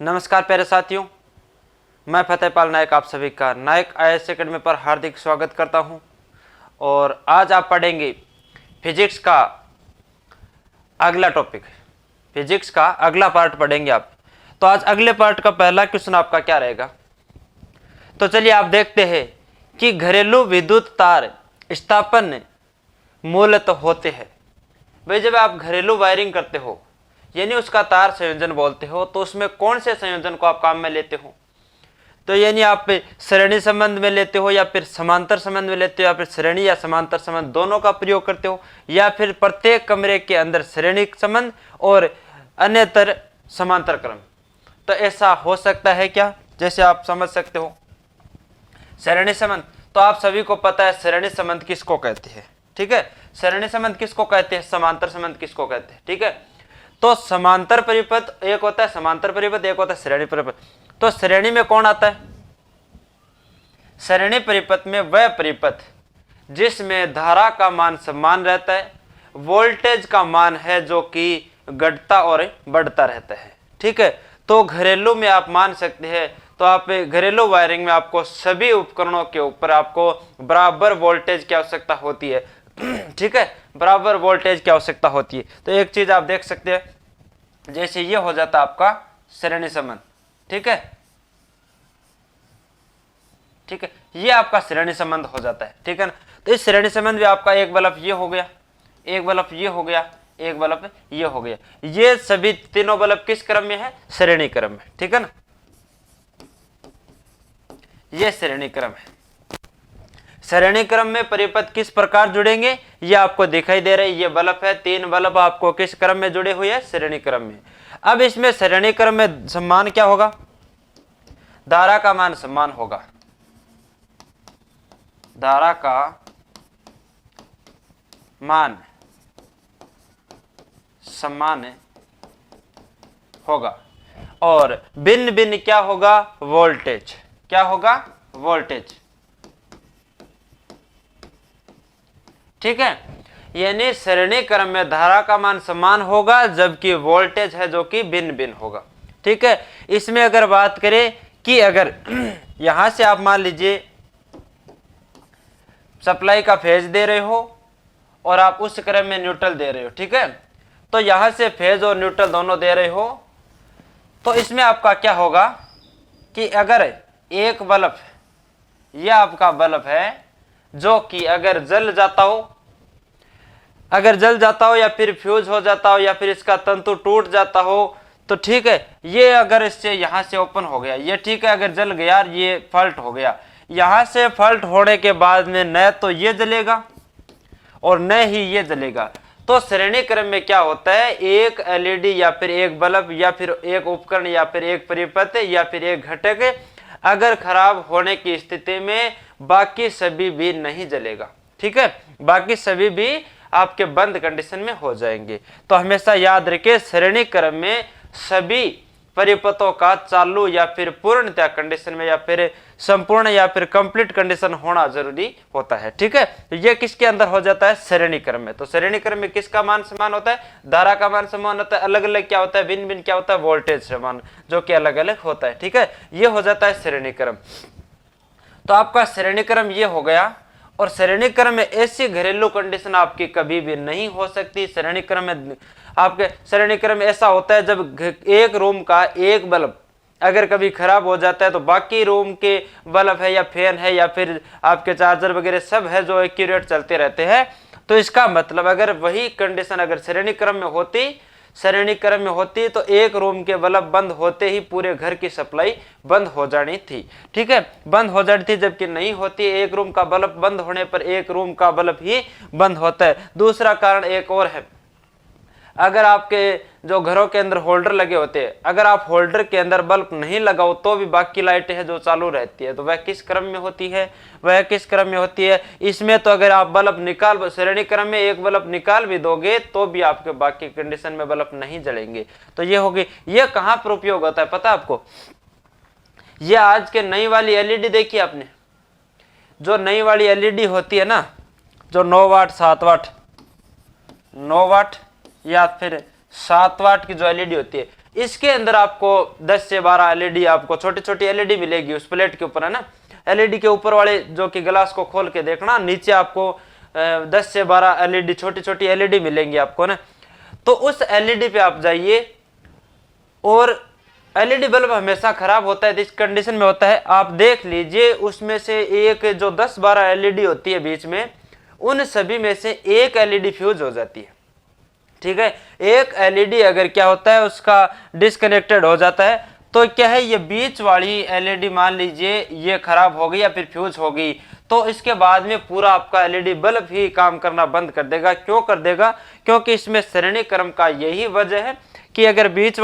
नमस्कार प्यारे साथियों, मैं फतेहपाल नायक आप सभी का नायक IAS अकेडमी पर हार्दिक स्वागत करता हूं। और आज आप पढ़ेंगे फिजिक्स का अगला टॉपिक, फिजिक्स का अगला पार्ट पढ़ेंगे आप। तो आज अगले पार्ट का पहला क्वेश्चन आपका क्या रहेगा, तो चलिए आप देखते हैं कि घरेलू विद्युत तार स्थापन मूलतः होते हैं। भाई जब आप घरेलू वायरिंग करते हो यानी उसका तार संयोजन बोलते हो, तो उसमें कौन से संयोजन को आप काम में लेते हो? तो यानी आप श्रेणी संबंध में लेते हो या फिर समांतर संबंध में लेते हो या फिर श्रेणी या समांतर संबंध दोनों का प्रयोग करते हो, या फिर प्रत्येक कमरे के अंदर श्रेणी संबंध और अन्यतर समांतर क्रम। तो ऐसा हो सकता है क्या, जैसे आप समझ सकते हो श्रेणी संबंध, तो आप सभी को पता है श्रेणी संबंध किसको कहते हैं, ठीक है। श्रेणी संबंध किसको कहते हैं, समांतर संबंध किसको कहते हैं, ठीक है। तो समांतर परिपथ एक होता है समांतर परिपथ, एक होता है श्रेणी परिपथ। तो श्रेणी में कौन आता है? श्रेणी परिपथ में वह परिपथ जिसमें धारा का मान समान रहता है, वोल्टेज का मान है जो कि घटता और बढ़ता रहता है, ठीक है। तो घरेलू में आप मान सकते हैं, तो आप घरेलू वायरिंग में आपको सभी उपकरणों के ऊपर आपको बराबर वोल्टेज की आवश्यकता होती है, ठीक है, बराबर वोल्टेज की आवश्यकता होती है। तो एक चीज आप देख सकते हैं, जैसे ये हो जाता है आपका श्रेणी संबंध, ठीक है, ठीक है, ये आपका श्रेणी संबंध हो जाता है, ठीक है ना। तो इस श्रेणी संबंध में आपका एक बल्ब ये हो गया, एक बल्ब ये हो गया, एक बल्ब ये हो गया। ये सभी तीनों बल्ब किस क्रम में है? श्रेणी क्रम में, ठीक है ना, ये श्रेणी क्रम है। श्रेणी क्रम में परिपथ किस प्रकार जुड़ेंगे ये आपको दिखाई दे रहा है। ये बल्ब है, तीन बल्ब आपको किस क्रम में जुड़े हुए हैं? श्रेणी क्रम में। अब इसमें श्रेणी क्रम में समान क्या होगा? धारा का मान समान होगा, धारा का मान समान होगा और भिन्न भिन्न क्या होगा? वोल्टेज। क्या होगा? वोल्टेज, ठीक है। यानी श्रेणी क्रम में धारा का मान समान होगा जबकि वोल्टेज है जो कि भिन्न भिन्न होगा, ठीक है। इसमें अगर बात करें कि अगर यहां से आप मान लीजिए सप्लाई का फेज दे रहे हो और आप उस क्रम में न्यूट्रल दे रहे हो, ठीक है, तो यहां से फेज और न्यूट्रल दोनों दे रहे हो, तो इसमें आपका क्या होगा कि अगर एक बल्ब, यह आपका बल्ब है जो कि अगर जल जाता हो या फिर फ्यूज हो जाता हो या फिर इसका तंतु टूट जाता हो, तो ठीक है, ये अगर इससे यहां से ओपन हो गया, ये ठीक है, अगर जल गया, ये फॉल्ट हो गया, यहां से फॉल्ट होने के बाद में न तो ये जलेगा और न ही ये जलेगा। तो श्रेणी क्रम में क्या होता है? एक LED या फिर एक बल्ब या फिर एक उपकरण या फिर एक परिपथ या फिर एक घटक अगर खराब होने की स्थिति में बाकी सभी भी नहीं जलेगा, ठीक है, बाकी सभी भी आपके बंद कंडीशन में हो जाएंगे। तो हमेशा याद रखिए श्रेणी क्रम में सभी परिपथों का चालू या फिर पूर्णतः कंडीशन में या फिर संपूर्ण या फिर कंप्लीट कंडीशन होना जरूरी होता है, ठीक है। तो ये किसके अंदर हो जाता है? श्रेणी क्रम में। तो श्रेणी क्रम में किसका मान समान होता है? धारा का मान समान होता है। अलग अलग क्या होता है? भिन्न भिन्न क्या होता है? वोल्टेज समान, जो कि अलग अलग होता है, ठीक है। ये हो जाता है श्रेणी क्रम। तो आपका श्रेणी क्रम ये हो गया। और श्रेणी क्रम में ऐसी घरेलू कंडीशन आपकी कभी भी नहीं हो सकती। श्रेणी क्रम में आपके श्रेणी क्रम में ऐसा होता है जब एक रूम का एक बल्ब अगर कभी खराब हो जाता है तो बाकी रूम के बल्ब है या फैन है या फिर आपके चार्जर वगैरह सब है जो एक्यूरेट चलते रहते हैं। तो इसका मतलब अगर वही कंडीशन अगर श्रेणी क्रम में होती तो एक रूम के बल्ब बंद होते ही पूरे घर की सप्लाई बंद हो जानी थी, ठीक है, बंद हो जानी थी, जबकि नहीं होती। एक रूम का बल्ब बंद होने पर एक रूम का बल्ब ही बंद होता है। दूसरा कारण एक और है, अगर आपके जो घरों के अंदर होल्डर लगे होते हैं, अगर आप होल्डर के अंदर बल्ब नहीं लगाओ तो भी बाकी लाइटें हैं जो चालू रहती है, तो वह किस क्रम में होती है? वह किस क्रम में होती है? इसमें तो अगर आप बल्ब निकाल, श्रेणी क्रम में एक बल्ब निकाल भी दोगे तो भी आपके बाकी कंडीशन में बल्ब नहीं जलेंगे। तो ये होगी। ये कहां पर उपयोग होता है पता है आपको? ये आज के नई वाली LED देखी आपने, जो नई वाली LED होती है ना, जो 9 वाट 7 वाट 9 वाट या फिर 7 वाट की जो LED होती है, इसके अंदर आपको 10 से 12 एलईडी, आपको छोटी छोटी एलईडी मिलेगी उस प्लेट के ऊपर, है ना। एलईडी के ऊपर वाले जो कि ग्लास को खोल के देखना, नीचे आपको 10 से 12 एलईडी, छोटी छोटी एलईडी मिलेंगी आपको ना। तो उस एलईडी पे आप जाइए, और एलईडी बल्ब हमेशा खराब होता है, इस कंडीशन में होता है, आप देख लीजिए उसमें से एक जो 10-12 एलईडी होती है बीच में, उन सभी में से एक एलईडी फ्यूज हो जाती है, ठीक है। एक एलईडी अगर क्या होता है उसका डिस्कनेक्टेड हो जाता है, तो क्या है, ये बीच वाली एलईडी मान लीजिए ये खराब हो गई या फिर फ्यूज हो गई, तो इसके बाद में पूरा आपका एलईडी बल्ब ही काम करना बंद कर देगा। क्यों कर देगा? क्योंकि इसमें श्रेणी क्रम का यही वजह है कि अगर बीच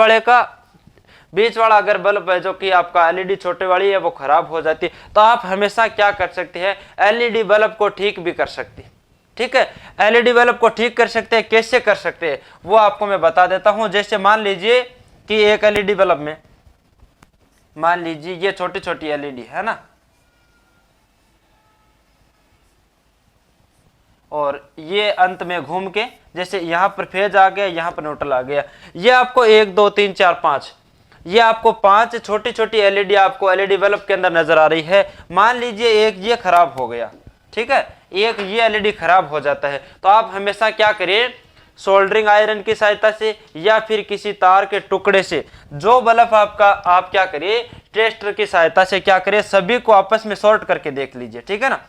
वाला अगर बल्ब है जो कि आपका एलईडी छोटे वाली है वो खराब हो जाती है, तो आप हमेशा क्या कर सकते हैं, एलईडी बल्ब को ठीक भी कर सकते हैं, ठीक है। एलईडी बल्ब को ठीक कर सकते हैं, कैसे कर सकते हैं वो आपको मैं बता देता हूं। जैसे मान लीजिए कि एक एलईडी बल्ब में मान लीजिए ये छोटी छोटी एलईडी है ना, और ये अंत में घूम के जैसे यहां पर फेज आ गया, यहां पर न्यूट्रल आ गया, ये आपको 1 2 3 4 5, ये आपको 5 छोटी छोटी एलईडी आपको एलईडी बल्ब के अंदर नजर आ रही है। मान लीजिए एक ये खराब हो गया, ठीक है, एक ये एलईडी खराब हो जाता है, तो आप हमेशा क्या करिए, सोल्डरिंग आयरन की सहायता से या फिर किसी तार के टुकड़े से जो बल्ब आपका, आप क्या करिए, टेस्टर की सहायता से क्या करिए, सभी को आपस में शॉर्ट करके देख लीजिए, ठीक है ना।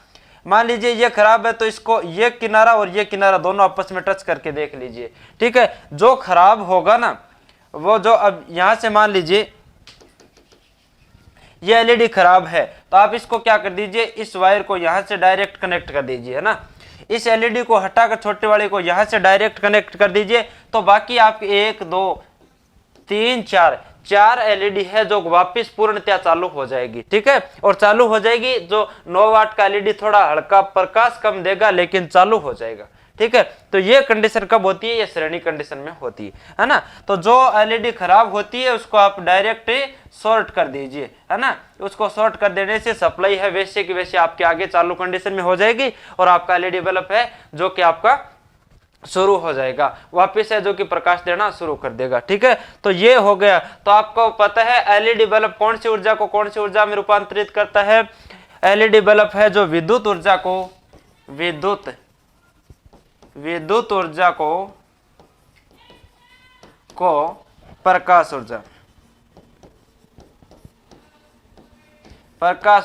मान लीजिए ये खराब है तो इसको ये किनारा और ये किनारा दोनों आपस में टच करके देख लीजिए, ठीक है। जो खराब होगा ना वो जो, अब यहां से मान लीजिए ये एलईडी खराब है, तो आप इसको क्या कर दीजिए, इस वायर को यहां से डायरेक्ट कनेक्ट कर दीजिए, है ना। इस एलईडी को हटाकर छोटे वाले को यहां से डायरेक्ट कनेक्ट कर दीजिए, तो बाकी आपके 1 2 3 4 एलईडी है जो वापस पूर्णतः चालू हो जाएगी, ठीक है। और चालू हो जाएगी, जो 9 वाट का एलईडी थोड़ा हल्का प्रकाश कम देगा लेकिन चालू हो जाएगा, ठीक है। तो ये कंडीशन कब होती है, ये श्रेणी कंडीशन में होती है ना। तो जो एलईडी खराब होती है उसको आप डायरेक्ट शॉर्ट कर दीजिए, है ना। उसको शॉर्ट कर देने से सप्लाई है वैसे की वैसे आपके आगे चालू कंडीशन में हो जाएगी, और आपका एलईडी बल्ब है जो कि आपका शुरू हो जाएगा, वापिस है जो कि प्रकाश देना शुरू कर देगा, ठीक है। तो ये हो गया। तो आपको पता है एलईडी बल्ब कौन सी ऊर्जा को कौन सी ऊर्जा में रूपांतरित करता है। एलईडी बल्ब है जो विद्युत ऊर्जा को विद्युत ऊर्जा को प्रकाश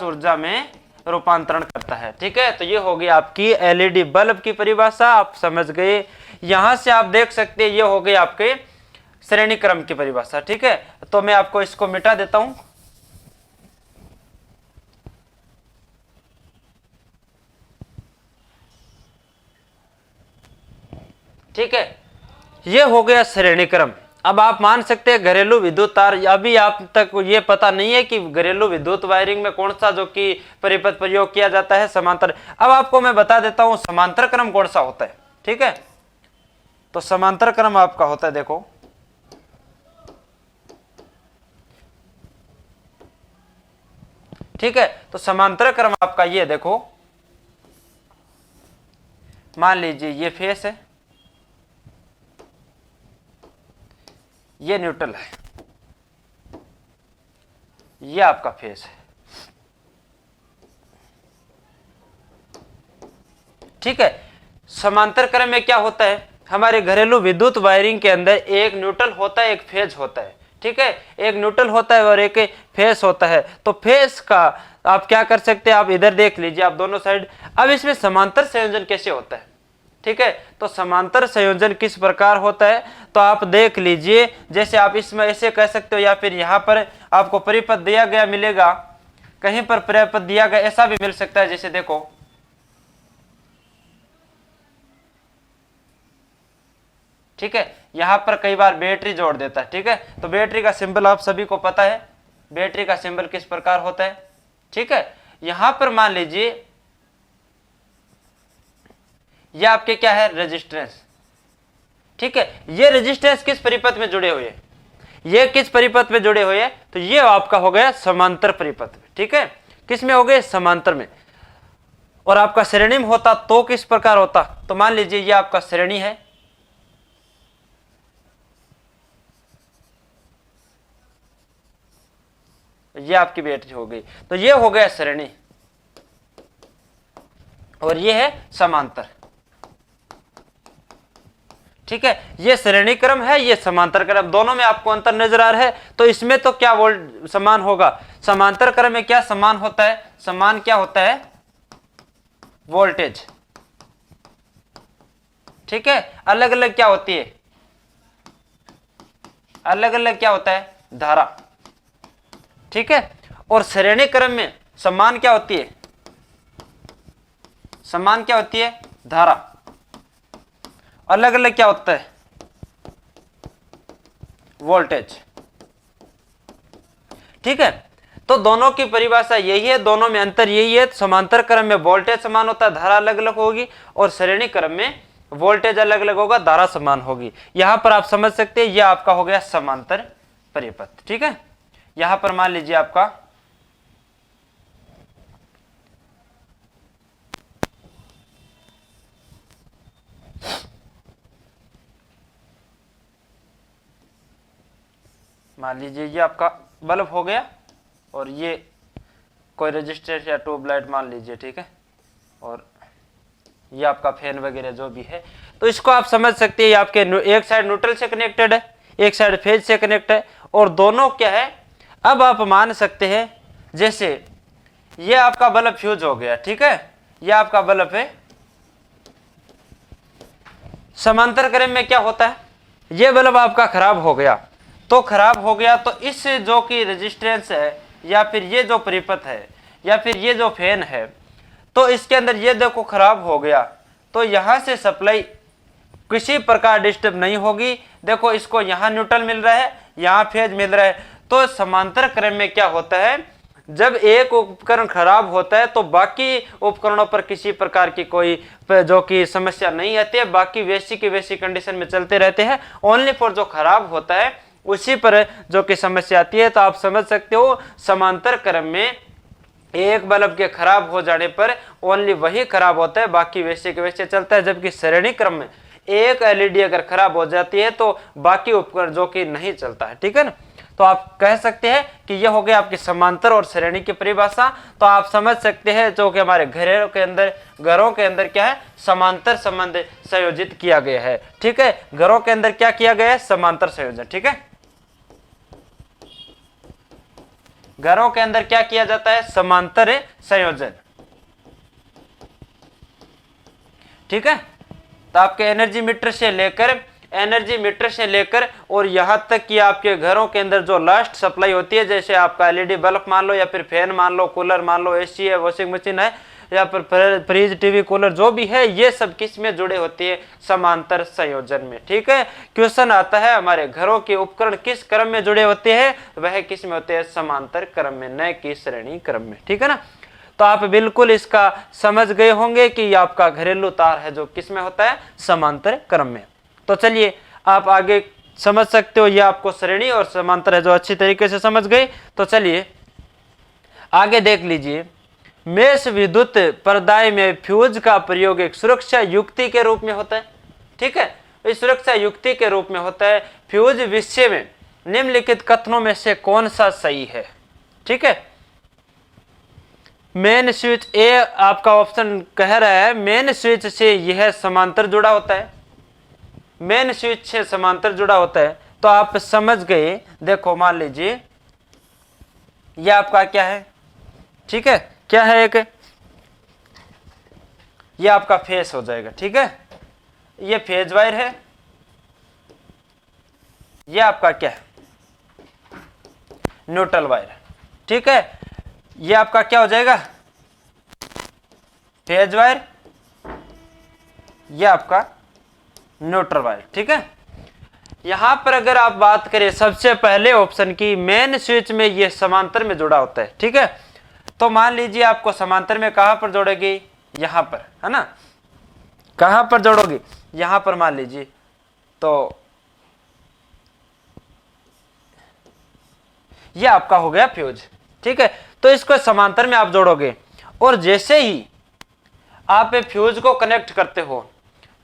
ऊर्जा में रूपांतरण करता है, ठीक है। तो ये हो गई आपकी एलईडी बल्ब की परिभाषा, आप समझ गए। यहां से आप देख सकते हैं ये हो गई आपके श्रेणी क्रम की परिभाषा, ठीक है। तो मैं आपको इसको मिटा देता हूं, ठीक है। ये हो गया श्रेणी क्रम। अब आप मान सकते हैं घरेलू विद्युत तार, अभी आप तक ये पता नहीं है कि घरेलू विद्युत वायरिंग में कौन सा जो कि परिपथ प्रयोग किया जाता है, समांतर। अब आपको मैं बता देता हूं समांतर क्रम कौन सा होता है, ठीक है। तो समांतर क्रम आपका होता है, देखो ठीक है। तो समांतर क्रम आपका ये देखो, मान लीजिए ये फेस है, ये न्यूट्रल है, ये आपका फेस है, ठीक है। समांतर क्रम में क्या होता है, हमारे घरेलू विद्युत वायरिंग के अंदर एक न्यूट्रल होता है, एक फेज होता है, ठीक है। एक न्यूट्रल होता है और एक फेस होता है। तो फेस का आप क्या कर सकते हैं, आप इधर देख लीजिए, आप दोनों साइड। अब इसमें समांतर संयोजन कैसे होता है, ठीक है। तो समांतर संयोजन किस प्रकार होता है, तो आप देख लीजिए, जैसे आप इसमें ऐसे कह सकते हो, या फिर यहां पर आपको परिपथ दिया गया मिलेगा, कहीं पर परिपथ दिया गया ऐसा भी मिल सकता है। जैसे देखो ठीक है, यहां पर कई बार बैटरी जोड़ देता है, ठीक है। तो बैटरी का सिंबल आप सभी को पता है, बैटरी का सिंबल किस प्रकार होता है, ठीक है। यहां पर मान लीजिए ये आपके क्या है, रेजिस्टेंस, ठीक है। ये रेजिस्टेंस किस परिपथ में जुड़े हुए, ये किस परिपथ में जुड़े हुए हैं, तो ये आपका हो गया समांतर परिपथ में, ठीक है। किस में हो गए, समांतर में। और आपका श्रेणी में होता तो किस प्रकार होता, तो मान लीजिए ये आपका श्रेणी है, ये आपकी बैटरी हो गई। तो ये हो गया श्रेणी और ये है समांतर। ठीक है, ये श्रेणी क्रम है, ये समांतर क्रम, दोनों में आपको अंतर नजर आ रहा है। तो इसमें तो क्या वोल्ट समान होगा, समांतर क्रम में क्या समान होता है, समान क्या होता है, वोल्टेज। ठीक है, अलग अलग क्या होती है, अलग अलग क्या होता है, धारा। ठीक है, और श्रेणी क्रम में समान क्या होती है, समान क्या होती है, धारा। अलग अलग क्या होता है, वोल्टेज। ठीक है, तो दोनों की परिभाषा यही है, दोनों में अंतर यही है। समांतर क्रम में वोल्टेज समान होता है, धारा अलग अलग होगी, और श्रेणी क्रम में वोल्टेज अलग अलग होगा, धारा समान होगी। यहां पर आप समझ सकते हैं, यह आपका हो गया समांतर परिपथ। ठीक है, यहां पर मान लीजिए आपका मान लीजिए ये आपका बल्ब हो गया और ये कोई रजिस्टर या ट्यूबलाइट मान लीजिए। ठीक है, और ये आपका फैन वगैरह जो भी है। तो इसको आप समझ सकते हैं, आपके एक साइड न्यूट्रल से कनेक्टेड है, एक साइड फेज से कनेक्ट है, और दोनों क्या है, अब आप मान सकते हैं जैसे ये आपका बल्ब फ्यूज हो गया। ठीक है, ये आपका बल्ब है, समांतर क्रम में क्या होता है, ये बल्ब आपका खराब हो गया, तो खराब हो गया तो इस जो कि रेजिस्टेंस है, या फिर ये जो परिपथ है, या फिर ये जो फैन है, तो इसके अंदर ये देखो खराब हो गया, तो यहां से सप्लाई किसी प्रकार डिस्टर्ब नहीं होगी। देखो इसको यहां न्यूट्रल मिल रहा है, यहां फेज मिल रहा है। तो समांतर क्रम में क्या होता है, जब एक उपकरण खराब होता है तो बाकी उपकरणों पर किसी प्रकार की कोई जो कि समस्या नहीं आती है, बाकी वैसी की वैसी कंडीशन में चलते रहते हैं। ओनली फॉर जो खराब होता है उसी पर जो कि समस्या आती है। तो आप समझ सकते हो, समांतर क्रम में एक बल्ब के खराब हो जाने पर ओनली वही खराब होता है, बाकी वैसे के वैसे चलता है। जबकि श्रेणी क्रम में एक एलईडी अगर खराब हो जाती है तो बाकी उपकरण जो कि नहीं चलता है। ठीक है ना, तो आप कह सकते हैं कि यह हो गया आपकी समांतर और श्रेणी की परिभाषा। तो आप समझ सकते हैं जो कि हमारे घरों के अंदर क्या है, समांतर संबंध संयोजित किया गया है। ठीक है, घरों के अंदर क्या किया गया है, समांतर संयोजन। ठीक है, घरों के अंदर क्या किया जाता है, समांतर संयोजन। ठीक है, तो आपके एनर्जी मीटर से लेकर और यहां तक कि आपके घरों के अंदर जो लास्ट सप्लाई होती है, जैसे आपका एलईडी बल्ब मान लो, या फिर फैन मान लो, कूलर मान लो, एसी है, वॉशिंग मशीन है, या फिर फ्रिज, टीवी, कूलर जो भी है, ये सब किस में जुड़े होते हैं, समांतर संयोजन में। ठीक है, क्वेश्चन आता है हमारे घरों के उपकरण किस क्रम में जुड़े होते हैं, वह किस में होते हैं, समांतर क्रम में, न कि श्रेणी क्रम में। ठीक है ना, तो आप बिल्कुल इसका समझ गए होंगे कि आपका घरेलू तार है जो किस में होता है, समांतर क्रम में। तो चलिए आप आगे समझ सकते हो, ये आपको श्रेणी और समांतर है जो अच्छी तरीके से समझ गए। तो चलिए आगे देख लीजिए, मेष विद्युत प्रदाय में फ्यूज का प्रयोग एक सुरक्षा युक्ति के रूप में होता है। ठीक है, इस सुरक्षा युक्ति के रूप में होता है। फ्यूज विषय में निम्नलिखित कथनों में से कौन सा सही है। ठीक है, मेन स्विच ए आपका ऑप्शन कह रहा है मेन स्विच से यह समांतर जुड़ा होता है, मेन स्विच से समांतर जुड़ा होता है। तो आप समझ गए, देखो मान लीजिए यह आपका क्या है, ठीक है, क्या है, एक ये आपका फेस हो जाएगा। ठीक है, ये फेज वायर है, ये आपका क्या है, न्यूट्रल वायर। ठीक है, ये आपका क्या हो जाएगा, फेज वायर, ये आपका न्यूट्रल वायर। ठीक है, यहां पर अगर आप बात करें सबसे पहले ऑप्शन की, मेन स्विच में ये समांतर में जुड़ा होता है। ठीक है, तो मान लीजिए आपको समांतर में कहां पर जोड़ेगी, यहां पर, है ना, कहां पर जोड़ोगी, यहां पर मान लीजिए। तो ये आपका हो गया फ्यूज। ठीक है, तो इसको समांतर में आप जोड़ोगे, और जैसे ही आप फ्यूज को कनेक्ट करते हो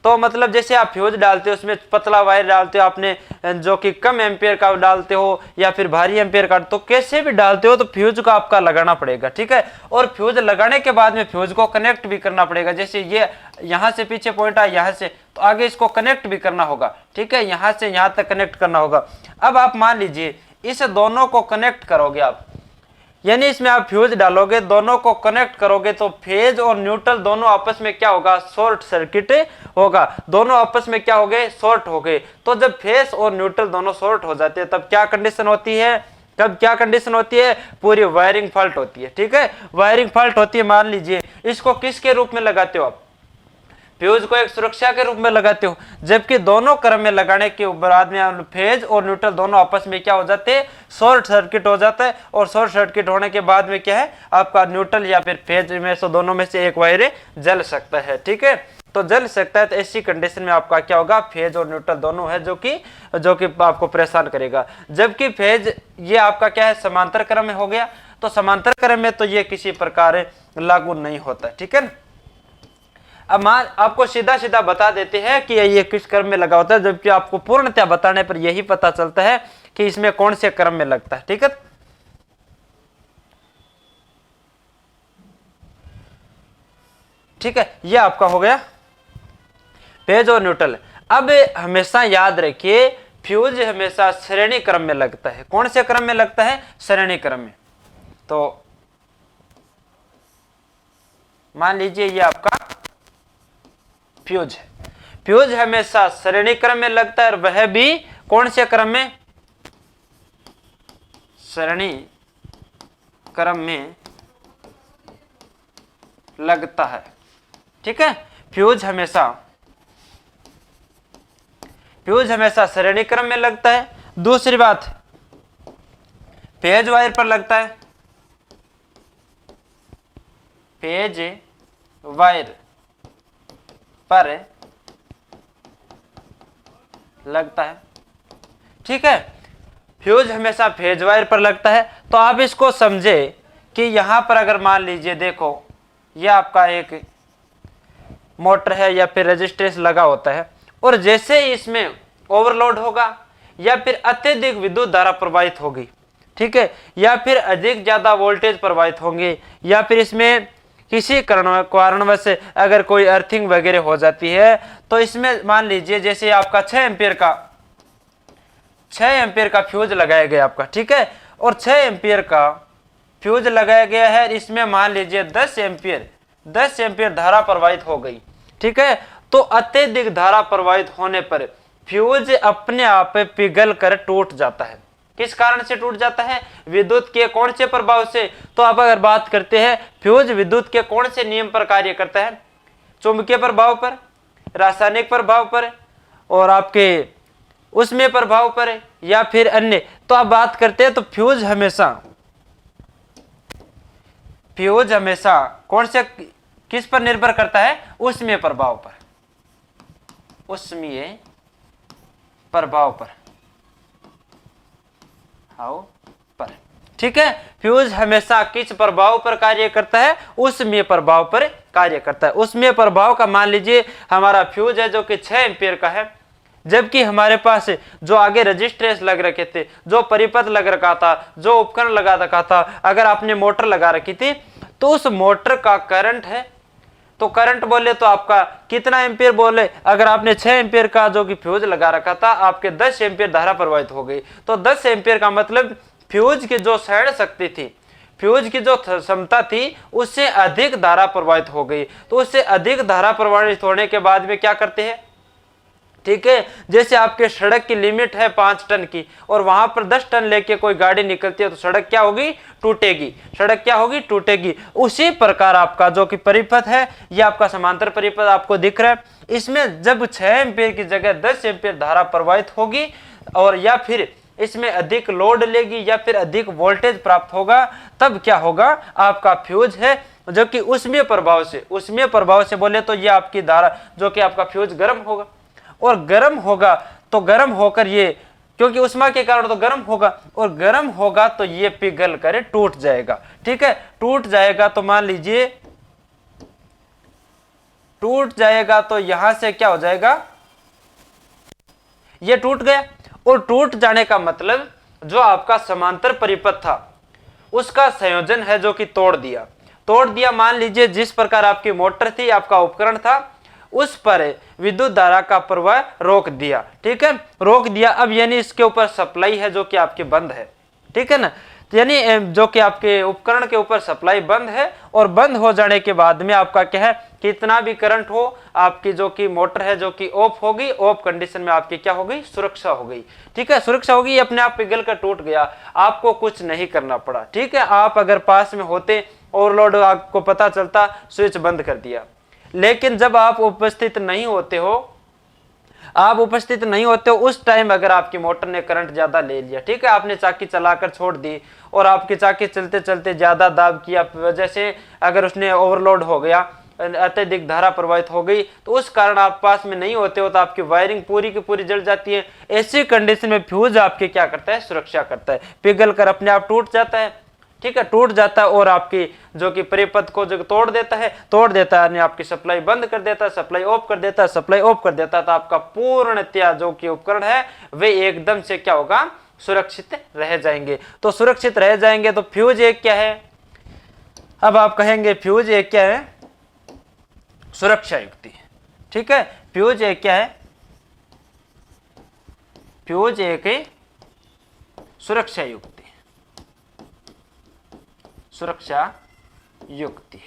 तो मतलब जैसे आप फ्यूज डालते हो उसमें पतला वायर डालते हो आपने, जो कि कम एम्पियर का डालते हो या फिर भारी एम्पियर का, तो कैसे भी डालते हो तो फ्यूज को आपका लगाना पड़ेगा, ठीक है। और फ्यूज लगाने के बाद में फ्यूज को कनेक्ट भी करना पड़ेगा। जैसे ये यहाँ से पीछे पॉइंट आया यहाँ से, तो आगे इसको कनेक्ट भी करना होगा, ठीक है, यहाँ से यहाँ तक कनेक्ट करना होगा। अब आप मान लीजिए इस दोनों को कनेक्ट करोगे आप, यानी इसमें आप फ्यूज डालोगे, दोनों को कनेक्ट करोगे, तो फेज और न्यूट्रल दोनों आपस में क्या होगा, शॉर्ट सर्किट होगा। दोनों आपस में क्या हो गए, शॉर्ट हो गए। तो जब फेज और न्यूट्रल दोनों शॉर्ट हो जाते हैं तब क्या कंडीशन होती है, तब क्या कंडीशन होती है, पूरी वायरिंग फॉल्ट होती है, ठीक है, वायरिंग फॉल्ट होती है। मान लीजिए इसको किसके रूप में लगाते हो आप, फ्यूज को एक सुरक्षा के रूप में लगाते हो, जबकि दोनों क्रम में लगाने के बाद में फेज और न्यूट्रल दोनों आपस में क्या हो जाते हैं, शॉर्ट सर्किट हो जाता है। और शॉर्ट सर्किट होने के बाद में क्या है, आपका न्यूट्रल या फिर फेज में से दोनों में से एक वायर जल सकता है, ठीक है, तो जल सकता है। तो ऐसी कंडीशन में आपका क्या होगा, फेज और न्यूट्रल दोनों है जो कि आपको परेशान करेगा। जबकि फेज ये आपका क्या है, समांतर क्रम में हो गया, तो समांतर क्रम में तो ये किसी प्रकार लागू नहीं होता, ठीक है। अब आपको सीधा सीधा बता देते हैं कि ये किस क्रम में लगा होता है, जबकि आपको पूर्णतः बताने पर यही पता चलता है कि इसमें कौन से क्रम में लगता है, ठीक है। ठीक है, ये आपका हो गया फेज और न्यूट्रल। अब हमेशा याद रखिए फ्यूज हमेशा श्रेणी क्रम में लगता है। कौन से क्रम में लगता है, श्रेणी क्रम में। तो मान लीजिए ये आपका फ्यूज है, फ्यूज हमेशा श्रेणी क्रम में लगता है, और वह भी कौन से क्रम में, श्रेणी क्रम में लगता है, ठीक है। फ्यूज हमेशा श्रेणी क्रम में लगता है। दूसरी बात, फेज वायर पर लगता है, फेज वायर पर लगता है, ठीक है, फ्यूज हमेशा फेज वायर पर लगता है। तो आप इसको समझे कि यहां पर अगर मान लीजिए देखो यह आपका एक मोटर है या फिर रेजिस्टेंस लगा होता है, और जैसे ही इसमें ओवरलोड होगा या फिर अत्यधिक विद्युत धारा प्रवाहित होगी, ठीक है, या फिर अधिक ज्यादा वोल्टेज प्रवाहित होंगे, या फिर इसमें किसी कारणवश अगर कोई अर्थिंग वगैरह हो जाती है, तो इसमें मान लीजिए जैसे आपका 6 एम्पियर का फ्यूज लगाया गया आपका, ठीक है, और 6 एम्पियर का फ्यूज लगाया गया है, इसमें मान लीजिए 10 एम्पियर धारा प्रवाहित हो गई, ठीक है। तो अत्यधिक धारा प्रवाहित होने पर फ्यूज अपने आप पिघल कर टूट जाता है। किस कारण से टूट जाता है, विद्युत के कौन से प्रभाव से। तो अब अगर बात करते हैं फ्यूज विद्युत के कौन से नियम पर कार्य करता है, चुंबकीय प्रभाव पर, रासायनिक प्रभाव पर, और आपके उसमें प्रभाव पर, या फिर अन्य। तो अब बात करते हैं तो फ्यूज हमेशा कौन से किस पर निर्भर करता है, उसमें प्रभाव पर, उसमें प्रभाव पर, ठीक है। फ्यूज हमेशा किस प्रभाव पर कार्य करता है, उसमें प्रभाव पर कार्य करता है। उसमें प्रभाव का मान लीजिए हमारा फ्यूज है जो कि 6 एम्पियर का है, जबकि हमारे पास जो आगे रजिस्टेंस लग रखे थे, जो परिपथ लग रखा था, जो उपकरण लगा रखा था, अगर आपने मोटर लगा रखी थी तो उस मोटर का करंट है, तो करंट बोले तो आपका कितना एम्पियर बोले, अगर आपने 6 एम्पियर का जो कि फ्यूज लगा रखा था, आपके 10 एम्पियर धारा प्रवाहित हो गई। तो 10 एम्पियर का मतलब फ्यूज की जो सहन शक्ति थी, फ्यूज की जो क्षमता थी, उससे अधिक धारा प्रवाहित हो गई। तो उससे अधिक धारा प्रवाहित होने के बाद में क्या करते हैं, ठीक है, जैसे आपके सड़क की लिमिट है 5 टन की, और वहां पर 10 टन लेके कोई गाड़ी निकलती है, तो सड़क क्या होगी, टूटेगी, सड़क क्या होगी, टूटेगी। उसी प्रकार आपका जो कि परिपथ है, ये आपका समांतर परिपथ आपको दिख रहा है, इसमें जब 6 एम्पियर की जगह 10 एम्पियर धारा प्रवाहित होगी, और या फिर इसमें अधिक लोड लेगी, या फिर अधिक वोल्टेज प्राप्त होगा, तब क्या होगा, आपका फ्यूज है जो कि उसमें प्रभाव से बोले तो ये आपकी धारा जो कि आपका फ्यूज गर्म होगा, और गर्म होगा तो गर्म होकर ये, क्योंकि उष्मा के कारण तो गर्म होगा, और गर्म होगा तो ये पिघल कर टूट जाएगा, ठीक है। टूट जाएगा तो मान लीजिए टूट जाएगा तो यहां से क्या हो जाएगा, ये टूट गया। और टूट जाने का मतलब जो आपका समांतर परिपथ था उसका संयोजन है जो कि तोड़ दिया। तोड़ दिया, मान लीजिए जिस प्रकार आपकी मोटर थी, आपका उपकरण था, उस पर विद्युत धारा का प्रवाह रोक दिया। ठीक है, रोक दिया। अब यानी इसके ऊपर सप्लाई है जो कि आपकी बंद है। ठीक है ना, यानी जो कि आपके उपकरण के ऊपर सप्लाई बंद है, और बंद हो जाने के बाद में आपका क्या है, कितना भी करंट हो, आपकी जो कि मोटर है जो कि ऑफ होगी। ऑफ कंडीशन में आपकी क्या होगी, सुरक्षा हो गई। ठीक है, सुरक्षा होगी, ये अपने आप पिघल कर टूट गया, आपको कुछ नहीं करना पड़ा। ठीक है, आप अगर पास में होते, ओवरलोड आपको पता चलता, स्विच बंद कर दिया। लेकिन जब आप उपस्थित नहीं होते हो, आप उपस्थित नहीं होते हो, उस टाइम अगर आपकी मोटर ने करंट ज्यादा ले लिया, ठीक है, आपने चाकी चलाकर छोड़ दी और आपकी चाकी चलते चलते ज्यादा दाब की वजह से अगर उसने ओवरलोड हो गया, अत्यधिक धारा प्रवाहित हो गई, तो उस कारण आप पास में नहीं होते हो, तो आपकी वायरिंग पूरी की पूरी जल जाती है। ऐसी कंडीशन में फ्यूज आपके क्या करता है, सुरक्षा करता है, पिघल कर अपने आप टूट जाता है। ठीक है, टूट जाता है और आपकी जो कि परिपथ को जो तोड़ देता है, यानी आपकी सप्लाई बंद कर देता है, सप्लाई ऑफ कर देता है, सप्लाई ऑफ कर देता है, तो आपका पूर्णतया जो कि उपकरण है वे एकदम से क्या होगा, सुरक्षित रह जाएंगे। तो सुरक्षित रह जाएंगे, तो फ्यूज एक क्या है, अब आप कहेंगे फ्यूज एक क्या है, सुरक्षा युक्ति। ठीक है, फ्यूज एक क्या है, फ्यूज एक सुरक्षा युक्ति, सुरक्षा युक्ति।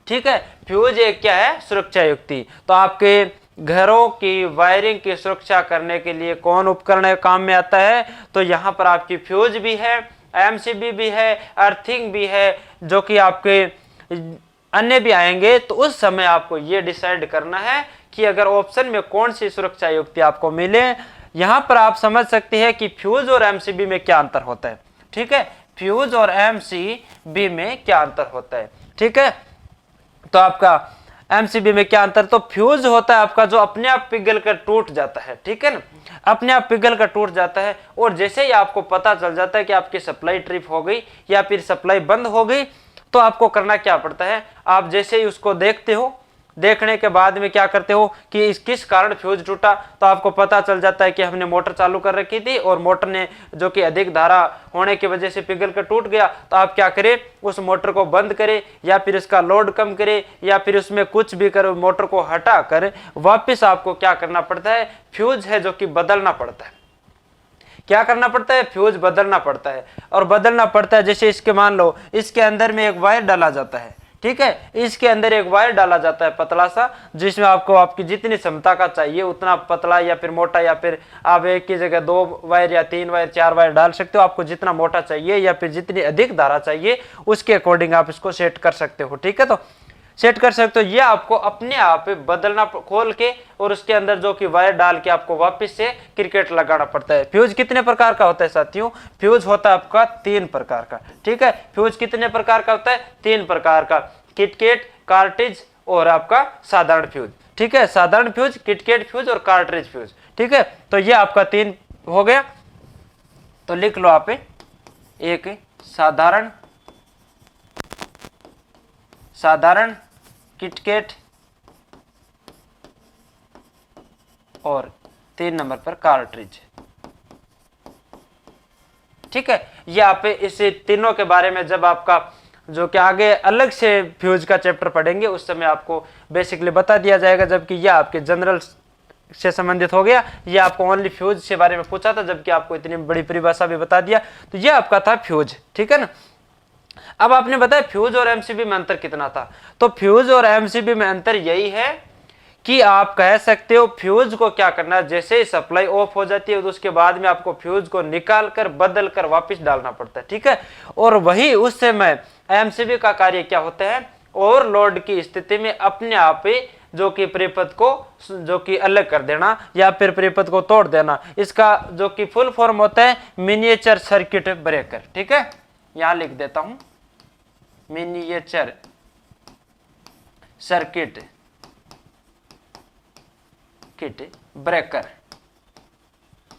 ठीक है, फ्यूज एक क्या है, सुरक्षा युक्ति। तो आपके घरों की वायरिंग की सुरक्षा करने के लिए कौन उपकरण काम में आता है, तो यहां पर आपकी फ्यूज भी है, एमसीबी भी है, अर्थिंग भी है, जो कि आपके अन्य भी आएंगे। तो उस समय आपको यह डिसाइड करना है कि अगर ऑप्शन में कौन सी सुरक्षा युक्ति आपको मिले। यहां पर आप समझ सकते हैं कि फ्यूज और एमसीबी में क्या अंतर होता है। ठीक है, फ्यूज और एमसीबी में क्या अंतर होता है। ठीक है, तो आपका एमसीबी में क्या अंतर, तो फ्यूज होता है आपका जो अपने आप पिघल कर टूट जाता है। ठीक है ना, अपने आप पिघल कर टूट जाता है, और जैसे ही आपको पता चल जाता है कि आपकी सप्लाई ट्रिप हो गई या फिर सप्लाई बंद हो गई, तो आपको करना क्या पड़ता है, आप जैसे ही उसको देखते हो, देखने के बाद में क्या करते हो कि इस किस कारण फ्यूज टूटा, तो आपको पता चल जाता है कि हमने मोटर चालू कर रखी थी और मोटर ने जो कि अधिक धारा होने की वजह से पिघल कर टूट गया। तो आप क्या करें, उस मोटर को बंद करें या फिर इसका लोड कम करें या फिर उसमें कुछ भी करो, मोटर को हटा कर वापस आपको क्या करना पड़ता है, फ्यूज है जो कि बदलना पड़ता है। क्या करना पड़ता है, फ्यूज बदलना पड़ता है। और बदलना पड़ता है, जैसे इसके मान लो इसके अंदर में एक वायर डाला जाता है। ठीक है, इसके अंदर एक वायर डाला जाता है पतला सा, जिसमें आपको आपकी जितनी क्षमता का चाहिए उतना पतला या फिर मोटा, या फिर आप एक की जगह 2 वायर या 3 वायर 4 वायर डाल सकते हो। आपको जितना मोटा चाहिए या फिर जितनी अधिक धारा चाहिए उसके अकॉर्डिंग आप इसको सेट कर सकते हो। ठीक है, तो सेट कर सकते हो। ये आपको अपने आप बदलना, खोल के और उसके अंदर जो कि वायर डाल के आपको वापस से क्रिकेट लगाना पड़ता है। फ्यूज कितने प्रकार का होता है साथियों, फ्यूज होता है आपका 3 प्रकार का। ठीक है, फ्यूज कितने प्रकार का होता है, 3 प्रकार का, किटकेट, कार्ट्रिज और आपका साधारण फ्यूज। ठीक है, साधारण फ्यूज, किटकेट फ्यूज और कार्ट्रिज फ्यूज। ठीक है, तो ये आपका 3 हो गया। तो लिख लो आप, एक साधारण किटकेट और 3 नंबर पर कार्ट्रिज। ठीक है, ये आप इस तीनों के बारे में जब आपका जो कि आगे अलग से फ्यूज का चैप्टर पढ़ेंगे उस समय आपको बेसिकली बता दिया जाएगा, जबकि ये आपके जनरल से संबंधित हो गया। ये आपको ओनली फ्यूज के बारे में पूछा था, जबकि आपको इतनी बड़ी परिभाषा भी बता दिया। तो ये आपका था फ्यूज। ठीक है ना, अब आपने बताया फ्यूज और एमसीबी में अंतर कितना था, तो फ्यूज और एमसीबी में अंतर यही है कि आप कह सकते हो फ्यूज को क्या करना है, जैसे ही सप्लाई ऑफ हो जाती है तो उसके बाद में आपको फ्यूज को निकाल कर बदल कर वापस डालना पड़ता है। ठीक है, और वही उस समय एमसीबी का कार्य क्या होता है, ओवरलोड की स्थिति में अपने आप ही जो कि परिपथ को जो कि अलग कर देना या फिर परिपथ को तोड़ देना। इसका जो कि फुल फॉर्म होता है मिनिएचर सर्किट ब्रेकर। ठीक है, यहां लिख देता हूं, मिनिएचर सर्किट ब्रेकर।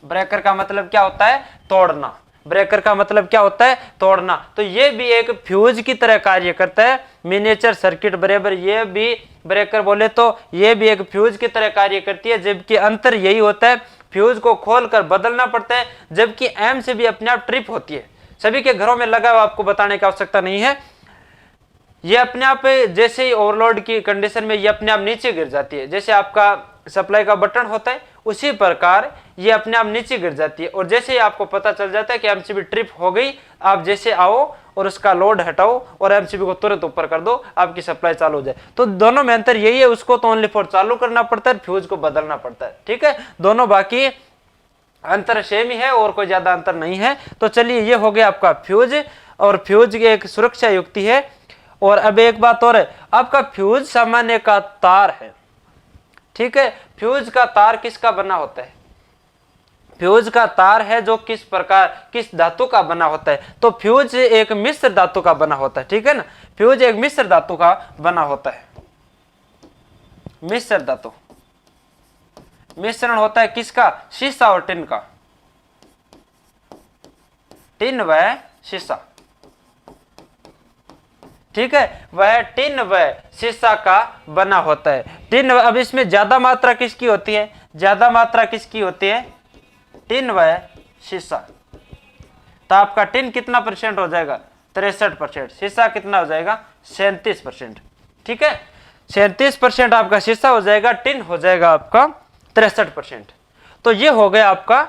ब्रेकर का मतलब क्या होता है, तोड़ना। ब्रेकर का मतलब क्या होता है, तोड़ना। तो ये भी एक फ्यूज की तरह कार्य करता है, मिनिएचर सर्किट बराबर ये भी ब्रेकर बोले तो ये भी एक फ्यूज की तरह कार्य करती है, जबकि अंतर यही होता है फ्यूज को खोलकर बदलना पड़ता है, जबकि एम से भी अपने आप ट्रिप होती है। सभी के घरों में लगा हुआ, आपको बताने की आवश्यकता नहीं है। ये अपने आप जैसे ही ओवरलोड की कंडीशन में ये अपने आप नीचे गिर जाती है, जैसे आपका सप्लाई का बटन होता है उसी प्रकार ये अपने आप नीचे गिर जाती है। और जैसे ही आपको पता चल जाता है कि एमसीबी ट्रिप हो गई, आप जैसे आओ और उसका लोड हटाओ और एमसीबी को तुरंत ऊपर कर दो, आपकी सप्लाई चालू हो जाए। तो दोनों में अंतर यही है, उसको तो ओनली फॉर चालू करना पड़ता है, फ्यूज को बदलना पड़ता है। ठीक है, दोनों बाकी अंतर सेम ही है और कोई ज्यादा अंतर नहीं है। तो चलिए, ये हो गया आपका फ्यूज, और फ्यूज की एक सुरक्षा युक्ति है। और अब एक बात और है, आपका फ्यूज सामान्य का तार है। ठीक है, फ्यूज का तार किसका बना होता है, फ्यूज का तार है जो किस प्रकार किस धातु का बना होता है, तो फ्यूज एक मिश्र धातु का बना होता है। ठीक है ना, फ्यूज एक मिश्र धातु का बना होता है। मिश्र धातु मिश्रण होता है किसका, शीशा और टिन का, टिन व शीशा। ठीक है, वह टिन व शीशा का बना होता है। टिन, अब इसमें ज्यादा मात्रा किसकी होती है, ज्यादा मात्रा किसकी होती है, टिन व शीशा। तो आपका टिन कितना परसेंट हो जाएगा, 63%, शीशा कितना हो जाएगा, 37%। ठीक है, 37% आपका शीशा हो जाएगा, टिन हो जाएगा आपका 63%। तो ये हो गया आपका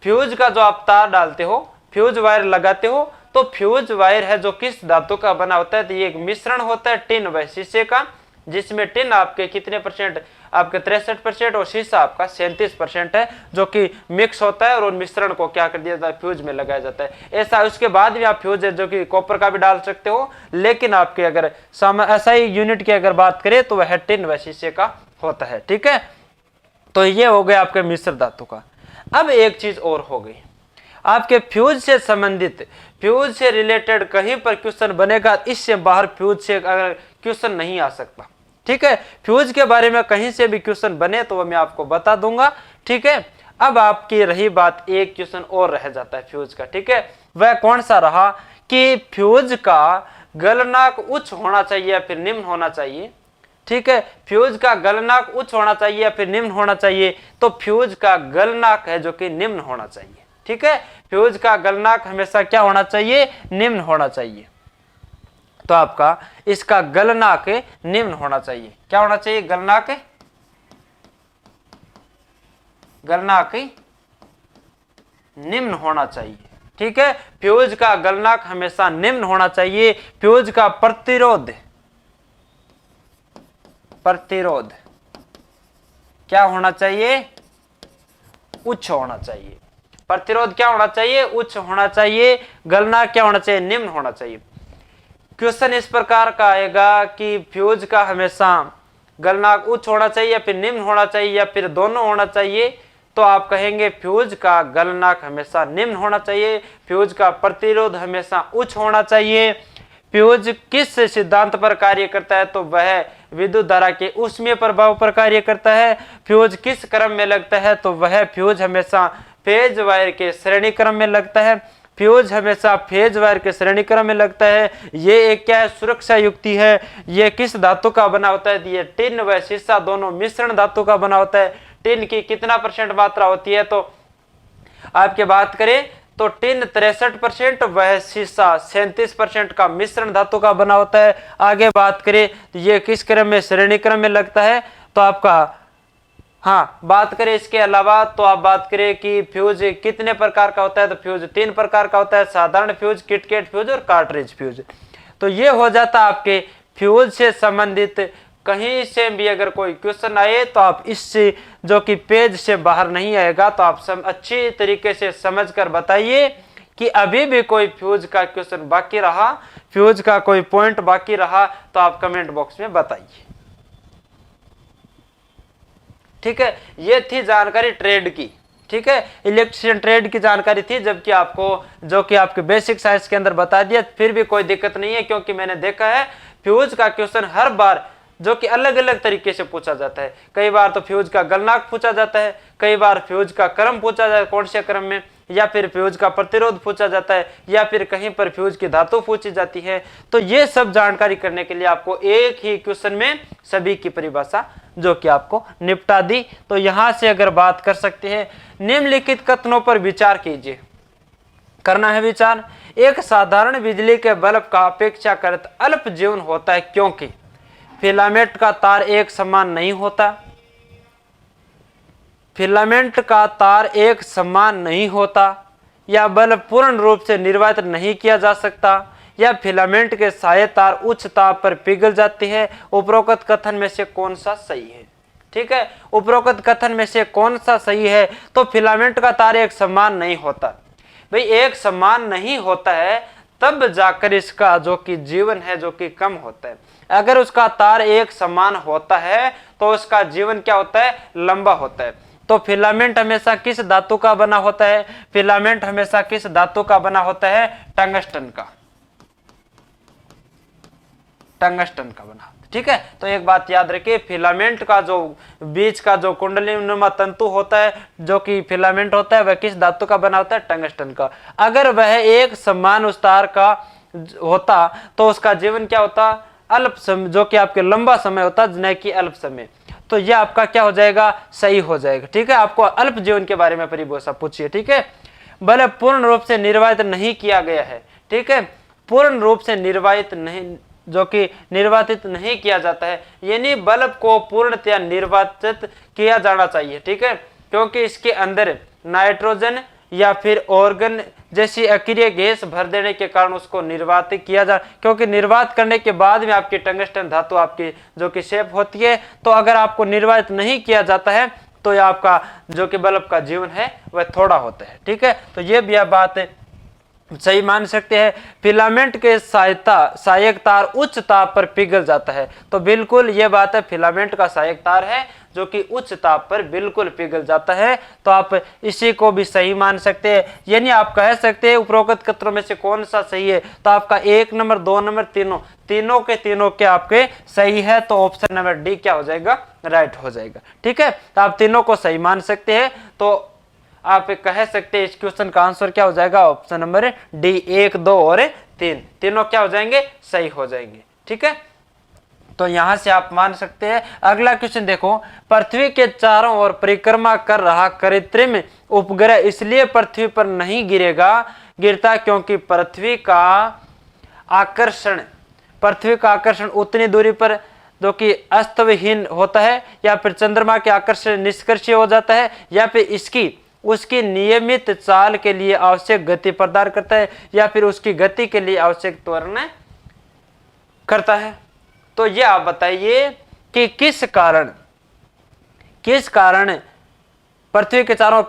फ्यूज का, जो आप तार डालते हो, फ्यूज वायर लगाते हो, तो फ्यूज वायर है जो किस धातु का बना होता है, तो ये एक मिश्रण होता है टिन व शीशे का, जिसमें टिन आपके कितने परसेंट, आपके 63% और शीशा आपका 37% है, जो कि मिक्स होता है और उन मिश्रण को क्या कर दिया जाता है, फ्यूज में लगाया जाता है। ऐसा उसके बाद भी आप फ्यूज है जो कि कॉपर का भी डाल सकते हो, लेकिन आपके अगर SI यूनिट की अगर बात करें तो वह टिन व शीशे का होता है। ठीक है, तो ये हो गया आपके मिश्र धातु का। अब एक चीज और हो गई, आपके फ्यूज से संबंधित, फ्यूज से रिलेटेड कहीं पर क्वेश्चन बनेगा, इससे बाहर फ्यूज से अगर क्वेश्चन नहीं आ सकता। ठीक है, फ्यूज के बारे में कहीं से भी क्वेश्चन बने तो मैं आपको बता दूंगा। ठीक है, अब आपकी रही बात, एक क्वेश्चन और रह जाता है फ्यूज का। ठीक है, वह कौन सा रहा कि फ्यूज का गलनांक उच्च होना चाहिए या फिर निम्न होना चाहिए। ठीक है, फ्यूज का गलनांक उच्च होना चाहिए या फिर निम्न होना चाहिए, तो फ्यूज का गलनांक है जो कि निम्न होना चाहिए। ठीक है, फ्यूज का गलनांक हमेशा क्या होना चाहिए, निम्न होना चाहिए। तो आपका इसका गलनांक निम्न होना चाहिए, क्या होना चाहिए, गलनांक, गलनांक निम्न होना चाहिए। ठीक है, फ्यूज का गलनांक हमेशा निम्न होना चाहिए। फ्यूज का प्रतिरोध, प्रतिरोध क्या होना चाहिए, उच्च होना चाहिए। प्रतिरोध क्या होना चाहिए, उच्च होना चाहिए। गलनांक क्या होना चाहिए, निम्न होना चाहिए। क्वेश्चन इस प्रकार का आएगा कि फ्यूज का हमेशा गलनांक उच्च होना चाहिए या फिर निम्न होना चाहिए या फिर दोनों होना चाहिए, तो आप कहेंगे फ्यूज का गलनांक हमेशा निम्न होना चाहिए, फ्यूज का प्रतिरोध हमेशा उच्च होना चाहिए। फ्यूज किस सिद्धांत पर कार्य करता है, तो वह विद्युत धारा के ऊष्मीय प्रभाव पर कार्य करता है। फ्यूज किस क्रम में लगता है, तो वह फ्यूज हमेशा फेज वायर के श्रेणी क्रम में लगता है। फ्यूज हमेशा फेज वायर के श्रेणी क्रम में लगता है। ये एक क्या है, सुरक्षा युक्ति है। ये किस धातु का बना होता है, ये टिन व शीशा दोनों मिश्रण धातु का बना होता है। टिन की कितना परसेंट मात्रा होती है, तो आपके बात करें तो टिन 63%, वह शीशा 37% का मिश्रण धातु का बना होता है। आगे बात करें तो ये किस क्रम में, श्रेणी क्रम में लगता है। तो आपका हाँ, बात करें इसके अलावा तो आप बात करें कि फ्यूज कितने प्रकार का होता है, तो फ्यूज 3 प्रकार का होता है, साधारण फ्यूज, किटकैट फ्यूज और कार्ट्रिज फ्यूज। तो ये हो जाता है आपके फ्यूज से संबंधित। कहीं से भी अगर कोई क्वेश्चन आए तो आप इससे जो कि पेज से बाहर नहीं आएगा, तो आप अच्छी तरीके से समझ कर बताइए कि अभी भी कोई फ्यूज का क्वेश्चन बाकी रहा, फ्यूज का कोई पॉइंट बाकी रहा, तो आप कमेंट बॉक्स में बताइए। ठीक है, ये थी जानकारी ट्रेड की। ठीक है, इलेक्ट्रिशियन ट्रेड की जानकारी थी, जबकि आपको जो कि आपके बेसिक साइंस के अंदर बता दिया। फिर भी कोई दिक्कत नहीं है, क्योंकि मैंने देखा है फ्यूज का क्वेश्चन हर बार जो कि अलग अलग तरीके से पूछा जाता है। कई बार तो फ्यूज का गलनांक पूछा जाता है, कई बार फ्यूज का क्रम पूछा जाता है, कौन से क्रम में, या फिर फ्यूज का प्रतिरोध पूछा जाता है, या फिर कहीं पर फ्यूज की धातु पूछी जाती है। तो ये सब जानकारी करने के लिए आपको एक ही क्वेश्चन में सभी की परिभाषा जो कि आपको निपटा दी। तो यहां से अगर बात कर सकते हैं, निम्नलिखित कथनों पर विचार कीजिए, करना है विचार। एक साधारण बिजली के बल्ब का अपेक्षाकृत अल्प जीवन होता है क्योंकि फिलामेंट का तार एक समान नहीं होता, फिलामेंट का तार एक समान नहीं होता, या बल्ब पूर्ण रूप से निर्वात नहीं किया जा सकता, या फिलामेंट के सहायक तार उच्च ताप पर पिघल जाते हैं। उपरोक्त कथन में से कौन सा सही है? ठीक है, उपरोक्त कथन में से कौन सा सही है? तो फिलामेंट का तार एक समान नहीं होता। भाई एक समान नहीं होता है तब जाकर इसका जो कि जीवन है जो कि कम होता है। अगर उसका तार एक समान होता है तो उसका जीवन क्या होता है? लंबा होता है। तो फिलामेंट हमेशा किस धातु का बना होता है? फिलामेंट हमेशा किस धातु का बना होता है? टंगस्टन का, टंगस्टन का बना। ठीक है, तो एक बात याद रखिए, फिलामेंट का जो बीच का जो कुंडलीनुमा तंतु होता है जो कि फिलामेंट होता है वह किस धातु का बना होता है? टंगस्टन का। अगर वह एक समान उस तार का होता तो उसका जीवन क्या होता? अल्प समय, जो कि आपके लंबा समय होता न कि अल्प समय। तो यह आपका क्या हो जाएगा? सही हो जाएगा। ठीक है, आपको अल्प जीवन के बारे में परिभाषा पूछिए। ठीक है, बल्ब पूर्ण रूप से निर्वाहित नहीं किया गया है। ठीक है, पूर्ण रूप से निर्वाहित नहीं, जो कि निर्वातित नहीं किया जाता है, यानी बल्ब को पूर्णतया निर्वातित किया जाना चाहिए। ठीक है, क्योंकि इसके अंदर नाइट्रोजन या फिर ऑर्गन जैसी अक्रिय गैस भर देने के कारण उसको निर्वात किया जा, क्योंकि निर्वात करने के बाद में आपकी टंगस्टन धातु आपकी जो कि शेप होती है। तो अगर आपको निर्वात नहीं किया जाता है तो यह आपका जो कि बल्ब का जीवन है वह थोड़ा होता है। ठीक है, तो ये भी आप बात सही मान सकते हैं। फिलामेंट के सहायक तार उच्च ताप पर पिघल जाता है, तो बिल्कुल ये बात है, फिलामेंट का सहायक तार है जो कि उच्च ताप पर बिल्कुल पिघल जाता है। तो आप इसी को भी सही मान सकते हैं, यानी आप कह सकते हैं उपरोक्त कथनों में से कौन सा सही है। तो आपका 1 नंबर 2 नंबर तीनों के आपके सही है। तो ऑप्शन नंबर डी क्या हो जाएगा? राइट हो जाएगा। ठीक है, तो आप तीनों को सही मान सकते हैं। तो आप कह सकते हैं इस क्वेश्चन का आंसर क्या हो जाएगा? ऑप्शन नंबर डी, 1 2 और 3 तीनों क्या हो जाएंगे? सही हो जाएंगे। ठीक है, तो यहां से आप मान सकते हैं। अगला क्वेश्चन देखो, पृथ्वी के चारों ओर परिक्रमा कर रहा कृत्रिम उपग्रह इसलिए पृथ्वी पर नहीं गिरता क्योंकि पृथ्वी का आकर्षण उतनी दूरी पर जो कि अस्तविहीन होता है, या फिर चंद्रमा के आकर्षण निष्कर्षीय हो जाता है, या फिर उसकी नियमित चाल के लिए आवश्यक गति प्रदान करता है, या फिर उसकी गति के लिए आवश्यक त्वरण करता है। तो ये आप बताइए कि किस कारण पृथ्वी के चारों ओर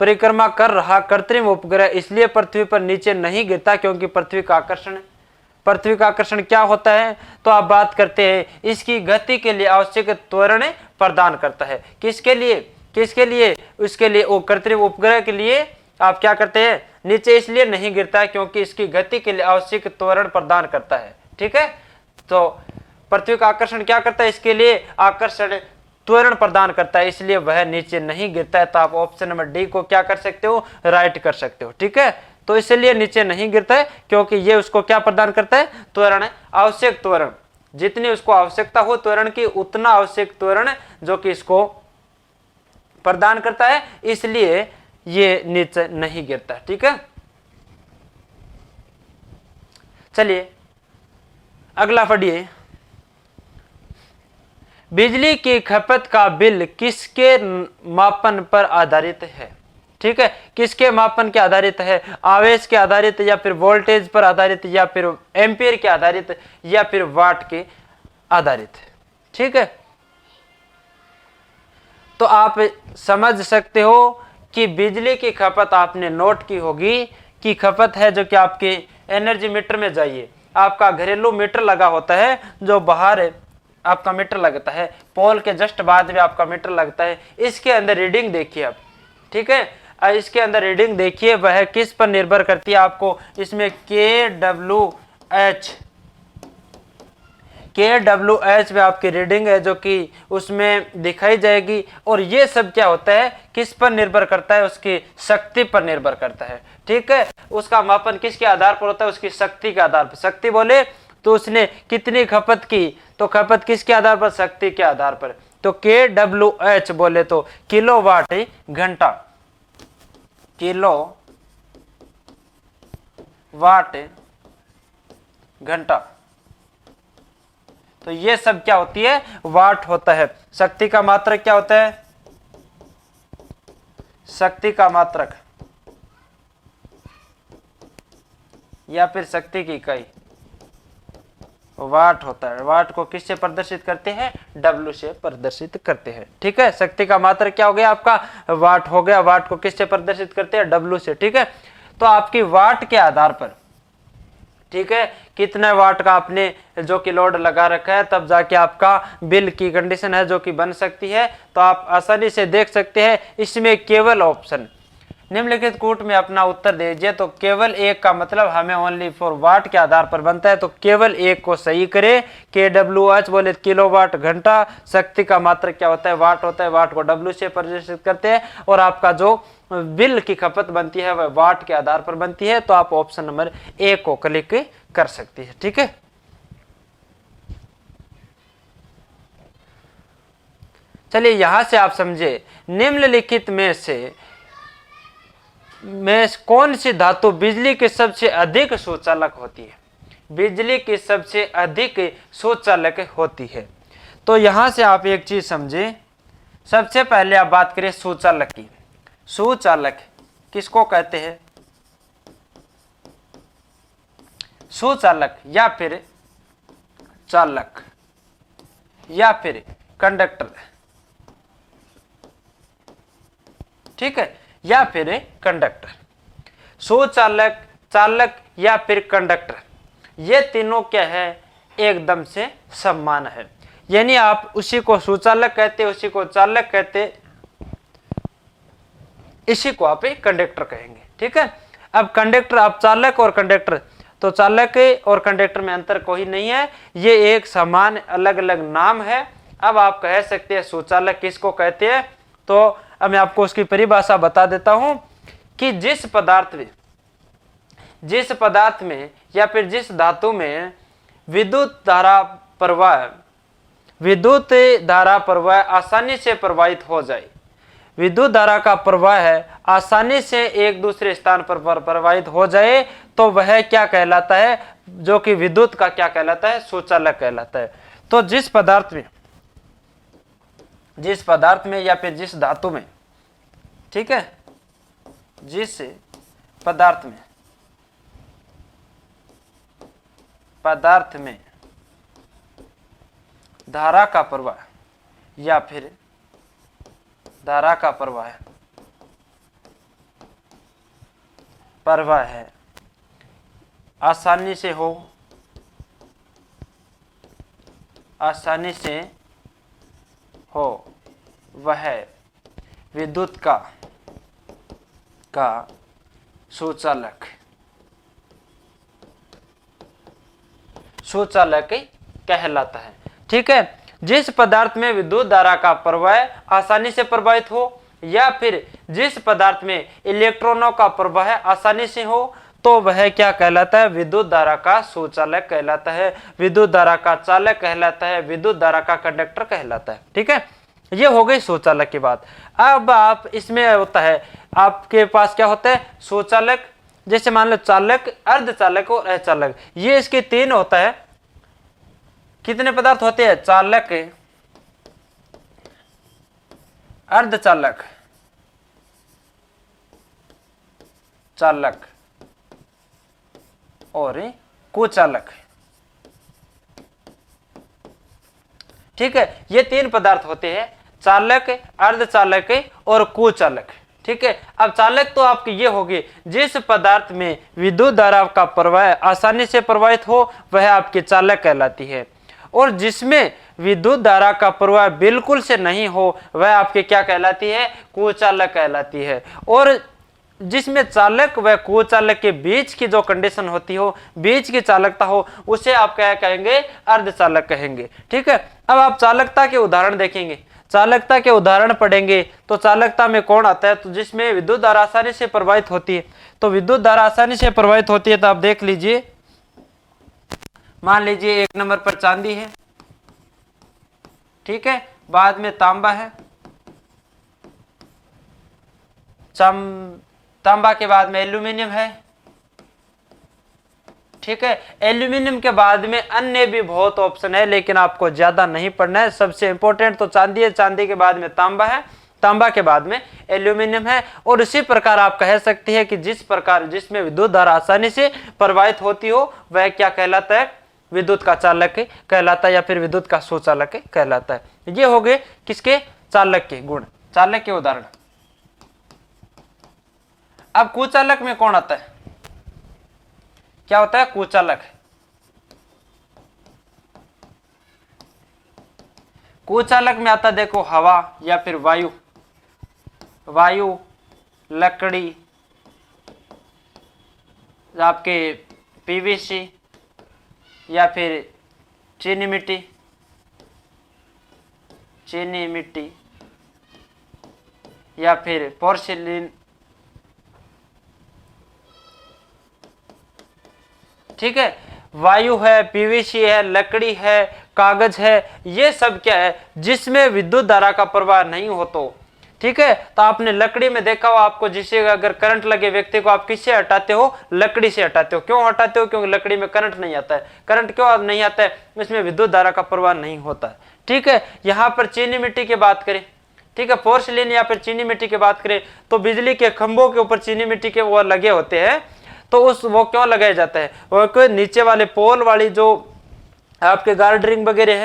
परिक्रमा कर रहा कृत्रिम उपग्रह इसलिए पृथ्वी पर नीचे नहीं गिरता क्योंकि पृथ्वी का आकर्षण क्या होता है? तो आप बात करते हैं इसकी गति के लिए आवश्यक त्वरण प्रदान करता है। किसके लिए? उसके लिए, वो कृत्रिम उपग्रह के लिए आप क्या करते हैं? नीचे इसलिए नहीं गिरता है क्योंकि इसकी गति के लिए आवश्यक त्वरण प्रदान करता है। ठीक है, तो पृथ्वी का आकर्षण क्या करता है? इसके लिए आकर्षण त्वरण प्रदान करता है, इसलिए वह नीचे नहीं गिरता है। तो आप ऑप्शन नंबर डी को क्या कर सकते हो? राइट कर सकते हो। ठीक है, तो इसलिए नीचे नहीं गिरता है क्योंकि ये उसको क्या प्रदान करता है? त्वरण, आवश्यक त्वरण। जितनी उसको आवश्यकता हो त्वरण की, उतना आवश्यक त्वरण जो कि इसको प्रदान करता है, इसलिए ये नीचे नहीं गिरता। ठीक है, चलिए अगला पढ़िए। बिजली की खपत का बिल किसके मापन पर आधारित है? ठीक है, किसके मापन के आधारित है? आवेश के आधारित, या फिर वोल्टेज पर आधारित, या फिर एम्पियर के आधारित, या फिर वाट के आधारित। ठीक है, तो आप समझ सकते हो कि बिजली की खपत आपने नोट की होगी कि खपत है जो कि आपके एनर्जी मीटर में जाइए, आपका घरेलू मीटर लगा होता है, जो बाहर आपका मीटर लगता है, पोल के जस्ट बाद में आपका मीटर लगता है। इसके अंदर रीडिंग देखिए आप। ठीक है, इसके अंदर रीडिंग देखिए, वह किस पर निर्भर करती है? आपको इसमें kWh में आपकी रीडिंग है जो कि उसमें दिखाई जाएगी। और ये सब क्या होता है, किस पर निर्भर करता है, उसकी शक्ति पर निर्भर करता है। ठीक है, उसका मापन किसके आधार पर होता है, उसकी शक्ति के आधार पर। शक्ति बोले तो उसने कितनी खपत की, तो खपत किसके आधार पर, शक्ति के आधार पर। तो kWh बोले तो किलोवाट घंटा, किलोवाट घंटा। तो ये सब क्या होती है, वाट होता है। शक्ति का मात्रक क्या होता है, शक्ति का मात्रक या फिर शक्ति की इकाई वाट होता है। वाट को किससे प्रदर्शित करते हैं, W से प्रदर्शित करते हैं। ठीक है, शक्ति का मात्रक क्या हो गया आपका, वाट हो गया। वाट को किससे प्रदर्शित करते हैं, W से। ठीक है, तो आपकी वाट के आधार पर, ठीक है, कितने वाट का आपने जो कि लोड लगा रखा है, तब जाके आपका बिल की कंडीशन है जो कि बन सकती है। तो आप आसानी से देख सकते हैं, इसमें केवल ऑप्शन निम्नलिखित कूट में अपना उत्तर दीजिए। तो केवल एक का मतलब हमें ओनली फॉर वाट के आधार पर बनता है, तो केवल एक को सही करें। kWh बोले किलोवाट घंटा, शक्ति का मात्रक क्या होता है, वाट होता है। वाट को W से प्रदर्शित करते हैं और आपका जो बिल की खपत बनती है वह वाट के आधार पर बनती है। तो आप ऑप्शन नंबर ए को क्लिक कर सकती है। ठीक है, चलिए यहां से आप समझे, निम्नलिखित में कौन सी धातु बिजली की सबसे अधिक सुचालक होती है, बिजली की सबसे अधिक सुचालक होती है। तो यहां से आप एक चीज समझे, सबसे पहले आप बात करें सुचालक की। सुचालक किसको कहते हैं, सुचालक या फिर चालक या फिर कंडक्टर। ठीक है, या फिर कंडक्टर। सुचालक, चालक या फिर कंडक्टर, ये तीनों क्या है, एकदम से समान है। यानी आप उसी को सुचालक कहते, उसी को चालक कहते, इसी को आप कंडक्टर कहेंगे। ठीक है, अब कंडक्टर, आप चालक और कंडक्टर, तो चालक और कंडक्टर में अंतर कोई नहीं है, ये एक समान अलग अलग नाम है। अब आप कह सकते हैं सुचालक किसको कहते हैं, तो अब मैं आपको उसकी परिभाषा बता देता हूं कि जिस पदार्थ में या फिर जिस धातु में विद्युत धारा प्रवाह आसानी से प्रवाहित हो जाए, विद्युत धारा का प्रवाह है आसानी से एक दूसरे स्थान पर प्रवाहित हो जाए, तो वह क्या कहलाता है, जो कि विद्युत का क्या कहलाता है, सुचालक कहलाता है। तो जिस पदार्थ में या फिर जिस धातु में, ठीक है, जिस पदार्थ में धारा का प्रवाह या फिर धारा का प्रवाह है आसानी से हो वह विद्युत का सुचालक कहलाता है। ठीक है, जिस पदार्थ में विद्युत धारा का प्रवाह आसानी से प्रवाहित हो या फिर जिस पदार्थ में इलेक्ट्रॉनों का प्रवाह आसानी से हो, तो वह क्या कहलाता है, विद्युत धारा का सुचालक कहलाता है, विद्युत धारा का चालक कहलाता है, विद्युत धारा का कंडक्टर कहलाता है। ठीक है, ये हो गई सुचालक की बात। अब आप इसमें होता है, आपके पास क्या होता है, सुचालक, जैसे मान लो चालक, अर्धचालक और अचालक, ये इसके तीन होता है। कितने पदार्थ होते हैं, चालक, अर्धचालक, चालक और कुचालक। ठीक है, ये तीन पदार्थ होते हैं, चालक, अर्धचालक और कुचालक। ठीक है, अब चालक तो आपकी ये होगी, जिस पदार्थ में विद्युत धारा का प्रवाह आसानी से प्रवाहित हो वह आपकी चालक कहलाती है, और जिसमें विद्युत धारा का प्रवाह बिल्कुल से नहीं हो वह आपके क्या कहलाती है, कुचालक कहलाती है। और जिसमें चालक व कुचालक के बीच की जो कंडीशन होती हो, बीच की चालकता हो, उसे आप क्या कहेंगे, अर्धचालक कहेंगे। ठीक है, अब आप चालकता के उदाहरण देखेंगे, चालकता के उदाहरण पढ़ेंगे तो चालकता में कौन आता है, तो जिसमें विद्युत धारा आसानी से प्रवाहित होती है। तो विद्युत धारा आसानी से प्रवाहित होती है तो आप देख लीजिए, मान लीजिए 1 नंबर पर चांदी है, ठीक है, बाद में तांबा है, तांबा के बाद में एल्यूमिनियम है, ठीक है। एल्यूमिनियम के बाद में अन्य भी बहुत ऑप्शन है, लेकिन आपको ज्यादा नहीं पढ़ना है, सबसे इंपॉर्टेंट तो चांदी है, चांदी के बाद में तांबा है, तांबा के बाद में एल्यूमिनियम है। और इसी प्रकार आप कह सकते हैं कि जिस प्रकार जिसमें विद्युत धारा आसानी से प्रवाहित होती हो वह क्या कहलाता है, विद्युत का चालक कहलाता है, या फिर विद्युत का सुचालक कहलाता है। ये हो गए किसके, चालक के गुण, चालक के उदाहरण। अब कुचालक में कौन आता है, क्या होता है कुचालक, कुचालक में आता देखो हवा या फिर वायु, वायु, लकड़ी, आपके पीवीसी या फिर चीनी मिट्टी, चीनी मिट्टी या फिर पोर्सिलिन, ठीक है। वायु है, पीवीसी है, लकड़ी है, कागज है, ये सब क्या है जिसमें विद्युत धारा का प्रवाह नहीं हो तो, ठीक है। तो आपने लकड़ी में देखा हो, आपको जिसे अगर करंट लगे व्यक्ति को आप किससे हटाते हो, लकड़ी से हटाते हो। क्यों हटाते हो, क्योंकि लकड़ी में करंट नहीं आता है। करंट क्यों नहीं आता है, इसमें विद्युत धारा का प्रवाह नहीं होता है, ठीक है। यहाँ पर चीनी मिट्टी की बात करें, ठीक है, पोर्सिलिन या फिर चीनी मिट्टी की बात करें तो बिजली के खंभों के ऊपर चीनी मिट्टी के वो लगे होते हैं, तो उस वो क्यों लगाया जाता है, वो कोई नीचे वाले पोल वाली जो आपके गार्डरिंग वगैरह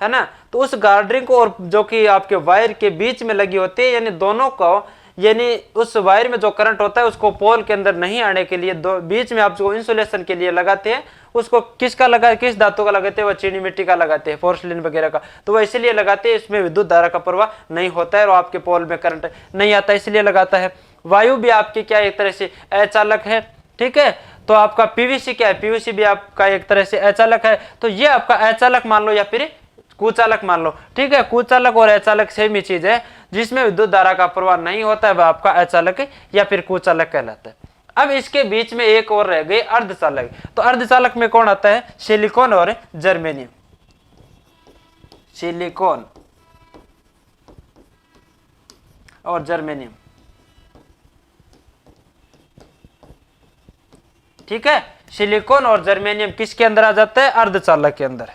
है ना, तो उस गार्डरिंग को और जो कि आपके वायर के बीच में लगी होती है, यानी दोनों को, यानी उस वायर में जो करंट होता है उसको पोल के अंदर नहीं आने के लिए बीच में आप जो इंसुलेशन के लिए लगाते हैं, उसको किसका लगा, किस धातु का लगाते हैं, वह चीनी मिट्टी का लगाते हैं, पोर्सिलिन वगैरह का। तो वह इसलिए लगाते हैं, इसमें विद्युत धारा का प्रवाह नहीं होता है और आपके पोल में करंट नहीं आता, इसलिए लगाता है। वायु भी आपकी क्या एक तरह से अचालक है, ठीक है। तो आपका पीवीसी क्या है, पीवीसी भी आपका एक तरह से अचालक है। तो ये आपका अचालक मान लो या फिर कुचालक मान लो, ठीक है। कुचालक और अचालक सेम ही चीज है, जिसमें विद्युत धारा का प्रवाह नहीं होता है वह आपका अचालक या फिर कुचालक कहलाता है। अब इसके बीच में एक और रह गई अर्धचालक। तो अर्धचालक में कौन आता है, सिलिकॉन और जर्मेनियम, सिलिकॉन और जर्मेनियम, ठीक है। सिलिकॉन और जर्मेनियम किसके अंदर आ जाता है, अर्धचालक के अंदर।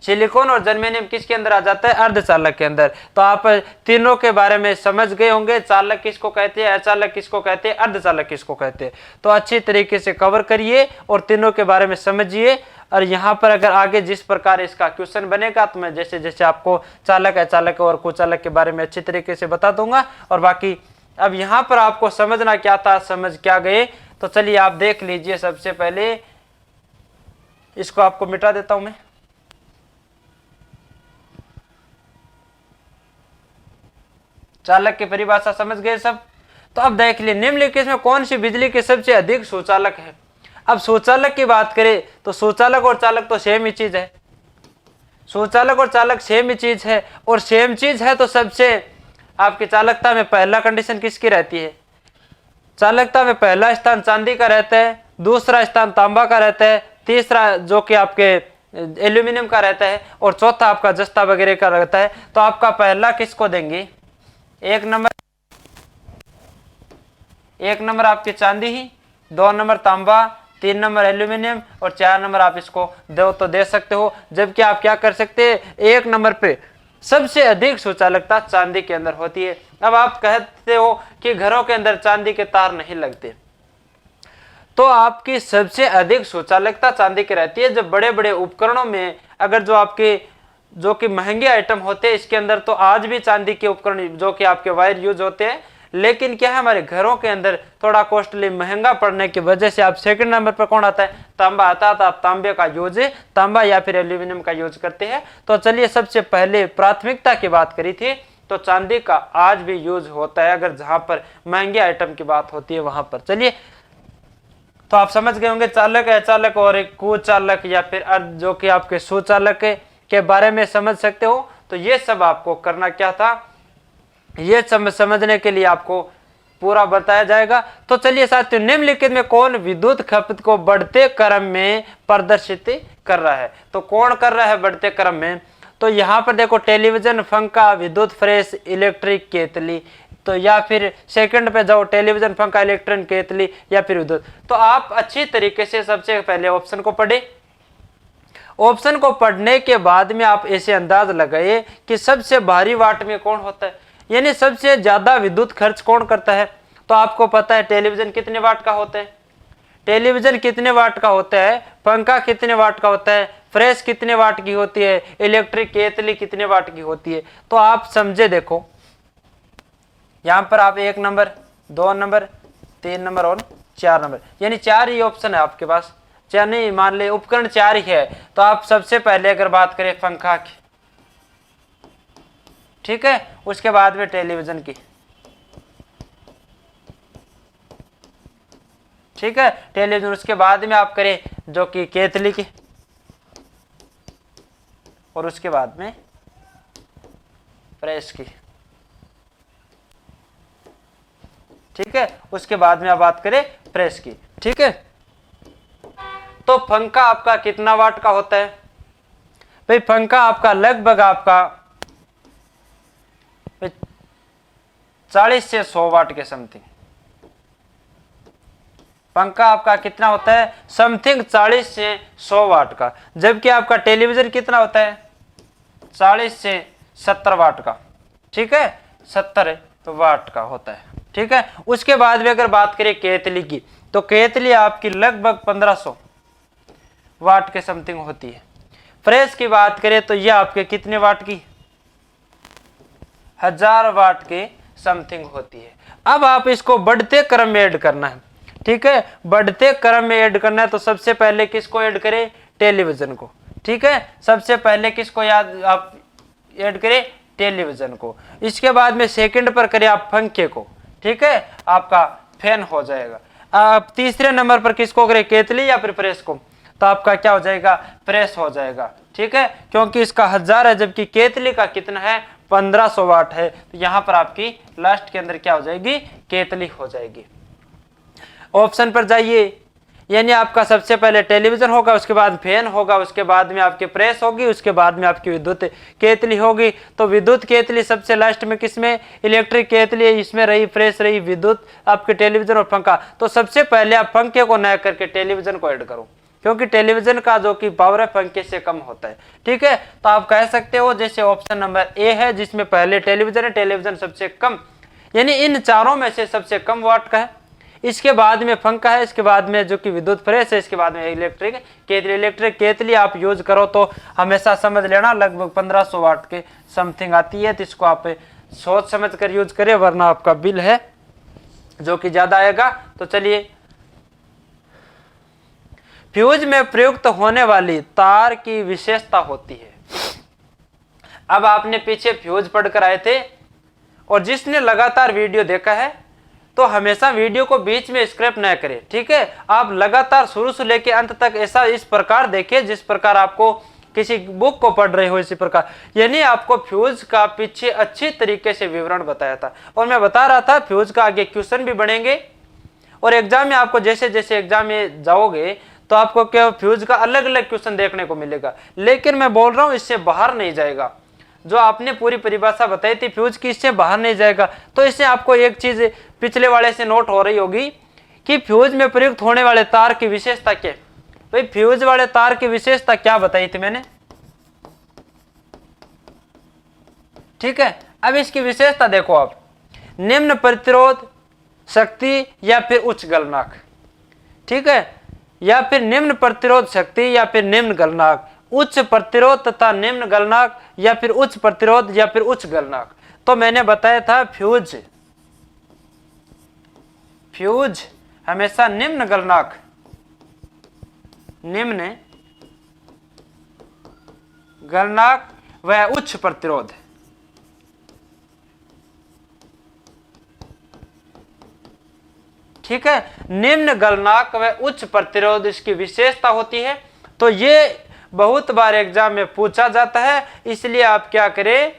सिलिकॉन और जर्मेनियम किसके अंदर आ जाता है, अर्धचालक के अंदर। तो आप तीनों के बारे में समझ गए होंगे, चालक किसको कहते हैं, अचालक किसको कहते हैं, अर्धचालक किसको कहते हैं। तो अच्छी तरीके से कवर करिए और तीनों के बारे में समझिए। और यहाँ पर अगर आगे जिस प्रकार इसका क्वेश्चन बनेगा तो मैं जैसे जैसे आपको चालक, अचालक और कुचालक के बारे में अच्छी तरीके से बता दूंगा। और बाकी अब यहाँ पर आपको समझना क्या था, समझ क्या गए, तो चलिए आप देख लीजिए। सबसे पहले इसको आपको मिटा देता हूं मैं। चालक की परिभाषा समझ गए सब। तो अब देख लिए निम्नलिखित में कौन सी बिजली के सबसे अधिक सुचालक है। अब सुचालक की बात करें तो सुचालक और चालक तो सेम ही चीज है, सुचालक और चालक सेम ही चीज है। और सेम चीज है तो सबसे आपकी चालकता में पहला कंडीशन किसकी रहती है, चालकता में पहला स्थान चांदी का रहता है, दूसरा स्थान तांबा का रहता है, तीसरा जो कि आपके एल्यूमिनियम का रहता है, और चौथा आपका जस्ता वगैरह का रहता है। तो आपका पहला किसको देंगे, एक नंबर आपकी चांदी ही, 2 नंबर तांबा, 3 नंबर एल्यूमिनियम और 4 नंबर आप इसको दो तो दे सकते हो। जबकि आप क्या कर सकते हैं, 1 नंबर पे सबसे अधिक सुचालकता चांदी के अंदर होती है। अब आप कहते हो कि घरों के अंदर चांदी के तार नहीं लगते, तो आपकी सबसे अधिक सुचालकता चांदी की रहती है। जब बड़े बड़े उपकरणों में अगर जो कि महंगे आइटम होते हैं इसके अंदर, तो आज भी चांदी के उपकरण जो कि आपके वायर यूज होते हैं, लेकिन क्या है, हमारे घरों के अंदर थोड़ा कॉस्टली महंगा पड़ने की वजह से आप सेकंड नंबर पर कौन आता है, तांबा आता है। तो आप तांबे का यूज, तांबा या फिर एल्यूमिनियम का यूज करते हैं। तो चलिए, सबसे पहले प्राथमिकता की बात करी थी, तो चांदी का आज भी यूज होता है अगर जहां पर महंगे आइटम की बात होती है वहां पर। चलिए, तो आप समझ गए होंगे चालक, अचालक और एक कुचालक या फिर जो कि आपके सुचालक के बारे में समझ सकते हो। तो ये सब आपको करना क्या था, ये समझने के लिए आपको पूरा बताया जाएगा। तो चलिए साथियों, निम्नलिखित में कौन विद्युत खपत को बढ़ते क्रम में प्रदर्शित कर रहा है, तो कौन कर रहा है बढ़ते क्रम में। तो यहाँ पर देखो, टेलीविजन, पंखा, विद्युत फ्रेश, इलेक्ट्रिक केतली। तो या फिर सेकंड पे जाओ, टेलीविजन, पंखा, इलेक्ट्रिक केतली या फिर विद्युत। तो आप अच्छी तरीके से सबसे पहले ऑप्शन को पढ़े। ऑप्शन को पढ़ने के बाद में आप ऐसे अंदाज लगाइए कि सबसे भारी वाट में कौन होता है, यानी सबसे ज्यादा विद्युत खर्च कौन करता है। तो आपको पता है टेलीविजन कितने वाट का होता है, टेलीविजन कितने वाट का होता है, पंखा कितने वाट का होता है, फ्रेश कितने वाट की होती है, इलेक्ट्रिक केतली कितने वाट की होती है। तो आप समझे, देखो यहां पर आप 1 नंबर, 2 नंबर, 3 नंबर और 4 नंबर, यानी 4 ही ऑप्शन है आपके पास। चाहे नहीं, मान ले उपकरण 4 ही है। तो आप सबसे पहले अगर बात करें पंखा की, ठीक है, उसके बाद में टेलीविजन की, ठीक है, टेलीविजन, उसके बाद में आप करें जो कि केतली की, और उसके बाद में प्रेस की, ठीक है, उसके बाद में आप बात करें प्रेस की, ठीक है। तो पंखा आपका कितना वाट का होता है भाई, पंखा आपका लगभग आपका 40 से 100 वाट के समथिंग, पंखा आपका कितना होता है, समथिंग 40 से 100 वाट का। जबकि आपका टेलीविजन कितना होता है, 40 से 70 वाट का, ठीक है, 70 वाट का होता है, ठीक है। उसके बाद में अगर बात करें केतली की, तो केतली आपकी लगभग 1500 वाट के समथिंग होती है। प्रेस की बात करें तो ये आपके कितने वाट की, 1000 वाट के समथिंग होती है। अब आप इसको बढ़ते क्रम में ऐड करना है, ठीक है, बढ़ते क्रम में ऐड करना है। तो सबसे पहले किसको ऐड करें, टेलीविजन को, ठीक है, सबसे पहले किसको याद आप ऐड करें, टेलीविजन को। इसके बाद में सेकंड पर करें आप पंखे को, ठीक है, आपका फैन हो जाएगा। आप तीसरे नंबर पर किसको करें, केतली या फिर प्रेस को, तो आपका क्या हो जाएगा, प्रेस हो जाएगा, ठीक है, क्योंकि इसका 1000 है, जबकि केतली का कितना है, 1500 वाट है। तो यहां पर आपकी लास्ट के अंदर क्या हो जाएगी, केतली हो जाएगी। ऑप्शन पर जाइए, यानी आपका सबसे पहले टेलीविजन होगा, उसके बाद फैन होगा, उसके बाद में आपकी प्रेस होगी, उसके बाद में आपकी विद्युत केतली होगी। तो विद्युत केतली सबसे लास्ट में किसमें, इलेक्ट्रिक केतली, इसमें रही, प्रेस रही, विद्युत आपके टेलीविजन और पंखा। तो सबसे पहले आप पंखे को न करके टेलीविजन को ऐड करो, क्योंकि टेलीविजन का जो कि पावर है पंखे से कम होता है, ठीक है। तो आप कह सकते हो जैसे ऑप्शन नंबर ए है, जिसमें पहले टेलीविजन है, टेलीविजन सबसे कम, यानी इन चारों में से सबसे कम वाट का है। इसके बाद में पंखा है, इसके बाद में जो कि विद्युत प्रेस है, इसके बाद में इलेक्ट्रिक केतली। इलेक्ट्रिक केतली आप यूज करो तो हमेशा समझ लेना लगभग 1500 वाट के समथिंग आती है। तो इसको आप सोच समझ कर यूज करें, वरना आपका बिल है जो कि ज्यादा आएगा। तो चलिए, फ्यूज में प्रयुक्त होने वाली तार की विशेषता होती है। अब आपने पीछे फ्यूज पढ़कर आए थे, और जिसने लगातार वीडियो देखा है तो हमेशा वीडियो को बीच में स्क्रैप न करें, ठीक है। आप लगातार शुरू से लेकर अंत तक ऐसा इस प्रकार देखिए जिस प्रकार आपको किसी बुक को पढ़ रहे हो, इसी प्रकार। यानी आपको फ्यूज का पीछे अच्छी तरीके से विवरण बताया था, और मैं बता रहा था फ्यूज का आगे क्वेश्चन भी बनेंगे, और एग्जाम में आपको जैसे जैसे एग्जाम में जाओगे तो आपको क्या फ्यूज का अलग अलग क्वेश्चन देखने को मिलेगा। लेकिन मैं बोल रहा हूं इससे बाहर नहीं जाएगा, जो आपने पूरी परिभाषा बताई थी फ्यूज की, इससे बाहर नहीं जाएगा। तो इससे आपको एक चीज पिछले वाले से नोट हो रही होगी कि फ्यूज में प्रयुक्त होने वाले तार की विशेषता क्या। भाई फ्यूज वाले तार की विशेषता क्या बताई थी मैंने, ठीक है। अब इसकी विशेषता देखो आप, निम्न प्रतिरोध शक्ति या फिर उच्च गलनांक, ठीक है, या फिर निम्न प्रतिरोध शक्ति या फिर निम्न गलनांक, उच्च प्रतिरोध तथा निम्न गलनांक, या फिर उच्च प्रतिरोध या फिर उच्च गलनांक। तो मैंने बताया था फ्यूज फ्यूज हमेशा निम्न गलनांक, निम्न गलनांक व उच्च प्रतिरोध, ठीक है, निम्न गलनांक व उच्च प्रतिरोध इसकी विशेषता होती है। तो ये बहुत बार एग्जाम में पूछा जाता है, इसलिए आप क्या करें,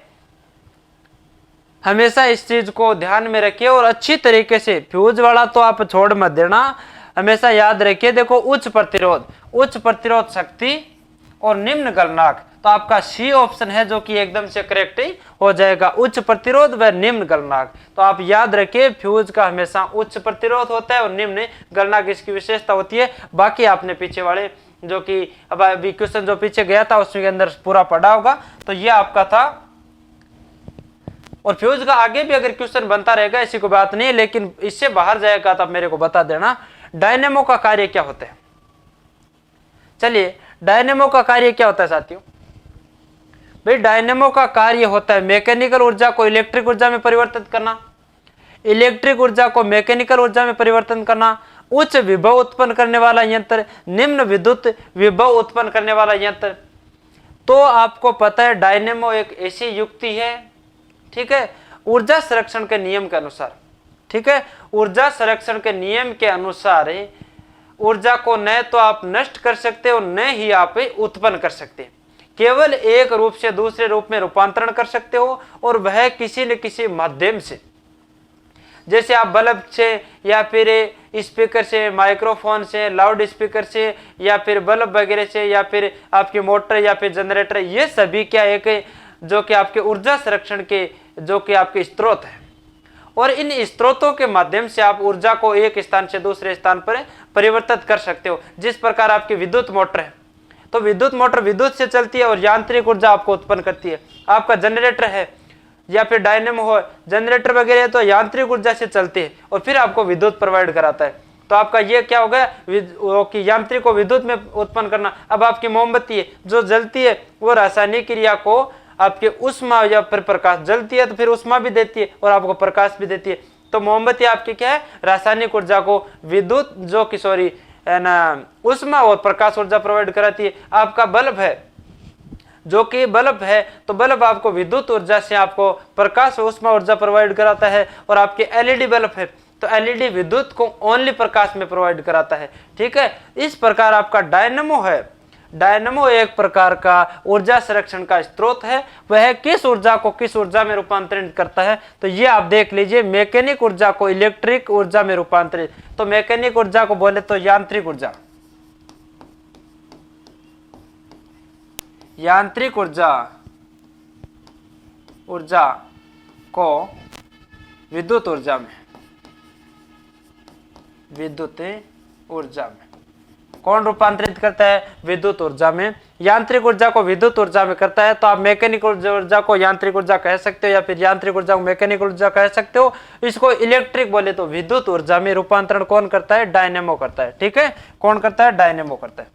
हमेशा इस चीज को ध्यान में रखिए और अच्छी तरीके से, फ्यूज वाला तो आप छोड़ मत देना, हमेशा याद रखिए। देखो उच्च प्रतिरोध शक्ति और निम्न गलनांक, तो आपका सी ऑप्शन है जो कि एकदम से करेक्ट ही हो जाएगा, उच्च प्रतिरोध व निम्न गलनांक। तो आप याद रखिए फ्यूज का हमेशा उच्च प्रतिरोध होता है और निम्न गलनांक इसकी विशेषता होती है। बाकी आपने पीछे वाले जो कि अब अभी क्वेश्चन जो पीछे गया था उसके अंदर पूरा पढ़ा होगा। तो ये आपका था, और फ्यूज का आगे भी अगर क्वेश्चन बनता रहेगा ऐसी कोई बात नहीं, लेकिन इससे बाहर जाएगा तो आप मेरे को बता देना। डायनेमो का कार्य क्या होता है? चलिए, डायनेमो का कार्य क्या होता है साथियों? भाई डायनेमो का कार्य होता है मैकेनिकल ऊर्जा को इलेक्ट्रिक ऊर्जा में परिवर्तित करना, इलेक्ट्रिक ऊर्जा को मैकेनिकल ऊर्जा में परिवर्तन करना, उच्च विभव उत्पन्न करने वाला यंत्र, निम्न विद्युत विभव उत्पन्न करने वाला यंत्र। तो आपको पता है डायनेमो एक ऐसी युक्ति है, ठीक है, ऊर्जा संरक्षण के नियम के अनुसार, ठीक है, ऊर्जा संरक्षण के नियम के अनुसार ऊर्जा को न तो आप नष्ट कर सकते हो न ही आप उत्पन्न कर सकते, केवल एक रूप से दूसरे रूप में रूपांतरण कर सकते हो, और वह किसी न किसी माध्यम से, जैसे आप बल्ब से या फिर स्पीकर से, माइक्रोफोन से, लाउड स्पीकर से, या फिर बल्ब वगैरह से, या फिर आपकी मोटर या फिर जनरेटर, ये सभी क्या एक जो कि आपके ऊर्जा संरक्षण के जो कि आपके स्रोत है, और इन स्रोतों के माध्यम से आप ऊर्जा को एक स्थान से दूसरे स्थान पर परिवर्तित कर सकते हो। जिस प्रकार आपकी विद्युत मोटर है, तो विद्युत मोटर विद्युत से चलती है और यांत्रिक ऊर्जा आपको उत्पन्न करती है। आपका जनरेटर है या फिर डायनेमो हो, जनरेटर वगैरह तो यांत्रिक ऊर्जा से चलती है और फिर आपको विद्युत प्रोवाइड कराता है। तो आपका ये क्या हो गया कि यांत्रिक को विद्युत में उत्पन्न करना। अब आपकी मोमबत्ती है जो जलती है, वो रासायनिक क्रिया को आपके उष्मा या फिर प्रकाश, जलती है तो फिर उष्मा भी देती है और आपको प्रकाश भी देती है। तो मोमबत्ती आपकी क्या है, रासायनिक ऊर्जा को विद्युत जो कि सॉरी ना उष्मा और प्रकाश ऊर्जा प्रोवाइड कराती है। आपका बल्ब है जो कि बल्ब है, तो बल्ब आपको विद्युत ऊर्जा से आपको प्रकाश और उष्मा ऊर्जा प्रोवाइड कराता है। और आपके एलईडी बल्ब है तो एलईडी विद्युत को ओनली प्रकाश में प्रोवाइड कराता है, ठीक है। इस प्रकार आपका डायनेमो है, डायनेमो एक प्रकार का ऊर्जा संरक्षण का स्रोत है। वह किस ऊर्जा को किस ऊर्जा में रूपांतरित करता है, तो ये आप देख लीजिए, मैकेनिक ऊर्जा को इलेक्ट्रिक ऊर्जा में रूपांतरित। तो मैकेनिक ऊर्जा को बोले तो यांत्रिक ऊर्जा, यांत्रिक ऊर्जा को विद्युत ऊर्जा में, विद्युत ऊर्जा में कौन रूपांतरित करता है, विद्युत ऊर्जा में। यांत्रिक ऊर्जा को विद्युत ऊर्जा में करता है, तो आप मैकेनिक ऊर्जा को यांत्रिक ऊर्जा कह सकते हो या फिर यांत्रिक ऊर्जा को मैकेनिक ऊर्जा कह सकते हो। इसको इलेक्ट्रिक बोले तो विद्युत ऊर्जा में रूपांतरण कौन करता है, डायनेमो करता है, ठीक है। कौन करता है, डायनेमो करता है।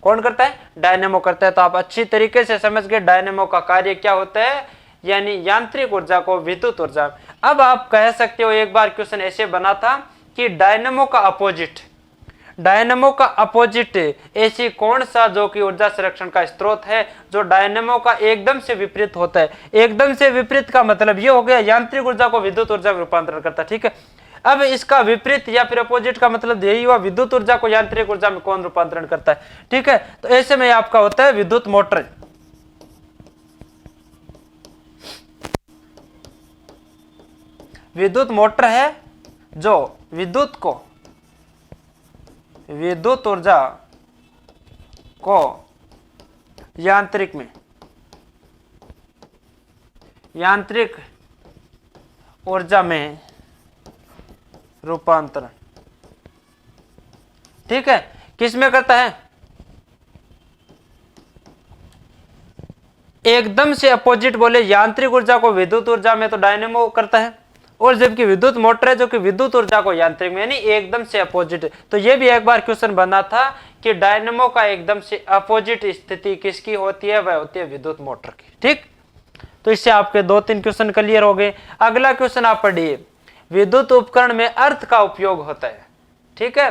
कौन करता है, डायनेमो करता है। तो आप अच्छी तरीके से समझ गए डायनेमो का कार्य क्या होता है, यानी यांत्रिक ऊर्जा को विद्युत ऊर्जा। अब आप कह सकते हो, एक बार क्वेश्चन ऐसे बना था कि डायनेमो का अपोजिट, डायनेमो का अपोजिट ऐसी कौन सा जो कि ऊर्जा संरक्षण का स्रोत है जो डायनेमो का एकदम से विपरीत होता है। एकदम से विपरीत का मतलब ये हो गया यांत्रिक ऊर्जा को विद्युत ऊर्जा में रूपांतरण करता है, ठीक है। अब इसका विपरीत या फिर अपोजिट का मतलब यही हुआ, विद्युत ऊर्जा को यांत्रिक ऊर्जा में कौन रूपांतरण करता है, ठीक है। तो ऐसे में आपका होता है विद्युत मोटर। विद्युत मोटर है जो विद्युत ऊर्जा को यांत्रिक में, यांत्रिक ऊर्जा में रूपांतरण, ठीक है, किस में करता है, एकदम से अपोजिट बोले यांत्रिक ऊर्जा को विद्युत ऊर्जा में तो डायनेमो करता है, और जबकि विद्युत मोटर है जो कि विद्युत ऊर्जा को यांत्रिक में, यानी एकदम से अपोजिट। तो ये भी एक बार क्वेश्चन बना था कि डायनेमो का एकदम से अपोजिट स्थिति किसकी होती है, वह होती है विद्युत मोटर की, ठीक। तो इससे आपके 2-3 क्वेश्चन क्लियर हो गए। अगला क्वेश्चन आप पढ़िए, विद्युत उपकरण में अर्थ का उपयोग होता है। ठीक है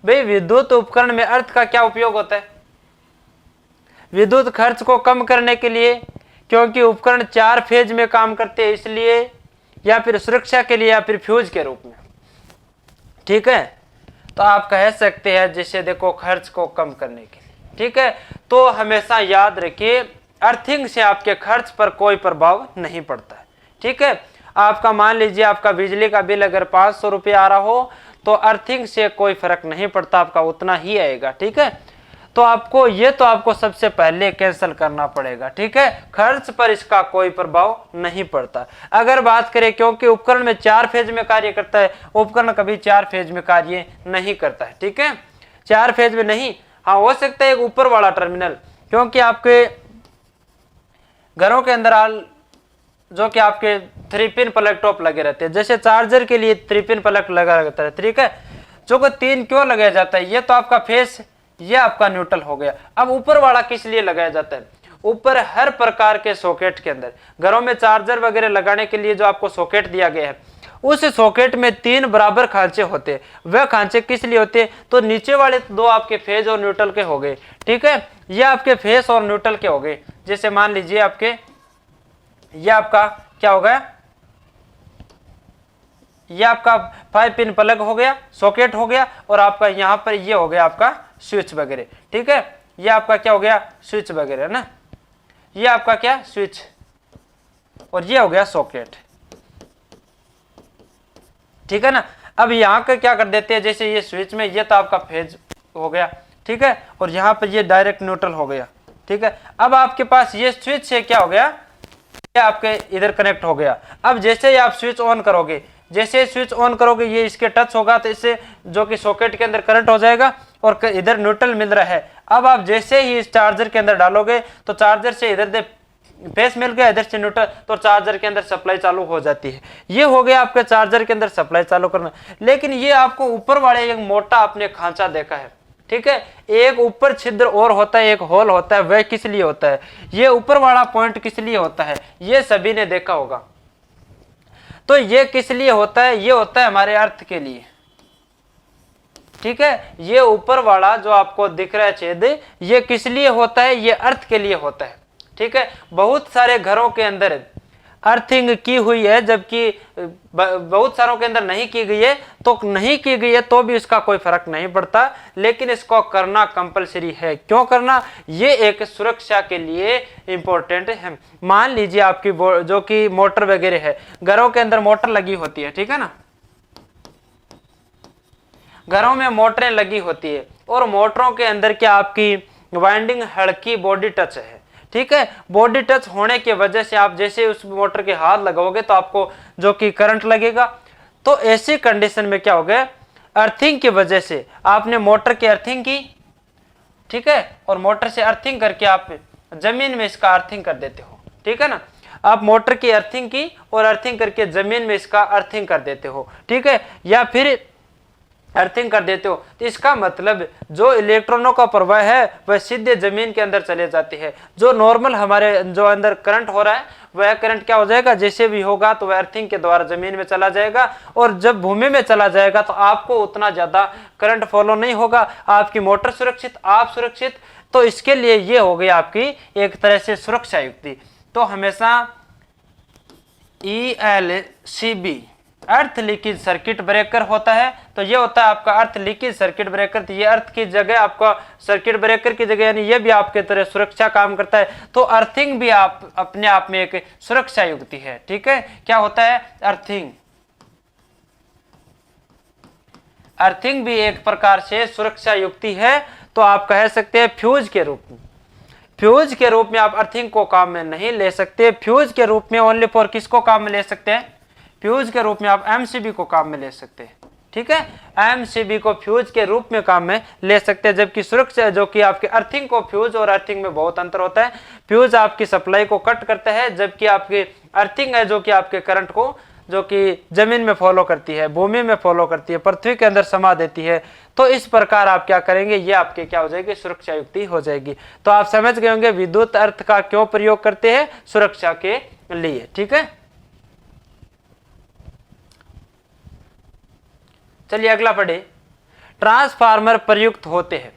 भाई, विद्युत उपकरण में अर्थ का क्या उपयोग होता है? विद्युत खर्च को कम करने के लिए, क्योंकि उपकरण 4 फेज में काम करते हैं इसलिए, या फिर सुरक्षा के लिए, या फिर फ्यूज के रूप में। ठीक है, तो आप कह सकते हैं जिसे देखो खर्च को कम करने के लिए। ठीक है, तो हमेशा याद रखिए अर्थिंग से आपके खर्च पर कोई प्रभाव नहीं पड़ता है। ठीक है, आपका मान लीजिए आपका बिजली का बिल अगर 500 रुपये आ रहा हो तो अर्थिंग से कोई फर्क नहीं पड़ता, आपका उतना ही आएगा। ठीक है, तो आपको सबसे पहले कैंसिल करना पड़ेगा। ठीक है, खर्च पर इसका कोई प्रभाव नहीं पड़ता। अगर बात करें, क्योंकि उपकरण में 4 फेज में कार्य करता है, उपकरण कभी 4 फेज में कार्य नहीं करता है। ठीक है, 4 फेज में नहीं, हाँ हो सकता है एक ऊपर वाला टर्मिनल, क्योंकि आपके घरों के अंदर जो कि आपके 3 पिन प्लग टॉप लगे रहते हैं, जैसे चार्जर के लिए 3 पिन प्लग लगा रहता है। ठीक है, जो को 3 क्यों लगाया जाता है? ये तो आपका फेस, ये आपका न्यूट्रल हो गया। अब ऊपर वाला किस लिए लगाया जाता है? ऊपर हर प्रकार के सॉकेट के अंदर, घरों में चार्जर वगैरह लगाने के लिए जो आपको सॉकेट दिया गया है, उस सॉकेट में 3 बराबर खांचे होते हैं। वह खांचे किस लिए होते हैं? तो नीचे वाले 2 आपके फेज और न्यूट्रल के हो गए। ठीक है, ये आपके फेस और न्यूट्रल के हो गए। जैसे मान लीजिए आपके ये आपका क्या हो गया, ये आपका 5 पिन प्लग हो गया, सॉकेट हो गया, और आपका यहाँ पर ये हो गया आपका स्विच वगैरह। ठीक है, ये आपका क्या हो गया, स्विच वगैरह ना, ये आपका क्या स्विच, और ये हो गया सॉकेट। ठीक है ना, अब यहाँ का क्या कर देते हैं, जैसे ये स्विच में ये तो आपका फेज हो गया। ठीक है, और यहाँ पर ये डायरेक्ट न्यूट्रल हो गया। ठीक है, अब आपके पास ये स्विच से क्या हो गया, ये आपके इधर कनेक्ट हो गया। अब जैसे ही आप स्विच ऑन करोगे, जैसे स्विच ऑन करोगे ये इसके टच होगा, तो इससे जो कि सॉकेट के अंदर करंट हो जाएगा, और इधर न्यूट्रल मिल रहा है। अब आप जैसे ही इस चार्जर के अंदर डालोगे तो चार्जर से इधर से फेस मिल गया, इधर से न्यूट्रल, तो चार्जर के अंदर सप्लाई चालू हो जाती है। ये हो गया आपके चार्जर के अंदर सप्लाई चालू करना। लेकिन ये आपको ऊपर वाले एक मोटा आपने खांचा देखा है। ठीक है, एक ऊपर छिद्र और होता है, एक होल होता है, वह किस लिए होता है? ये ऊपर वाला पॉइंट किस लिए होता है? ये सभी ने देखा होगा। तो ये किस लिए होता है? ये होता है हमारे अर्थ के लिए। ठीक है, ये ऊपर वाला जो आपको दिख रहा है छेद, ये किस लिए होता है? ये अर्थ के लिए होता है। ठीक है, बहुत सारे घरों के अंदर अर्थिंग की हुई है, जबकि बहुत सारों के अंदर नहीं की गई है। तो नहीं की गई है तो भी इसका कोई फर्क नहीं पड़ता, लेकिन इसको करना कंपलसरी है। क्यों करना? ये एक सुरक्षा के लिए इंपॉर्टेंट है। मान लीजिए आपकी जो कि मोटर वगैरह है, घरों के अंदर मोटर लगी होती है। ठीक है ना, घरों में मोटरें लगी होती है, और मोटरों के अंदर क्या आपकी वाइंडिंग हल्की बॉडी टच है। ठीक है, बॉडी टच होने की वजह से आप जैसे उस मोटर के हाथ लगाओगे तो आपको जो कि करंट लगेगा। तो ऐसी कंडीशन में क्या हो गया, अर्थिंग की वजह से आपने मोटर की अर्थिंग की। ठीक है, और मोटर से अर्थिंग करके आप जमीन में इसका अर्थिंग कर देते हो। ठीक है ना, आप मोटर की अर्थिंग की और अर्थिंग करके जमीन में इसका अर्थिंग कर देते हो। ठीक है, या फिर अर्थिंग कर देते हो, तो इसका मतलब जो इलेक्ट्रॉनों का प्रवाह है वह सीधे जमीन के अंदर चले जाते हैं। जो नॉर्मल हमारे जो अंदर करंट हो रहा है वह करंट क्या हो जाएगा, जैसे भी होगा तो वह अर्थिंग के द्वारा जमीन में चला जाएगा, और जब भूमि में चला जाएगा तो आपको उतना ज्यादा करंट फॉलो नहीं होगा, आपकी मोटर सुरक्षित, आप सुरक्षित। तो इसके लिए ये हो गई आपकी एक तरह से सुरक्षा युक्ति। तो हमेशा ELCB अर्थ लीकेज सर्किट ब्रेकर होता है। तो ये होता है आपका अर्थ लीकेज सर्किट ब्रेकर। तो ये अर्थ की जगह आपका सर्किट ब्रेकर की जगह, यानी ये भी आपके तरह सुरक्षा काम करता है। तो अर्थिंग भी आप अपने आप में एक सुरक्षा युक्ति है। ठीक है, क्या होता है अर्थिंग? अर्थिंग भी एक प्रकार से सुरक्षा युक्ति है। तो आप कह सकते हैं फ्यूज के रूप में। फ्यूज के रूप में आप अर्थिंग को काम में नहीं ले सकते। फ्यूज के रूप में ओनली फॉर किसको काम में ले सकते हैं? फ्यूज के रूप में आप MCB को काम में ले सकते हैं। ठीक है, MCB को फ्यूज के रूप में काम में ले सकते हैं। जबकि सुरक्षा जो कि आपके अर्थिंग को, फ्यूज और अर्थिंग में बहुत अंतर होता है। फ्यूज आपकी सप्लाई को कट करता है, जबकि आपकी अर्थिंग है जो कि आपके करंट को जो कि जमीन में फॉलो करती है, भूमि में फॉलो करती है, पृथ्वी के अंदर समा देती है। तो इस प्रकार आप क्या करेंगे, ये आपके क्या हो जाएगी, सुरक्षा युक्ति हो जाएगी। तो आप समझ गए होंगे विद्युत अर्थ का क्यों प्रयोग करते हैं, सुरक्षा के लिए। ठीक है, चलिए अगला पढ़े। ट्रांसफार्मर प्रयुक्त होते हैं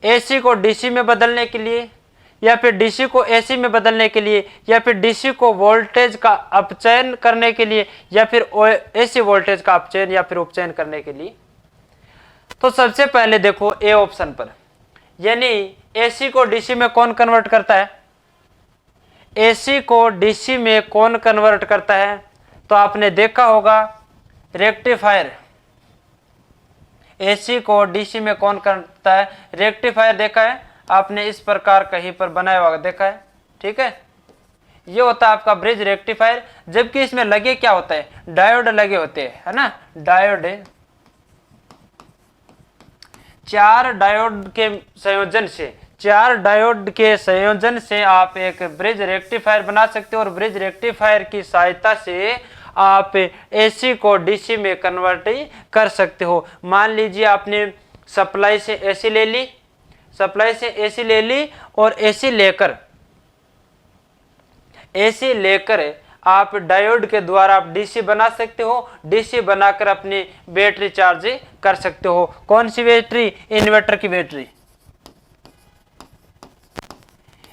एसी को डीसी में बदलने के लिए, या फिर डीसी को एसी में बदलने के लिए, या फिर डीसी को वोल्टेज का अपचयन करने के लिए, या फिर एसी वोल्टेज का अपचयन या फिर उपचयन करने के लिए। तो सबसे पहले देखो ए ऑप्शन पर, यानी एसी को डीसी में कौन कन्वर्ट करता है? एसी को डीसी में कौन कन्वर्ट करता है? तो आपने देखा होगा रेक्टिफायर। एसी को डीसी में कौन करता है? रेक्टिफायर देखा है आपने, इस प्रकार कहीं पर बनाया हुआ देखा है। ठीक है, ये होता है आपका ब्रिज रेक्टिफायर, जबकि इसमें लगे क्या होता है? डायोड लगे होते हैं, है ना। डायोड, 4 डायोड के संयोजन से, 4 डायोड के संयोजन से आप एक ब्रिज रेक्टिफायर बना सकते हो, और ब्रिज रेक्टिफायर की सहायता से आप एसी को डीसी में कन्वर्ट कर सकते हो। मान लीजिए आपने सप्लाई से एसी ले ली, सप्लाई से एसी ले ली, और एसी लेकर आप डायोड के द्वारा आप डीसी बना सकते हो। डीसी बनाकर अपनी बैटरी चार्ज कर सकते हो। कौन सी बैटरी? इन्वर्टर की बैटरी।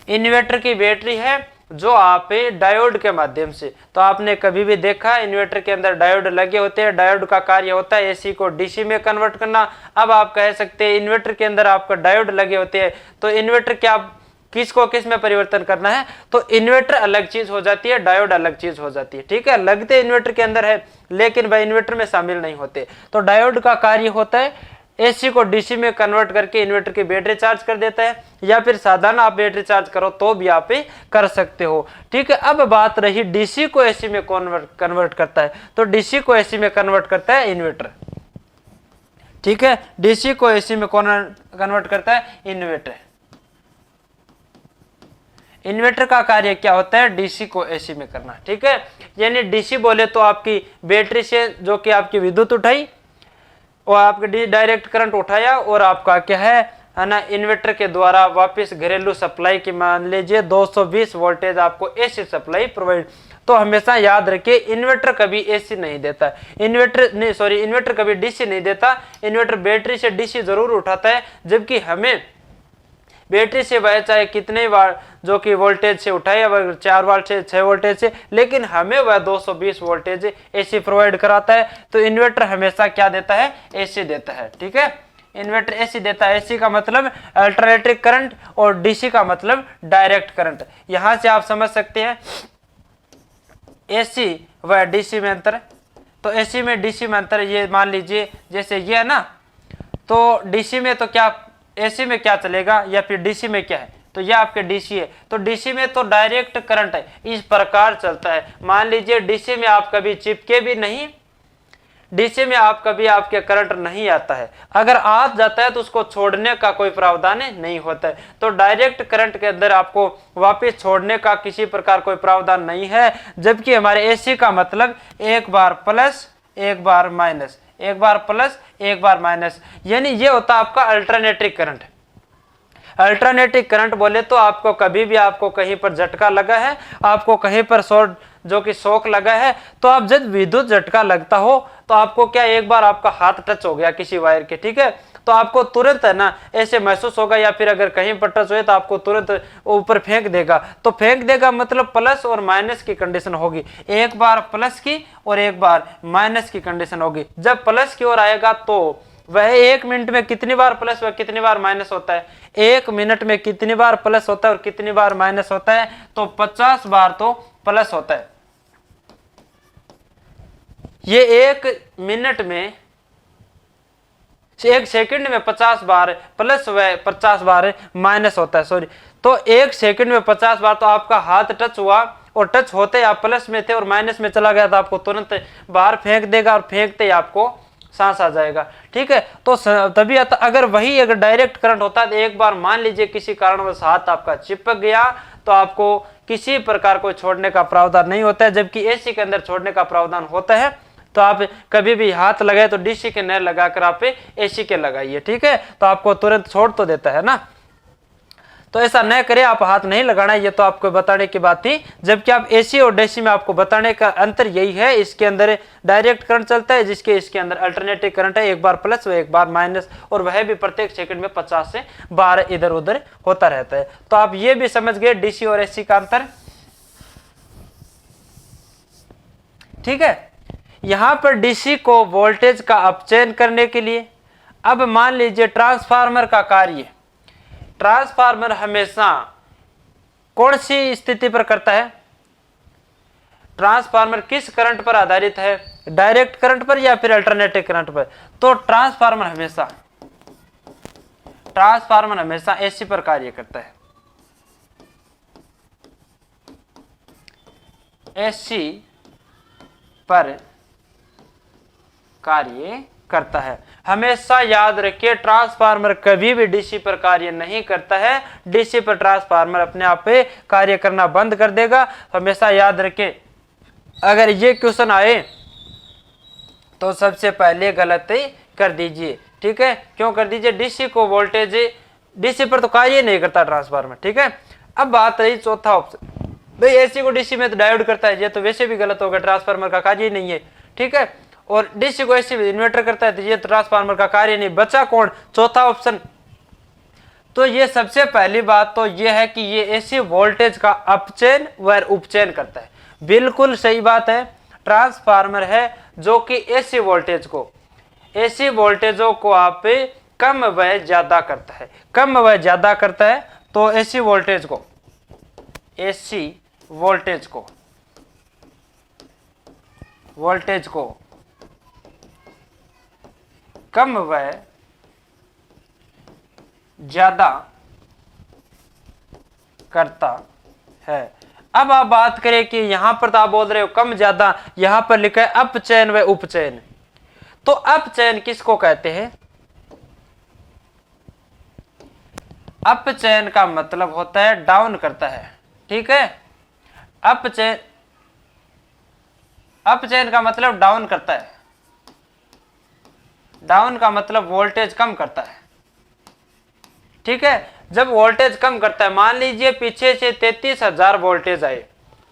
इन्वर्टर की बैटरी है जो आप डायोड के माध्यम से, तो आपने कभी भी देखा इन्वर्टर के अंदर डायोड लगे होते हैं। डायोड का कार्य होता है एसी को डीसी में कन्वर्ट करना। अब आप कह सकते हैं इन्वर्टर के अंदर आपका डायोड लगे होते हैं, तो इन्वर्टर क्या किसको किस में परिवर्तन करना है? तो इन्वर्टर अलग चीज हो जाती है, डायोड अलग चीज हो जाती है। ठीक है, लगते इन्वर्टर के अंदर है लेकिन वह इन्वर्टर में शामिल नहीं होते। तो डायोड का कार्य होता है एसी को डीसी में कन्वर्ट करके इन्वर्टर की बैटरी चार्ज कर देता है, या फिर साधारण आप बैटरी चार्ज करो तो भी आप कर सकते हो। ठीक है, अब बात रही डीसी को एसी में कन्वर्ट करता है, तो डीसी को एसी में कन्वर्ट करता है इन्वर्टर। ठीक है, डीसी को एसी में कौन कन्वर्ट करता है? इन्वर्टर। इन्वर्टर का कार्य क्या होता है? डीसी को एसी में करना। ठीक है, यानी डीसी बोले तो आपकी बैटरी से जो कि आपकी विद्युत उठाई और आपके डायरेक्ट करंट उठाया, और आपका क्या है ना, इन्वर्टर के द्वारा वापस घरेलू सप्लाई की मान लीजिए 220 वोल्टेज आपको एसी सप्लाई प्रोवाइड। तो हमेशा याद रखिए इन्वर्टर कभी एसी नहीं देता, इन्वर्टर कभी डीसी नहीं देता। इन्वर्टर बैटरी से डीसी जरूर उठाता है, जबकि हमें बैटरी से वह चाहे कितने बार जो कि वोल्टेज से उठाए, अगर 4 वोल्ट से 6 वोल्टेज से, लेकिन हमें वह 220 वोल्टेज एसी प्रोवाइड कराता है। तो इन्वर्टर हमेशा क्या देता है? एसी देता है। ठीक है, इन्वर्टर एसी देता है। एसी का मतलब अल्टरनेटिंग करंट और डीसी का मतलब डायरेक्ट करंट। यहां से आप समझ सकते हैं एसी व डीसी में अंतर। तो एसी में डीसी में अंतर, ये मान लीजिए जैसे ये है ना, तो डीसी में तो क्या, एसी में क्या चलेगा, या फिर डीसी में क्या है? तो ये आपके डीसी है। तो डीसी में तो डायरेक्ट करंट है, इस प्रकार चलता है। मान लीजिए डीसी में आप कभी चिपके भी नहीं, डीसी में आप कभी आपके करंट नहीं आता है, अगर आ जाता है तो उसको छोड़ने का कोई प्रावधान नहीं होता है। तो डायरेक्ट करंट के अंदर आपको वापस छोड़ने का किसी प्रकार कोई प्रावधान नहीं है, जबकि हमारे एसी का मतलब एक बार प्लस एक बार माइनस, एक बार प्लस एक बार माइनस, यानी ये होता है आपका अल्टरनेटिंग करंट। अल्टरनेटिंग करंट बोले तो आपको कभी भी आपको कहीं पर झटका लगा है, आपको कहीं पर शॉर्ट जो कि शॉक लगा है, तो आप जब विद्युत झटका लगता हो तो आपको क्या, एक बार आपका हाथ टच हो गया किसी वायर के, ठीक है, तो आपको तुरंत है ना ऐसे महसूस होगा, या फिर अगर कहीं पर टच हुए तो आपको तुरंत ऊपर फेंक देगा। तो फेंक देगा मतलब प्लस और माइनस की कंडीशन होगी, एक बार प्लस की और एक बार माइनस की कंडीशन होगी। जब प्लस की ओर आएगा तो वह 1 मिनट में कितनी बार प्लस व कितनी बार माइनस होता है, 1 मिनट में कितनी बार प्लस होता है और कितनी बार माइनस होता है, तो 50 बार तो प्लस होता है। ये 1 मिनट में, 1 सेकंड में 50 बार प्लस व 50 बार माइनस होता है, सॉरी। तो 1 सेकंड में 50 बार तो आपका हाथ टच हुआ, और टच होते आप प्लस में थे और माइनस में चला गया तो आपको तुरंत बाहर फेंक देगा, और फेंकते ही आपको सांस आ जाएगा, ठीक है। तो तभी अगर वही अगर डायरेक्ट करंट होता है तो एक बार मान लीजिए किसी कारणवश हाथ आपका चिपक गया तो आपको किसी प्रकार को छोड़ने का प्रावधान नहीं होता है, जबकि एसी के अंदर छोड़ने का प्रावधान होता है। तो आप कभी भी हाथ लगाए तो डीसी के न लगाकर आप एसी के लगाइए, ठीक है, तो आपको तुरंत छोड़ तो देता है ना। तो ऐसा न करें, आप हाथ नहीं लगाना, ये तो आपको बताने की बात थी। जबकि आप एसी और डीसी में आपको बताने का अंतर यही है, इसके अंदर डायरेक्ट करंट चलता है, जिसके इसके अंदर अल्टरनेटिव करंट है, एक बार प्लस व एक बार माइनस, और वह भी प्रत्येक सेकंड में 50 से 12 इधर उधर होता रहता है। तो आप ये भी समझ गए डीसी और एसी का अंतर। ठीक है, यहां पर डीसी को वोल्टेज का अपचयन करने के लिए, अब मान लीजिए ट्रांसफार्मर का कार्य, ट्रांसफार्मर हमेशा कौन सी स्थिति पर करता है, ट्रांसफार्मर किस करंट पर आधारित है, डायरेक्ट करंट पर या फिर अल्टरनेटिव करंट पर। तो ट्रांसफार्मर हमेशा एसी पर कार्य करता है, एसी पर कार्य करता है। हमेशा याद रखिए, ट्रांसफार्मर कभी भी डीसी पर कार्य नहीं करता है। डीसी पर ट्रांसफार्मर अपने आप पे कार्य करना बंद कर देगा। हमेशा याद रखिए, अगर ये क्वेश्चन आए तो सबसे पहले गलती कर दीजिए। ठीक है, क्यों कर दीजिए, डीसी को वोल्टेज, डीसी पर तो कार्य नहीं करता ट्रांसफार्मर। ठीक है, अब बात रही चौथा ऑप्शन, भाई एसी को डीसी में तो डायोड करता है, ये तो वैसे भी गलत होगा, ट्रांसफार्मर का कार्य ही नहीं है। ठीक है, और डीसी को एसी में इन्वर्टर करता है, तो ये ट्रांसफार्मर का कार्य नहीं। बचा कौन, चौथा ऑप्शन। तो ये सबसे पहली बात तो ये है कि ये एसी वोल्टेज का अपचयन व उपचयन करता है। बिल्कुल सही बात है, ट्रांसफार्मर है जो कि एसी वोल्टेजों को आप कम व ज्यादा करता है, कम व ज्यादा करता है। तो एसी वोल्टेज को कम व ज्यादा करता है। अब आप बात करें कि यहां पर तो आप बोल रहे हो कम ज्यादा, यहां पर लिखा है अपचयन व उपचयन। तो अपचयन किसको कहते हैं, अपचयन का मतलब होता है डाउन करता है। ठीक है, अपचयन का मतलब डाउन करता है, डाउन का मतलब वोल्टेज कम करता है। ठीक है, जब वोल्टेज कम करता है, मान लीजिए पीछे से 33,000 वोल्टेज आए।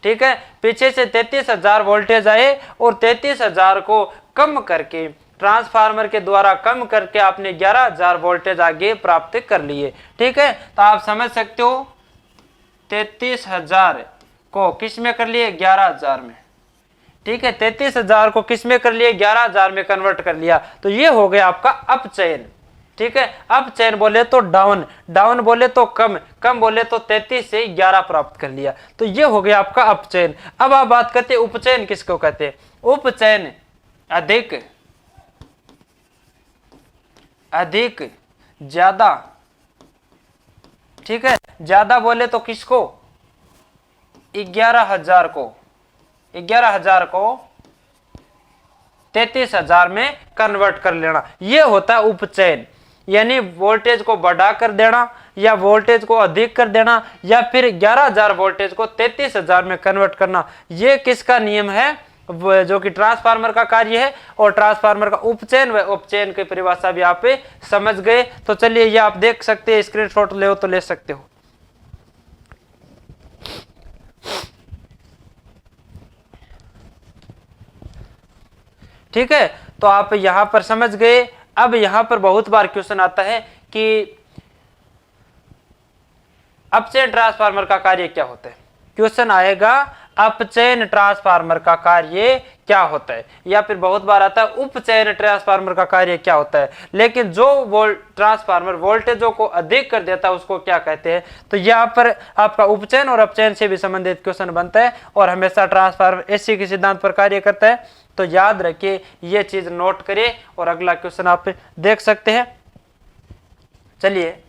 ठीक है, पीछे से 33,000 वोल्टेज आए और 33,000 को कम करके, ट्रांसफार्मर के द्वारा कम करके आपने 11,000 वोल्टेज आगे प्राप्त कर लिए। ठीक है, तो आप समझ सकते हो 33,000 को किस में कर लिए, 11,000 में। ठीक है, 33,000 को किस में कर लिए, 11,000 में कन्वर्ट कर लिया। तो ये हो गया आपका अपचयन। ठीक है, अपचयन बोले तो डाउन, डाउन बोले तो कम, कम बोले तो 33 से 11 प्राप्त कर लिया। तो ये हो गया आपका अपचयन। अब आप बात करते हैं उपचयन किसको कहते हैं। उपचयन अधिक ज्यादा। ठीक है, ज्यादा बोले तो किसको, 11,000 को 33,000 में कन्वर्ट कर लेना, यह होता है उपचयन। यानी वोल्टेज को बढ़ा कर देना या वोल्टेज को अधिक कर देना या फिर 11,000 वोल्टेज को 33,000 में कन्वर्ट करना, यह किसका नियम है, जो कि ट्रांसफार्मर का कार्य है। और ट्रांसफार्मर का उपचयन व उपचयन की परिभाषा भी आप समझ गए। तो चलिए ये आप देख सकते हैं, स्क्रीनशॉट ले तो ले सकते हो। ठीक है, तो आप यहां पर समझ गए। अब यहां पर बहुत बार क्वेश्चन आता है कि अपचयन ट्रांसफार्मर का कार्य क्या होता है। क्वेश्चन आएगा अपचयन ट्रांसफार्मर का कार्य क्या होता है, या फिर बहुत बार आता है उपचयन ट्रांसफार्मर का कार्य क्या होता है। लेकिन जो ट्रांसफार्मर वोल्टेजों को अधिक कर देता है उसको क्या कहते हैं। तो यहाँ पर आपका उपचयन और अपचयन से भी संबंधित क्वेश्चन बनता है और हमेशा ट्रांसफार्मर एसी के सिद्धांत पर कार्य करता है। तो याद रखिए, ये चीज नोट करिए और अगला क्वेश्चन आप देख सकते हैं। चलिए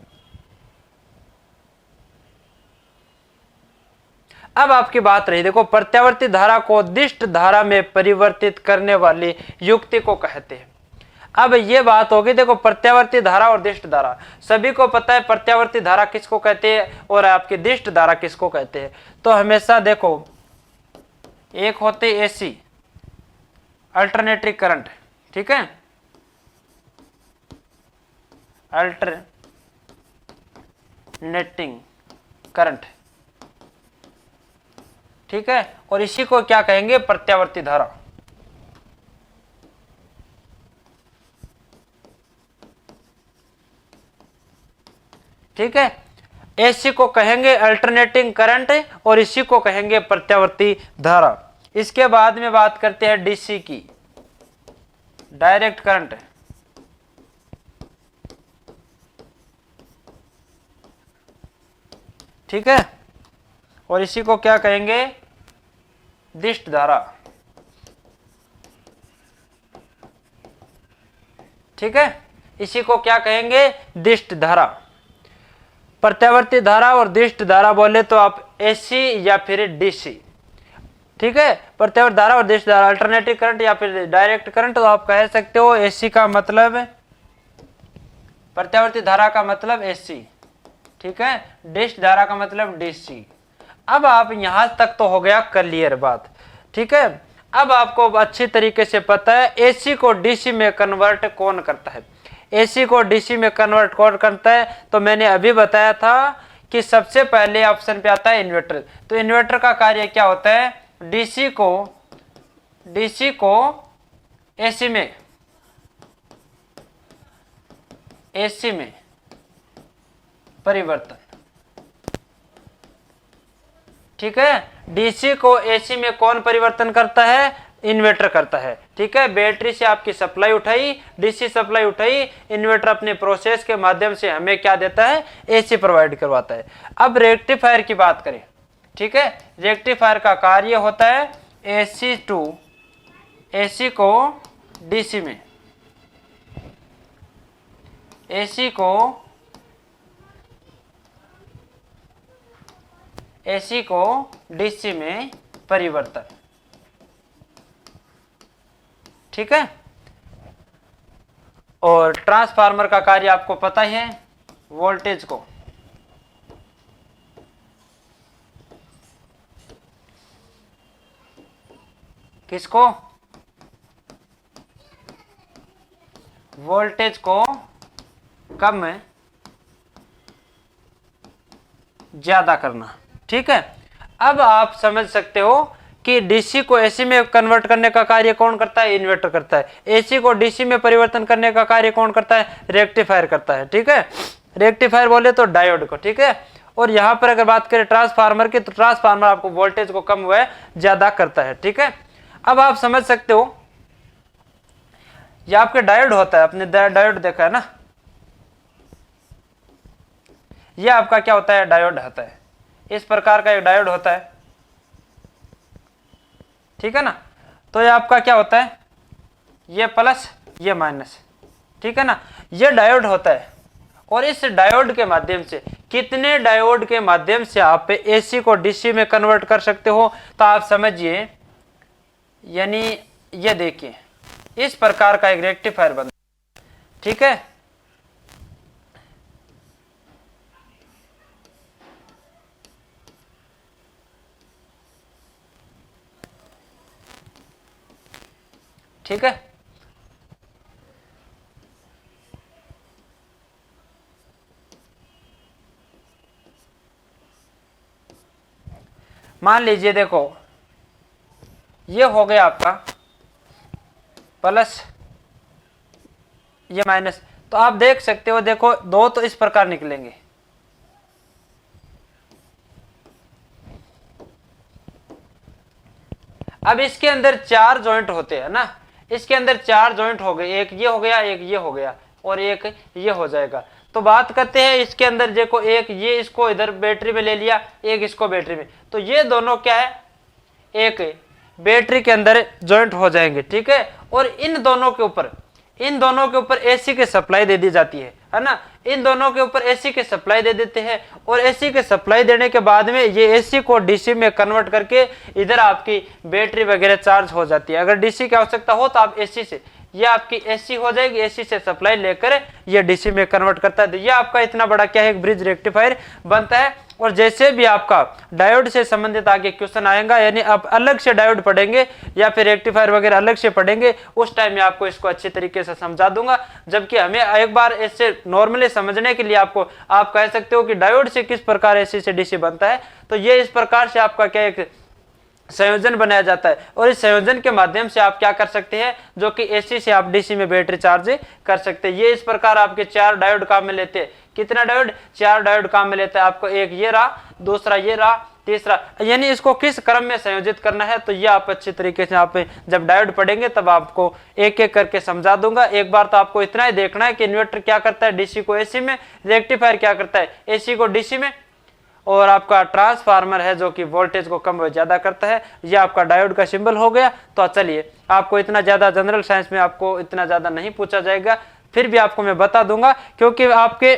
अब आपकी बात रही, देखो प्रत्यावर्ती धारा को दिष्ट धारा में परिवर्तित करने वाली युक्ति को कहते हैं। अब ये बात होगी, देखो प्रत्यावर्ती धारा और दिष्ट धारा सभी को पता है, प्रत्यावर्ती धारा किसको कहते हैं और आपकी दिष्ट धारा किसको कहते हैं। तो हमेशा देखो, एक होते एसी अल्टरनेटिव करंट, ठीक है, अल्टरनेटिंग करंट, ठीक है। और इसी को क्या कहेंगे, प्रत्यावर्ती धारा। ठीक है, एसी को कहेंगे अल्टरनेटिंग करंट और इसी को कहेंगे प्रत्यावर्ती धारा। इसके बाद में बात करते हैं डीसी की, डायरेक्ट करंट। ठीक है, और इसी को क्या कहेंगे, दिष्ट धारा। ठीक है, इसी को क्या कहेंगे, दिष्ट धारा। प्रत्यावर्ती धारा और दिष्ट धारा बोले तो आप एसी या फिर डीसी। ठीक है, प्रत्यावर्ती धारा और दिष्ट धारा, अल्टरनेटिव करंट या फिर डायरेक्ट करंट, तो आप कह सकते हो एसी का मतलब, प्रत्यावर्ती धारा का मतलब एसी, ठीक है, डिष्ट धारा का मतलब डीसी। अब आप यहां तक तो हो गया क्लियर बात। ठीक है, अब आपको अच्छी तरीके से पता है एसी को डीसी में कन्वर्ट कौन करता है। एसी को डीसी में कन्वर्ट कौन करता है, तो मैंने अभी बताया था कि सबसे पहले ऑप्शन पे आता है इन्वर्टर। तो इन्वर्टर का कार्य क्या होता है, डीसी को एसी में परिवर्तन। ठीक है, डीसी को एसी में कौन परिवर्तन करता है, इन्वर्टर करता है। ठीक है, बैटरी से आपकी सप्लाई उठाई, डीसी सप्लाई उठाई, इन्वर्टर अपने प्रोसेस के माध्यम से हमें क्या देता है, एसी प्रोवाइड करवाता है। अब रेक्टिफायर की बात करें। ठीक है, रेक्टिफायर का कार्य होता है एसी टू एसी को डीसी में, एसी को डीसी में परिवर्तन। ठीक है, और ट्रांसफार्मर का कार्य आपको पता ही है, वोल्टेज को किसको, वोल्टेज को कम में ज्यादा करना। ठीक है, अब आप समझ सकते हो कि डीसी को एसी में कन्वर्ट करने का कार्य कौन करता है, इन्वर्टर करता है। एसी को डीसी में परिवर्तन करने का कार्य कौन करता है, रेक्टिफायर करता है। ठीक है, रेक्टिफायर बोले तो डायोड को। ठीक है, और यहां पर अगर बात करें ट्रांसफार्मर की, तो ट्रांसफार्मर आपको वोल्टेज को कम हुआ ज्यादा करता है। ठीक है, अब आप समझ सकते हो, ये आपके डायोड होता है, आपने डायोड देखा है ना, ये आपका क्या होता है, डायोड होता है। इस प्रकार का एक डायोड होता है। ठीक है ना, तो ये आपका क्या होता है, ये प्लस ये माइनस। ठीक है ना, ये डायोड होता है। और इस डायोड के माध्यम से, कितने डायोड के माध्यम से आप एसी को डीसी में कन्वर्ट कर सकते हो, तो आप समझिए, यानी ये देखिए इस प्रकार का एक रेक्टिफायर बनता है। ठीक है, ठीक है, मान लीजिए, देखो ये हो गया आपका प्लस, ये माइनस। तो आप देख सकते हो, देखो दो तो इस प्रकार निकलेंगे। अब इसके अंदर चार जॉइंट होते हैं ना, इसके अंदर चार जॉइंट हो गए, एक ये हो गया, एक ये हो गया और एक ये हो जाएगा। तो बात करते हैं इसके अंदर, देखो एक ये इसको इधर बैटरी में ले लिया, एक इसको बैटरी में, तो ये दोनों क्या है, एक बैटरी के अंदर जॉइंट हो जाएंगे। ठीक है, और इन दोनों के ऊपर एसी की सप्लाई दे दी जाती है ना, इन दोनों के ऊपर एसी की सप्लाई दे देते हैं। और एसी की सप्लाई देने के बाद में ये एसी को डीसी में कन्वर्ट करके इधर आपकी बैटरी वगैरह चार्ज हो जाती है। अगर डीसी की आवश्यकता हो तो आप एसी से, ये आपकी एसी हो जाएगी, एसी से सप्लाई लेकर ये डीसी में कन्वर्ट करता है। तो ये आपका इतना बड़ा क्या है, एक ब्रिज रेक्टिफायर बनता है। और जैसे भी आपका डायोड से संबंधित आगे क्वेश्चन आएगा, यानी आप अलग से डायोड पढ़ेंगे या फिर रेक्टिफायर वगैरह अलग से पढ़ेंगे, उस टाइम में आपको इसको अच्छी तरीके से समझा दूंगा। जबकि हमें एक बार इससे नॉर्मली समझने के लिए आपको आप कह सकते हो कि डायोड से किस प्रकार एसी से डीसी बनता है, तो ये इस प्रकार से आपका क्या एक संयोजन बनाया जाता है। और इस संयोजन के माध्यम से आप क्या कर सकते हैं, जो कि एसी से आप डीसी में बैटरी चार्ज कर सकते हैं। ये इस प्रकार आपके 4 डायोड काम में लेते हैं। कितना डायोड, 4 डायोड काम में लेता है आपको। एक ये रहा, दूसरा ये रहा, तीसरा, यानी इसको किस क्रम में संयोजित करना है, तो ये आप अच्छी तरीके से आप जब डायोड पढ़ेंगे तब आपको एक एक करके समझा दूंगा। एक बार तो आपको इतना ही देखना है कि इन्वर्टर क्या करता है डीसी को एसी में, रेक्टिफायर क्या करता है एसी को डीसी में, और आपका ट्रांसफार्मर है जो कि वोल्टेज को कम व ज्यादा करता है। ये आपका डायोड का सिंबल हो गया। तो चलिए, आपको इतना ज्यादा जनरल साइंस में आपको इतना ज्यादा नहीं पूछा जाएगा, फिर भी आपको मैं बता दूंगा, क्योंकि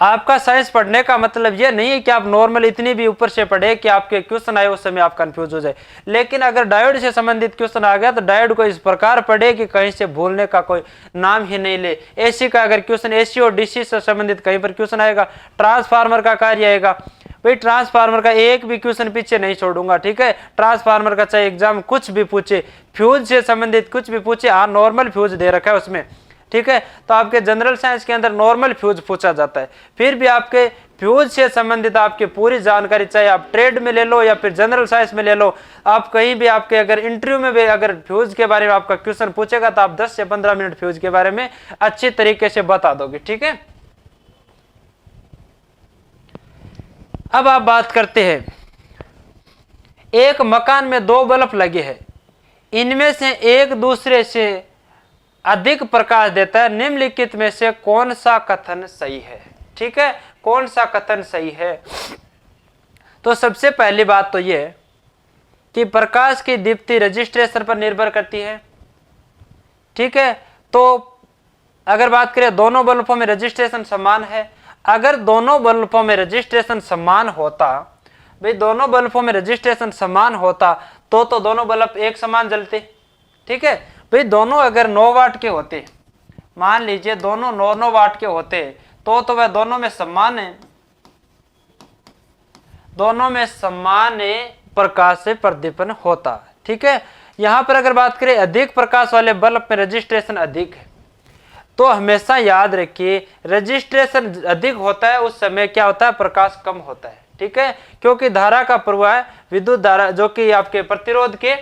आपका साइंस पढ़ने का मतलब ये नहीं है कि आप नॉर्मल इतनी भी ऊपर से पढ़े कि आपके क्वेश्चन आए उस समय आप कंफ्यूज हो जाए। लेकिन अगर डायोड से संबंधित क्वेश्चन आ गया तो डायोड को इस प्रकार पढ़े कि कहीं से भूलने का कोई नाम ही नहीं ले। एसी का अगर क्वेश्चन, एसी और डीसी से संबंधित कहीं पर क्वेश्चन आएगा, ट्रांसफार्मर का कार्य आएगा, भाई ट्रांसफार्मर का एक भी क्वेश्चन पीछे नहीं छोड़ूंगा, ठीक है। ट्रांसफार्मर का चाहे एग्जाम कुछ भी पूछे, फ्यूज से संबंधित कुछ भी पूछे, हाँ नॉर्मल फ्यूज दे रखा है उसमें, ठीक है। तो आपके जनरल साइंस के अंदर नॉर्मल फ्यूज पूछा जाता है। फिर भी आपके फ्यूज से संबंधित आपकी पूरी जानकारी, चाहे आप ट्रेड में ले लो या फिर जनरल साइंस में ले लो, आप कहीं भी आपके अगर इंटरव्यू में भी अगर फ्यूज के बारे में आपका क्वेश्चन पूछेगा तो आप 10 से 15 मिनट फ्यूज के बारे में अच्छी तरीके से बता दोगे, ठीक है। अब आप बात करते हैं, एक मकान में 2 बल्ब लगे हैं, इनमें से एक दूसरे से अधिक प्रकाश देता है, निम्नलिखित में से कौन सा कथन सही है, ठीक है। कौन सा कथन सही है? तो सबसे पहली बात तो यह कि प्रकाश की दीप्ति रजिस्ट्रेशन पर निर्भर करती है, ठीक है। तो अगर बात करें दोनों बल्बों में रजिस्ट्रेशन समान है, अगर दोनों बल्बों में रजिस्ट्रेशन समान होता, भाई दोनों बल्बों में रजिस्ट्रेशन समान होता तो दोनों बल्ब एक समान जलते, ठीक है। भाई दोनों अगर 9 वाट के होते, मान लीजिए दोनों 9 वाट के होते, तो वह दोनों में समान है, दोनों में समान प्रकाश से प्रदीपन होता, ठीक है। यहां पर अगर बात करें अधिक प्रकाश वाले बल्ब में रजिस्ट्रेशन अधिक है, तो हमेशा याद रखिए रजिस्ट्रेशन अधिक होता है उस समय क्या होता है, प्रकाश कम होता है, ठीक है। क्योंकि धारा का प्रवाह, विद्युत धारा जो कि आपके प्रतिरोध के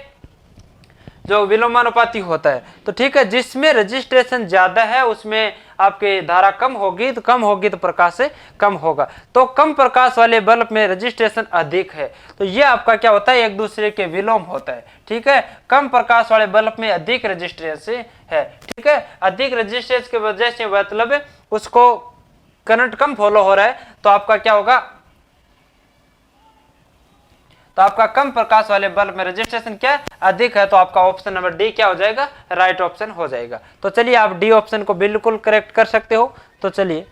जो विलोमानुपाती होता है, तो ठीक है, जिसमें रजिस्ट्रेशन ज्यादा है उसमें आपके धारा कम होगी, तो कम होगी तो प्रकाश से कम होगा। तो कम प्रकाश वाले बल्ब में रजिस्ट्रेशन अधिक है, तो ये आपका क्या होता है, एक दूसरे के विलोम होता है, ठीक है। कम प्रकाश वाले बल्ब में अधिक रजिस्ट्रेंस है, ठीक है। अधिक रजिस्ट्रेंस की वजह से मतलब उसको करंट कम फॉलो हो रहा है, तो आपका क्या होगा, तो आपका कम प्रकाश वाले बल्ब में रजिस्ट्रेशन क्या अधिक है, तो आपका ऑप्शन नंबर डी क्या हो जाएगा, राइट ऑप्शन हो जाएगा। तो चलिए आप डी ऑप्शन को बिल्कुल करेक्ट कर सकते हो। तो चलिए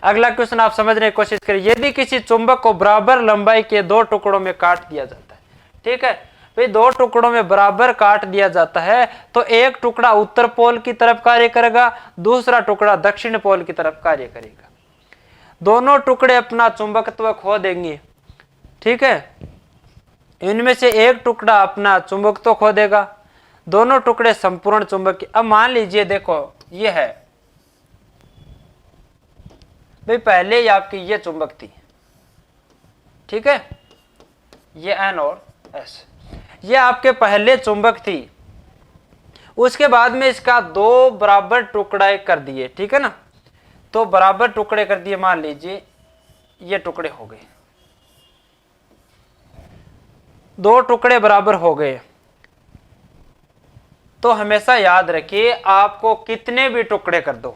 अगला क्वेश्चन आप समझने की कोशिश करिए। यदि किसी चुंबक को बराबर लंबाई के 2 टुकड़ों में काट दिया जाता है, ठीक है भाई, 2 टुकड़ों में बराबर काट दिया जाता है, तो एक टुकड़ा उत्तर पोल की तरफ कार्य करेगा, दूसरा टुकड़ा दक्षिण पोल की तरफ कार्य करेगा। दोनों टुकड़े अपना चुंबकत्व खो देंगे, ठीक है। इनमें से एक टुकड़ा अपना चुंबकत्व तो खो देगा, दोनों टुकड़े संपूर्ण चुंबक। अब मान लीजिए देखो ये है भाई, पहले ही आपकी ये चुंबक थी, ठीक है, ये एन और एस, ये आपके पहले चुंबक थी। उसके बाद में इसका 2 बराबर टुकड़े कर दिए, ठीक है ना, तो बराबर टुकड़े कर दिए, मान लीजिए ये टुकड़े हो गए, 2 टुकड़े बराबर हो गए। तो हमेशा याद रखिए आपको कितने भी टुकड़े कर दो,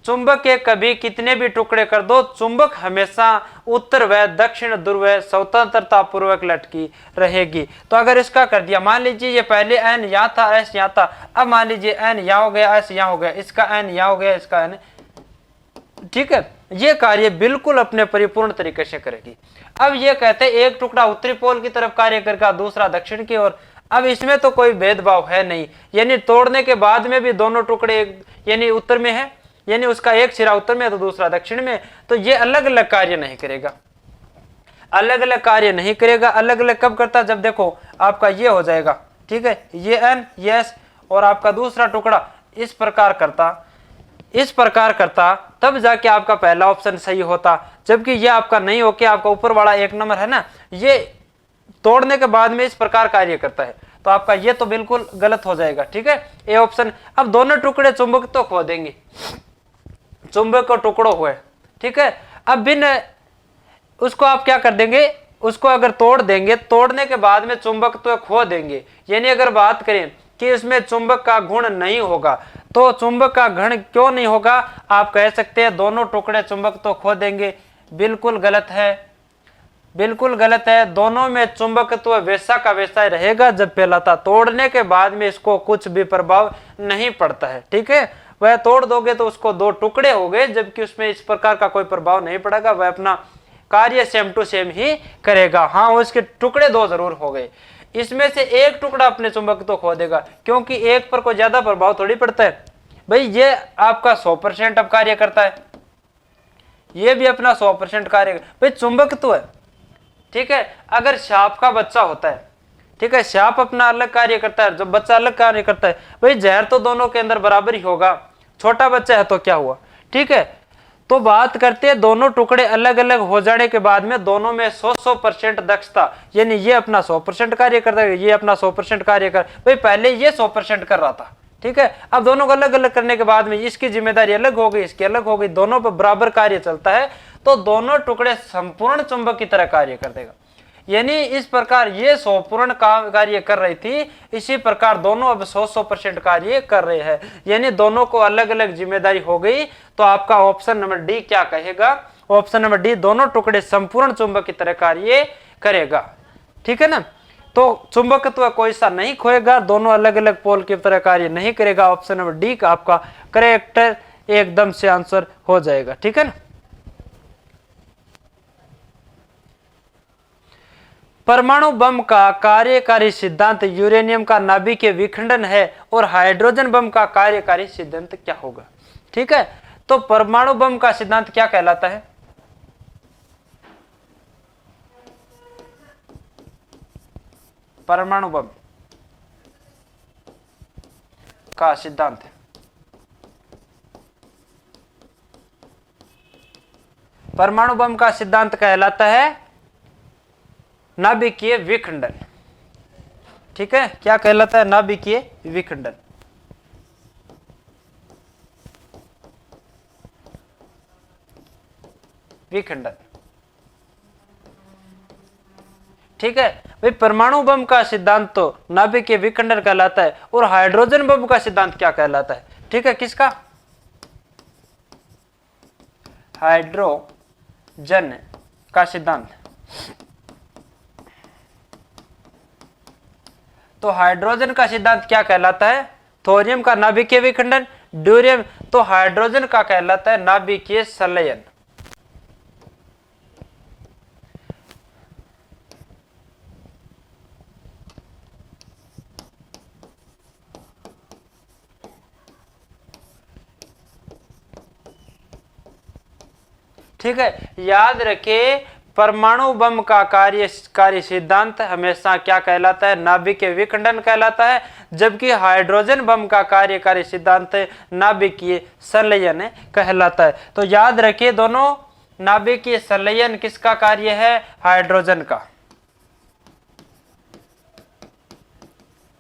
चुंबक के कभी कितने भी टुकड़े कर दो, चुंबक हमेशा उत्तर व दक्षिण ध्रुव स्वतंत्रता पूर्वक लटकी रहेगी। तो अगर इसका कर दिया, मान लीजिए ये पहले एन यहाँ था, एस यहाँ था, अब मान लीजिए एन यहाँ हो गया, एस यहाँ हो गया, इसका एन यहाँ हो गया, इसका एन, ठीक है। ये कार्य बिल्कुल अपने परिपूर्ण तरीके से करेगी। अब ये कहते हैं एक टुकड़ा उत्तरी पोल की तरफ कार्य करेगा, दूसरा दक्षिण की ओर। अब इसमें तो कोई भेदभाव है नहीं, यानी तोड़ने के बाद में भी दोनों टुकड़े यानी उत्तर में है, यानी उसका एक सिरा उत्तर में है तो दूसरा दक्षिण में, तो ये अलग अलग कार्य नहीं करेगा, अलग अलग कार्य नहीं करेगा। अलग अलग कब करता, जब देखो आपका ये हो जाएगा, ठीक है, ये एन ये एस और आपका दूसरा टुकड़ा इस प्रकार करता, तब जाके आपका पहला ऑप्शन सही होता। जबकि ये आपका नहीं होके आपका ऊपर वाला एक नंबर है ना, ये तोड़ने के बाद में इस प्रकार कार्य करता है, तो आपका ये तो बिल्कुल गलत हो जाएगा, ठीक है, ए ऑप्शन। अब दोनों टुकड़े चुंबक तो खो देंगे, चुंबक को टुकड़ों हुए, ठीक है। अब बिन उसको आप क्या कर देंगे, उसको अगर तोड़ देंगे, तोड़ने के बाद में चुंबक तो खो देंगे। यानी अगर बात करें कि इसमें चुंबक का गुण नहीं होगा, तो चुंबक का गुण क्यों नहीं होगा, आप कह सकते हैं दोनों टुकड़े चुंबक तो खो देंगे। बिल्कुल गलत है, बिल्कुल गलत है। दोनों में चुंबकत्व वैसा का वैसा ही रहेगा जब पहला था। तोड़ने के बाद में इसको कुछ भी प्रभाव नहीं पड़ता है, ठीक है। वह तोड़ दोगे तो उसको दो टुकड़े हो गए, जबकि उसमें इस प्रकार का कोई प्रभाव नहीं पड़ेगा, वह अपना कार्य सेम टू सेम ही करेगा। हाँ, उसके टुकड़े दो जरूर हो गए, इसमें से एक टुकड़ा अपने चुंबक तो खो देगा, क्योंकि एक पर कोई ज्यादा प्रभाव थोड़ी पड़ता है भाई। ये आपका 100% अब कार्य करता है, ये भी अपना 100% कार्य भाई, चुंबक तो है, ठीक है। अगर सांप का बच्चा होता है, ठीक है, सांप अपना अलग कार्य करता है, जब बच्चा अलग कार्य करता है, भाई जहर तो दोनों के अंदर बराबर ही होगा। छोटा बच्चा है तो क्या हुआ, ठीक है। तो बात करते हैं दोनों टुकड़े अलग अलग हो जाने के बाद में दोनों में 100% दक्षता, यानी ये अपना 100% कार्य करता है, ये अपना 100% कार्य कर, भाई पहले ये 100% कर रहा था, ठीक है। अब दोनों को अलग अलग करने के बाद में इसकी जिम्मेदारी अलग हो गई, इसकी अलग हो गई, दोनों पर बराबर कार्य चलता है, तो दोनों टुकड़े संपूर्ण चुंबक की तरह कार्य कर देगा। यानी इस प्रकार ये 100% कार्य कर रही थी, इसी प्रकार दोनों अब 100% कार्य कर रहे हैं, यानी दोनों को अलग अलग जिम्मेदारी हो गई। तो आपका ऑप्शन नंबर डी क्या कहेगा, ऑप्शन नंबर डी, दोनों टुकड़े संपूर्ण चुंबक की तरह कार्य करेगा, ठीक है ना। तो चुंबकत्व कोई सा नहीं खोएगा, दोनों अलग अलग पोल की तरह कार्य नहीं करेगा। ऑप्शन नंबर डी का आपका करेक्ट एकदम से आंसर हो जाएगा, ठीक है ना। परमाणु बम का कार्यकारी सिद्धांत यूरेनियम का नाभिकीय विखंडन है और हाइड्रोजन बम का कार्यकारी सिद्धांत क्या होगा, ठीक है। तो परमाणु बम का सिद्धांत क्या कहलाता है, परमाणु बम का सिद्धांत, परमाणु बम का सिद्धांत कहलाता है नाभिकीय विखंडन, ठीक है। क्या कहलाता है, नाभिकीय विखंडन। विखंडन, ठीक है भाई। परमाणु बम का सिद्धांत तो नाभिकीय विखंडन कहलाता है, और हाइड्रोजन बम का सिद्धांत क्या कहलाता है, ठीक है, किसका, हाइड्रोजन का सिद्धांत। तो हाइड्रोजन का सिद्धांत क्या कहलाता है, थोरियम का नाभिकीय विखंडन, ड्यूरियम तो हाइड्रोजन का कहलाता है नाभिकीय संलयन। ठीक है, याद रखिए परमाणु बम का कार्यकारी सिद्धांत हमेशा क्या कहलाता है, नाभिकीय विखंडन कहलाता है, जबकि हाइड्रोजन बम का कार्यकारी सिद्धांत नाभिकीय संलयन कहलाता है। तो याद रखिए दोनों, नाभिकीय संलयन किसका कार्य है, हाइड्रोजन का,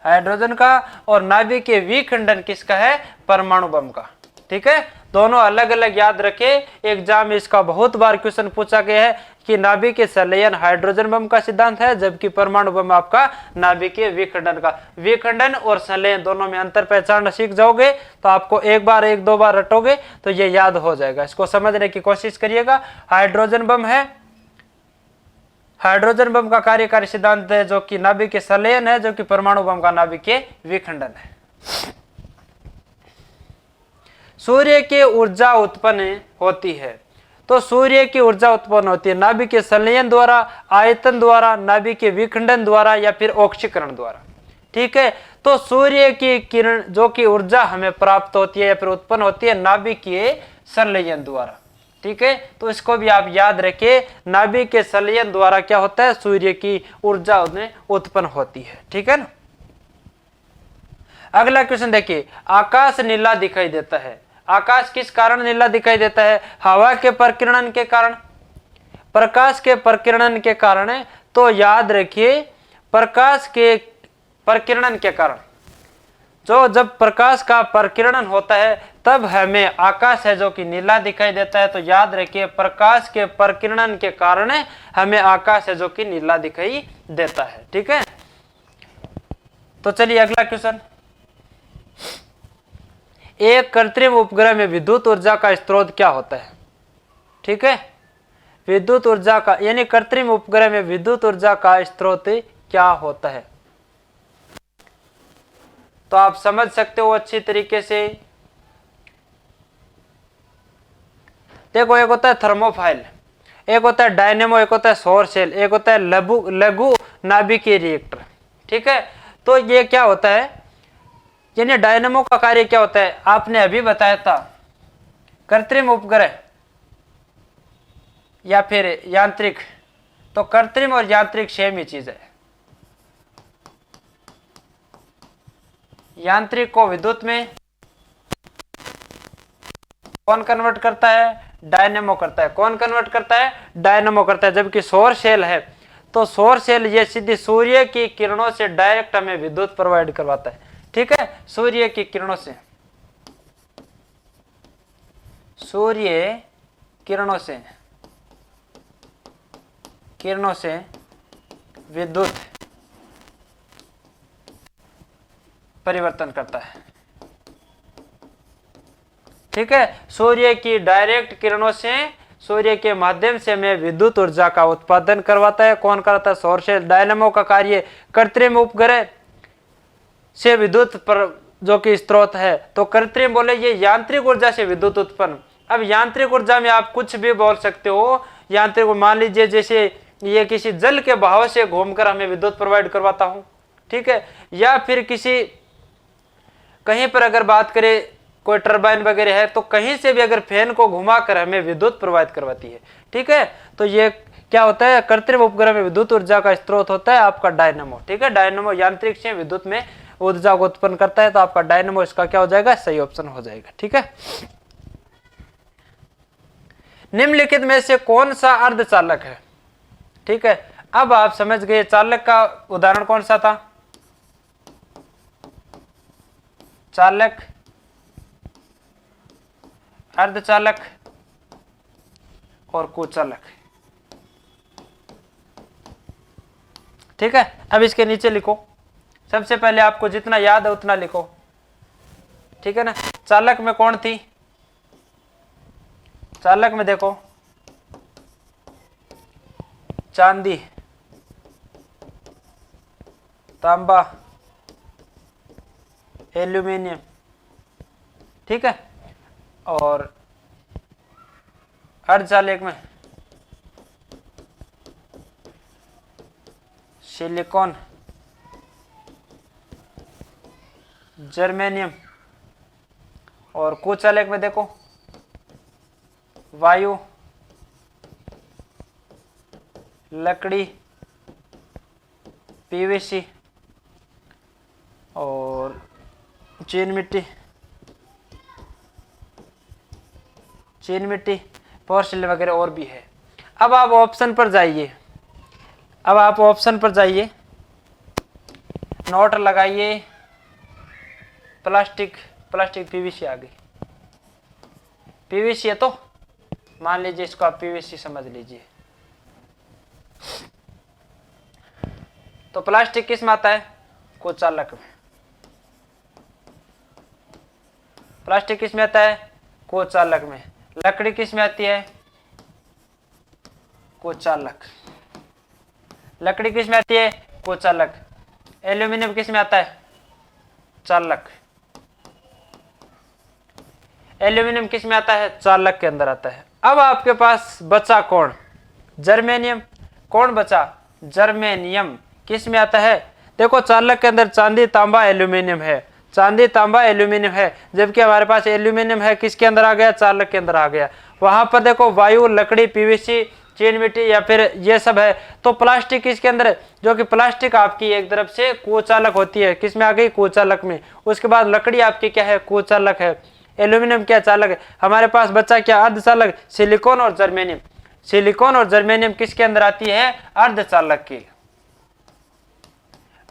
हाइड्रोजन का, और नाभिकीय विखंडन किसका है, परमाणु बम का, ठीक है। दोनों अलग अलग याद रखे, एग्जाम में इसका बहुत बार क्वेश्चन पूछा गया है कि नाभिकीय संलयन हाइड्रोजन बम का सिद्धांत है, जबकि परमाणु बम आपका नाभिकीय विखंडन का। विखंडन और संलयन दोनों में अंतर पहचानना सीख जाओगे तो आपको एक बार एक दो बार रटोगे तो ये याद हो जाएगा। इसको समझने की कोशिश करिएगा। हाइड्रोजन बम है, हाइड्रोजन बम का कार्यकारी सिद्धांत है जो कि नाभिकीय संलयन है, जो कि परमाणु बम का नाभिकीय विखंडन है। सूर्य की ऊर्जा उत्पन्न होती है, तो सूर्य की ऊर्जा उत्पन्न होती है नाभिकीय संलयन द्वारा, आयतन द्वारा, नाभिकीय विखंडन द्वारा या फिर ऑक्सीकरण द्वारा, ठीक है। तो सूर्य की किरण जो कि ऊर्जा हमें प्राप्त होती है या फिर उत्पन्न होती है नाभिकीय संलयन द्वारा, ठीक है। तो इसको भी आप याद रखिए, नाभिकीय संलयन द्वारा क्या होता है, सूर्य की ऊर्जा उन्हें उत्पन्न होती है, ठीक है ना। अगला क्वेश्चन देखिए, आकाश नीला दिखाई देता है। आकाश किस कारण नीला दिखाई देता है? हवा के प्रकीर्णन के कारण, प्रकाश के प्रकीर्णन के कारण है। तो याद रखिए, प्रकाश के प्रकीर्णन के कारण, जो जब प्रकाश का प्रकीर्णन होता है तब हमें आकाश है जो कि नीला दिखाई देता है। तो याद रखिए, प्रकाश के प्रकीर्णन के कारण हमें आकाश है जो कि नीला दिखाई देता है, ठीक है। तो चलिए अगला क्वेश्चन, एक कृत्रिम उपग्रह में विद्युत ऊर्जा का स्रोत क्या होता है? ठीक है, विद्युत ऊर्जा का यानी कृत्रिम उपग्रह में विद्युत ऊर्जा का स्रोत क्या होता है? तो आप समझ सकते हो अच्छी तरीके से। देखो, एक होता है थर्मोफाइल, एक होता है डायनेमो, एक होता है सौर सेल, एक होता है लघु नाभिकीय रिएक्टर, ठीक है। तो ये क्या होता है, यानी डायनेमो का कार्य क्या होता है, आपने अभी बताया था। कृत्रिम उपग्रह या फिर यांत्रिक, तो कृत्रिम और यांत्रिक सेम ही चीज है। यांत्रिक को विद्युत में कौन कन्वर्ट करता है? डायनेमो करता है। कौन कन्वर्ट करता है? डायनेमो करता है। जबकि सौर सेल है, तो सौर सेल ये सीधी सूर्य की किरणों से डायरेक्ट हमें विद्युत प्रोवाइड करवाता है, ठीक है। सूर्य की किरणों से, सूर्य किरणों से विद्युत परिवर्तन करता है, ठीक है। सूर्य की डायरेक्ट किरणों से, सूर्य के माध्यम से हमें विद्युत ऊर्जा का उत्पादन करवाता है। कौन करता है? सौर सेल। डायनेमो का कार्य कृत्रिम उपग्रह से विद्युत पर जो कि स्रोत है। तो कृत्रिम बोले ये यांत्रिक ऊर्जा से विद्युत उत्पन्न। अब यांत्रिक ऊर्जा में आप कुछ भी बोल सकते हो। यांत्रिक, मान लीजिए जैसे ये किसी जल के बहाव से घूमकर हमें विद्युत प्रोवाइड करवाता हूं, ठीक है। या फिर किसी कहीं पर अगर बात करें, कोई टरबाइन वगैरह है, तो कहीं से भी अगर फैन को घुमाकर हमें विद्युत प्रोवाइड करवाती है, ठीक है। तो ये क्या होता है, कृत्रिम उपग्रह में विद्युत ऊर्जा का स्रोत होता है आपका डायनेमो, ठीक है। डायनेमो यांत्रिक से विद्युत में ऊर्जा को उत्पन्न करता है, तो आपका डायनेमो इसका क्या हो जाएगा? सही ऑप्शन हो जाएगा, ठीक है। निम्नलिखित में से कौन सा अर्धचालक है? ठीक है, अब आप समझ गए चालक का उदाहरण कौन सा था? चालक, अर्धचालक और कुचालक, ठीक है। अब इसके नीचे लिखो, सबसे पहले आपको जितना याद है उतना लिखो, ठीक है ना। चालक में कौन थी? चालक में देखो, चांदी, तांबा, एल्यूमिनियम, ठीक है। और अर्धचालक में सिलिकॉन, जर्मेनियम, और कुचालक में देखो वायु, लकड़ी, पीवीसी और चीन मिट्टी, पोर्सिलेन वगैरह और भी है। अब आप ऑप्शन पर जाइए, नोट लगाइए। प्लास्टिक पीवीसी आ गई, पीवीसी है, तो मान लीजिए इसको आप पीवीसी समझ लीजिए। तो प्लास्टिक किस में आता है? कुचालक में। प्लास्टिक किस में आता है? कुचालक में। लकड़ी किस में आती है? कुचालक। लकड़ी किस में आती है? कुचालक। एल्यूमिनियम किस में आता है? चालक। एल्यूमिनियम किस में आता है? चालक के अंदर आता है। अब आपके पास बचा कौन? जर्मेनियम। कौन बचा? जर्मेनियम किस में आता है? देखो चालक के अंदर चांदी, तांबा, एल्यूमिनियम है, चांदी, तांबा, एल्यूमिनियम है, जबकि हमारे पास एल्यूमिनियम है किसके अंदर आ गया, चालक के अंदर आ गया। वहां पर देखो वायु, लकड़ी, पीवीसी, चीन मिट्टी या फिर ये सब है। तो प्लास्टिक किसके अंदर है, जो कि प्लास्टिक आपकी एक तरफ से कुचालक होती है, किस में आ गई, कुचालक में। उसके बाद लकड़ी आपकी क्या है, कुचालक है। एल्यूमिनियम क्या, चालक है। हमारे पास बच्चा क्या, अर्धचालक, सिलिकॉन और जर्मेनियम। सिलिकॉन और जर्मेनियम किसके अंदर आती है, अर्धचालक की,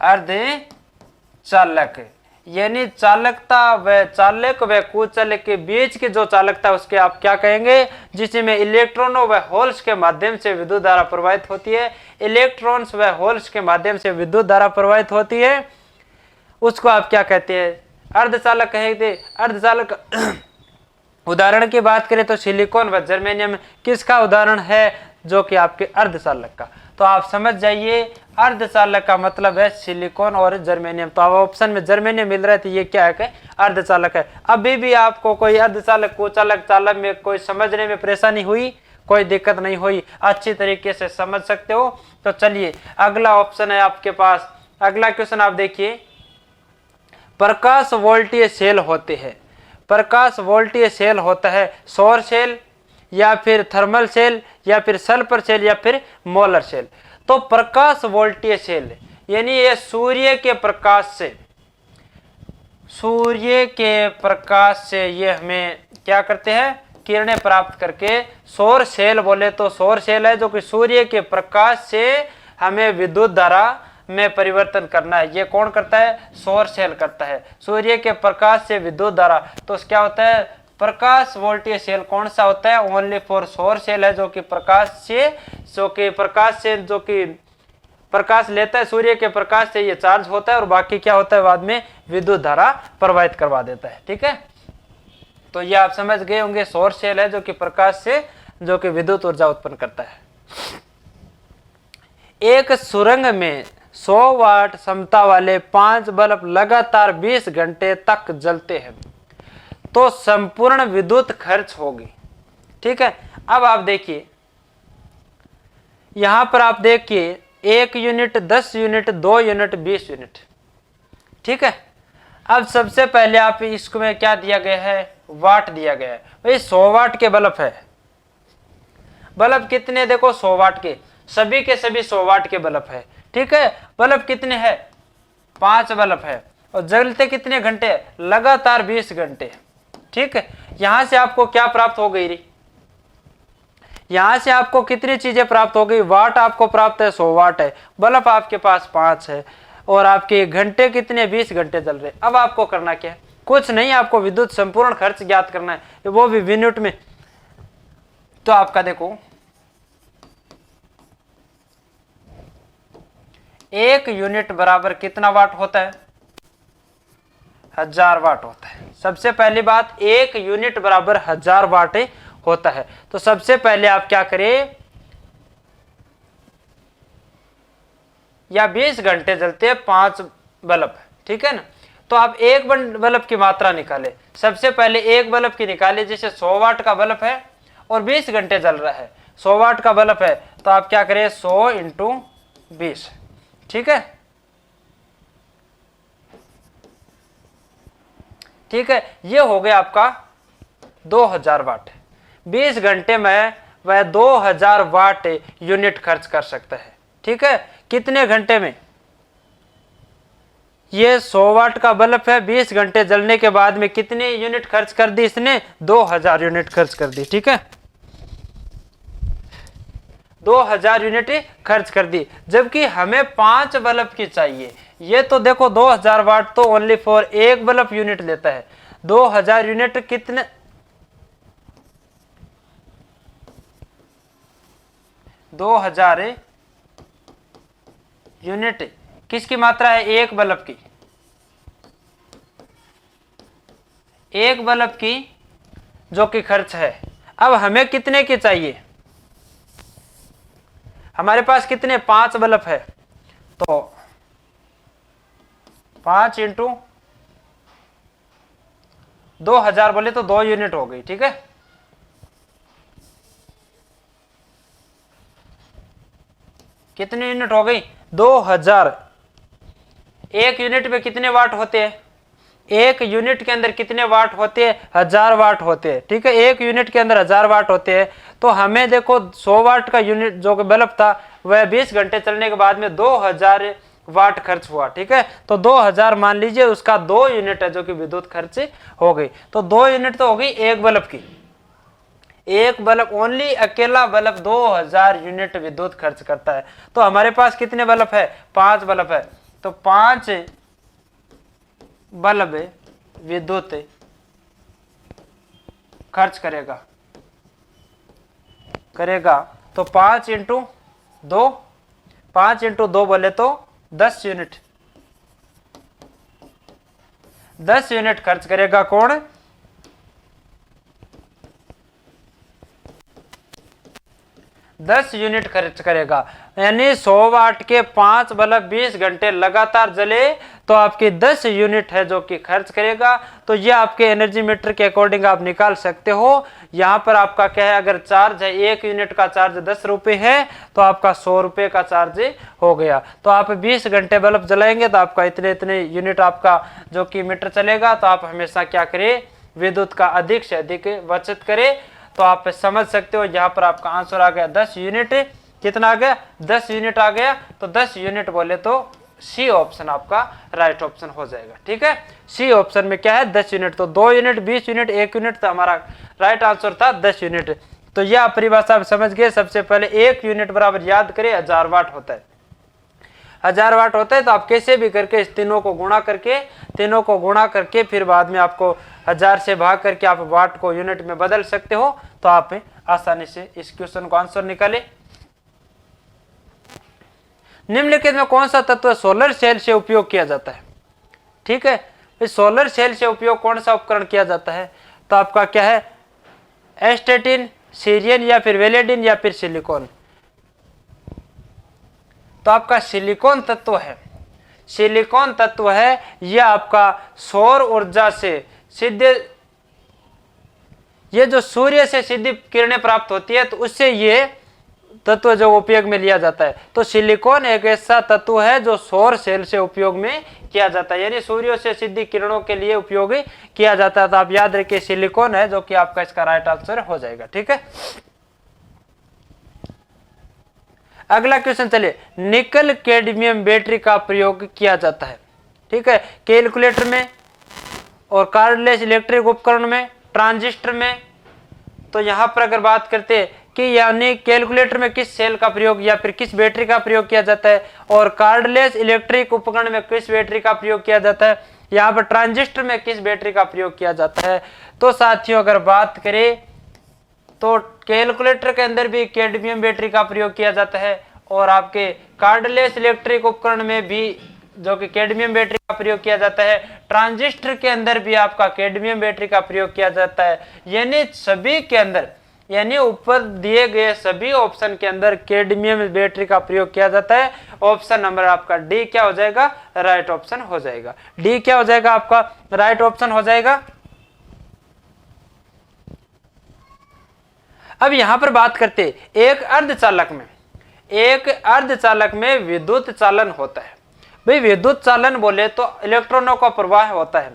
अर्धचालक। यानी चालकता व चालक व कुचालक के बीच की जो चालकता उसके आप क्या कहेंगे, जिसमें इलेक्ट्रॉनों व होल्स के माध्यम से विद्युत धारा प्रवाहित होती है, इलेक्ट्रॉन्स व होल्स के माध्यम से विद्युत धारा प्रवाहित होती है, उसको आप क्या कहते हैं, अर्धचालक कहेंगे। अर्धचालक उदाहरण की बात करें तो सिलिकॉन व जर्मेनियम किसका उदाहरण है, जो कि आपके अर्धचालक का। तो आप समझ जाइए अर्धचालक का मतलब है सिलिकॉन और जर्मेनियम। तो अब ऑप्शन में जर्मेनियम मिल रहा है तो ये क्या है, अर्धचालक है। अभी भी आपको कोई अर्धचालक, कुचालक, चालक में कोई समझने में परेशानी हुई, कोई दिक्कत नहीं हुई, अच्छी तरीके से समझ सकते हो। तो चलिए अगला ऑप्शन है आपके पास। अगला क्वेश्चन आप देखिए, प्रकाश वोल्टीय सेल होते हैं। प्रकाश वोल्टीय सेल होता है सौर सेल या फिर थर्मल सेल या फिर सल्फर सेल या फिर मोलर सेल। तो प्रकाश वोल्टीय सेल यानी ये सूर्य के प्रकाश से, सूर्य के प्रकाश से ये हमें क्या करते हैं, किरणें प्राप्त करके। सौर सेल बोले तो सौर सेल है जो कि सूर्य के प्रकाश से हमें विद्युत धारा में परिवर्तन करना है। ये कौन करता है, सौर सेल करता है, सूर्य के प्रकाश से विद्युत धारा। तो क्या होता है, प्रकाश वोल्टीय सेल कौन सा होता है, ओनली फॉर सौर सेल है, जो कि प्रकाश से जो कि प्रकाश लेता है, सूर्य के प्रकाश से ये चार्ज होता है और बाकी क्या होता है, बाद में विद्युत धारा प्रवाहित करवा देता है। ठीक है, तो ये आप समझ गए होंगे, सौर सेल है जो कि प्रकाश से जो कि विद्युत ऊर्जा उत्पन्न करता है। एक सुरंग में 100 वाट क्षमता वाले 5 बल्ब लगातार 20 घंटे तक जलते हैं तो संपूर्ण विद्युत खर्च होगी। ठीक है, अब आप देखिए यहां पर आप देखिए 1 यूनिट, 10 यूनिट, 2 यूनिट, 20 यूनिट। ठीक है, अब सबसे पहले आप इसको में क्या दिया गया है, वाट दिया गया है। भाई 100 वाट के बल्ब है, बल्ब कितने, देखो 100 वाट के, सभी के सभी 100 वाट के बल्ब है। ठीक है, बल्ब कितने हैं, 5 बल्ब है और जलते कितने घंटे, लगातार 20 घंटे। ठीक है, यहां से आपको क्या प्राप्त हो गई, यहां से आपको कितनी चीजें प्राप्त हो गई, वाट आपको प्राप्त है, 100 वाट है, बल्ब आपके पास 5 है और आपके घंटे कितने, 20 घंटे जल रहे। अब आपको करना क्या है, कुछ नहीं, आपको विद्युत संपूर्ण खर्च ज्ञात करना है, वो भी यूनिट में। तो आपका देखो 1 यूनिट बराबर कितना वाट होता है, 1000 वाट होता है। सबसे पहली बात 1 यूनिट बराबर 1000 वाट होता है। तो सबसे पहले आप क्या करें, या 20 घंटे जलते हैं 5 बल्ब। ठीक है ना, तो आप एक बल्ब की मात्रा निकाले। सबसे पहले एक बल्ब की निकाले, जैसे 100 वाट का बल्ब है और 20 घंटे जल रहा है, 100 वाट का बल्ब है, तो आप क्या करें, 100 × 20। ठीक है, ठीक है, ये हो गया आपका 2000 वाट। 20 घंटे में वह 2000 वाट यूनिट खर्च कर सकता है। ठीक है, कितने घंटे में, ये 100 वाट का बल्ब है, 20 घंटे जलने के बाद में कितने यूनिट खर्च कर दी इसने, 2000 यूनिट खर्च कर दी। ठीक है, 2000 यूनिट खर्च कर दी, जबकि हमें 5 बल्ब की चाहिए। ये तो देखो 2000 वाट तो ओनली फॉर एक बल्ब यूनिट लेता है। 2000 यूनिट कितने, 2000 यूनिट किसकी मात्रा है, एक बल्ब की, एक बल्ब की जो कि खर्च है। अब हमें कितने की चाहिए, हमारे पास कितने, 5 बल्ब है, तो 5 × 2000 बोले तो 2 यूनिट हो गई। ठीक है, कितनी यूनिट हो गई, 2000 एक यूनिट में कितने वाट होते हैं? एक यूनिट के अंदर कितने वाट होते हैं? 1000 वाट होते हैं। ठीक है, एक यूनिट के अंदर 1000 वाट होते हैं। तो हमें देखो 100 वाट का यूनिट जो बल्ब था वह 20 घंटे चलने के बाद में 2000 वाट खर्च हुआ। ठीक है, तो 2000 मान लीजिए उसका 2 यूनिट है जो कि विद्युत खर्च हो गई। तो 2 यूनिट तो हो गई एक बल्ब की। एक बल्ब, ओनली अकेला बल्ब 2000 यूनिट विद्युत खर्च करता है। तो हमारे पास कितने बल्ब है? 5 बल्ब है। तो 5 बल्ब विद्युत खर्च करेगा। तो 5 इंटू 2, 5 इंटू 2 बोले तो 10 यूनिट, 10 यूनिट खर्च करेगा। कौन? दस यूनिट खर्च करेगा। यानी 100 वाट के 5 बल्ब 20 घंटे लगातार जले तो आपकी 10 यूनिट है जो कि खर्च करेगा। तो ये आपके एनर्जी मीटर के अकॉर्डिंग आप निकाल सकते हो। यहाँ पर आपका क्या है, अगर चार्ज है 1 यूनिट का चार्ज 10 रुपये है तो आपका 100 रुपये का चार्ज हो गया। तो आप 20 घंटे बल्ब जलाएंगे तो आपका इतने यूनिट आपका जो कि मीटर चलेगा। तो आप हमेशा क्या करें, विद्युत का अधिक से अधिक बचत करें। तो आप समझ सकते हो यहाँ पर आपका आंसर आ गया 10 यूनिट। कितना आ गया? 10 यूनिट आ गया। तो 10 यूनिट बोले तो सी ऑप्शन आपका राइट ऑप्शन हो जाएगा। ठीक है, सी ऑप्शन में क्या है? 10 यूनिट। तो 2 यूनिट, 20 यूनिट, 1 यूनिट, तो हमारा राइट आंसर था 10 यूनिट। तो यह परिभाषा आप समझ गए। सबसे पहले 1 यूनिट बराबर याद करें 1000 वाट होता है। 1000 वाट होता है तो आप कैसे भी करके इस तीनों को गुणा करके फिर बाद में आपको 1000 से भाग करके आप वाट को यूनिट में बदल सकते हो। तो आप आसानी से इस क्वेश्चन को आंसर निकाले। निम्नलिखित में कौन सा तत्व सोलर सेल से उपयोग किया जाता है? ठीक है, इस सोलर सेल से उपयोग कौन सा उपकरण किया जाता है? तो आपका क्या है? एस्टेटिन, सीरियन या फिर वेलेडिन या फिर सिलिकॉन। तो आपका सिलिकॉन तत्व है। सिलिकॉन तत्व है यह आपका सौर ऊर्जा से सीधे, ये जो सूर्य से सीधी किरणें प्राप्त होती है तो उससे ये तत्व जो उपयोग में लिया जाता है। तो सिलिकॉन एक ऐसा तत्व है जो सौर सेल से उपयोग में किया जाता है, यानी सूर्य से सीधी किरणों के लिए उपयोग किया जाता है। तो आप याद रखिए सिलिकॉन है जो कि आपका इसका राइट आंसर हो जाएगा। ठीक है, अगला क्वेश्चन चलिए। निकल कैडमियम बैटरी का प्रयोग किया जाता है। ठीक है, कैलकुलेटर में और कार्डलेस इलेक्ट्रिक उपकरण में, ट्रांजिस्टर में। तो यहां पर अगर बात करते हैं कि यानी कैलकुलेटर में किस सेल का प्रयोग या फिर किस बैटरी का प्रयोग किया जाता है, और कार्डलेस इलेक्ट्रिक उपकरण में किस बैटरी का प्रयोग किया जाता है, यहाँ पर ट्रांजिस्टर में किस बैटरी का प्रयोग किया जाता है। तो साथियों अगर बात करें तो कैलकुलेटर के अंदर भी कैडमियम बैटरी का प्रयोग किया जाता है, और आपके कार्डलेस इलेक्ट्रिक उपकरण में भी जो कि कैडमियम बैटरी का प्रयोग किया जाता है। ट्रांजिस्टर के अंदर भी आपका कैडमियम बैटरी का प्रयोग किया जाता है। यानी सभी के अंदर, यानी ऊपर दिए गए सभी ऑप्शन के अंदर कैडमियम बैटरी का प्रयोग किया जाता है। ऑप्शन नंबर आपका डी क्या हो जाएगा? राइट ऑप्शन हो जाएगा। डी क्या हो जाएगा? आपका राइट ऑप्शन हो जाएगा। अब यहां पर बात करते एक अर्धचालक में विद्युत चालन होता है। भाई विद्युत चालन बोले तो इलेक्ट्रॉनों का प्रवाह होता है,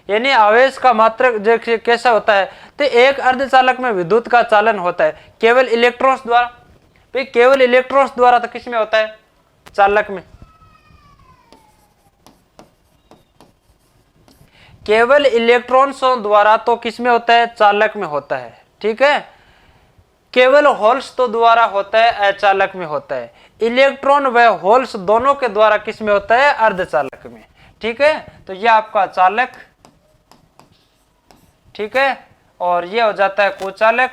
यानी आवेश का मात्रक कैसा होता है? तो एक अर्धचालक में विद्युत का चालन होता है केवल इलेक्ट्रॉन्स द्वारा। भाई केवल इलेक्ट्रॉन्स द्वारा तो किस में होता है? चालक में। केवल इलेक्ट्रॉन्सों द्वारा तो किस में होता है? चालक में होता है। ठीक है, केवल होल्स तो द्वारा होता है अचालक में होता है। इलेक्ट्रॉन व होल्स दोनों के द्वारा किस में होता है? अर्धचालक में। ठीक है, तो यह आपका चालक। ठीक है, और यह हो जाता है कुचालक।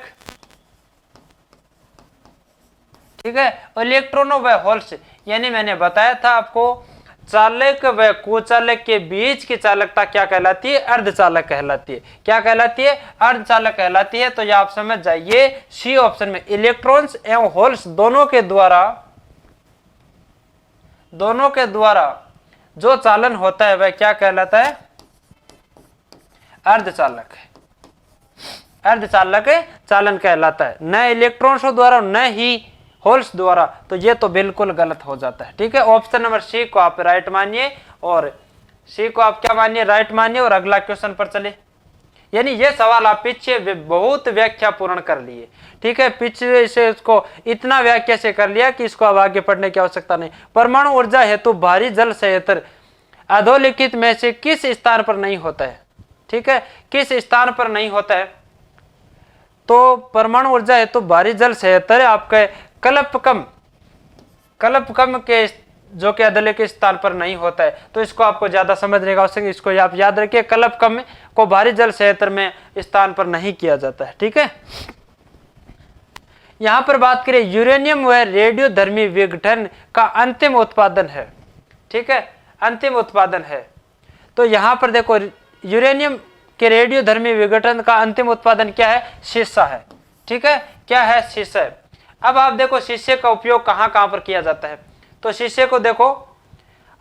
ठीक है, इलेक्ट्रॉनों व होल्स, यानी मैंने बताया था आपको चालक व कुचालक के बीच की चालकता क्या कहलाती है? अर्धचालक कहलाती है। क्या कहलाती है? अर्धचालक कहलाती है। तो ये आप समझ जाइए सी ऑप्शन में इलेक्ट्रॉन्स एवं होल्स दोनों के द्वारा जो चालन होता है वह क्या कहलाता है? अर्धचालक। अर्धचालक चालन कहलाता है, न इलेक्ट्रॉन्स द्वारा न ही होल्स द्वारा। तो ये तो बिल्कुल गलत हो जाता है। ठीक है, ऑप्शन नंबर सी को आप राइट मानिए और सी को आप क्या मानिए, राइट मानिए और अगला क्वेश्चन पर चले। यानी ये सवाल आप पीछे बहुत व्याख्या पूर्ण कर लिए, ठीक है, पीछे से इसको इतना व्याख्या से कर लिया कि इसको अब आगे पढ़ने की आवश्यकता नहीं। परमाणु ऊर्जा हेतु भारी जल संयंत्र अधोलिखित में से किस स्थान पर नहीं होता है, ठीक है, किस स्थान पर नहीं होता है? तो परमाणु ऊर्जा हेतु भारी जल संयंत्र आपके कल्पकम के जो कि अधोलिखित स्थान पर नहीं होता है। तो इसको आपको ज्यादा समझने का आवश्यक, इसको आप याद रखिए, कल्पकम को भारी जल संयंत्र में स्थान पर नहीं किया जाता है, ठीक है। यहां पर बात करें यूरेनियम व रेडियोधर्मी विघटन का अंतिम उत्पादन है, ठीक है, अंतिम उत्पादन है। तो यहां पर देखो यूरेनियम के रेडियोधर्मी विघटन का अंतिम उत्पादन क्या है? शीशा है, ठीक है, क्या है? शीशा है। अब आप देखो शीशे का उपयोग कहां कहां पर किया जाता है। तो शीशे को देखो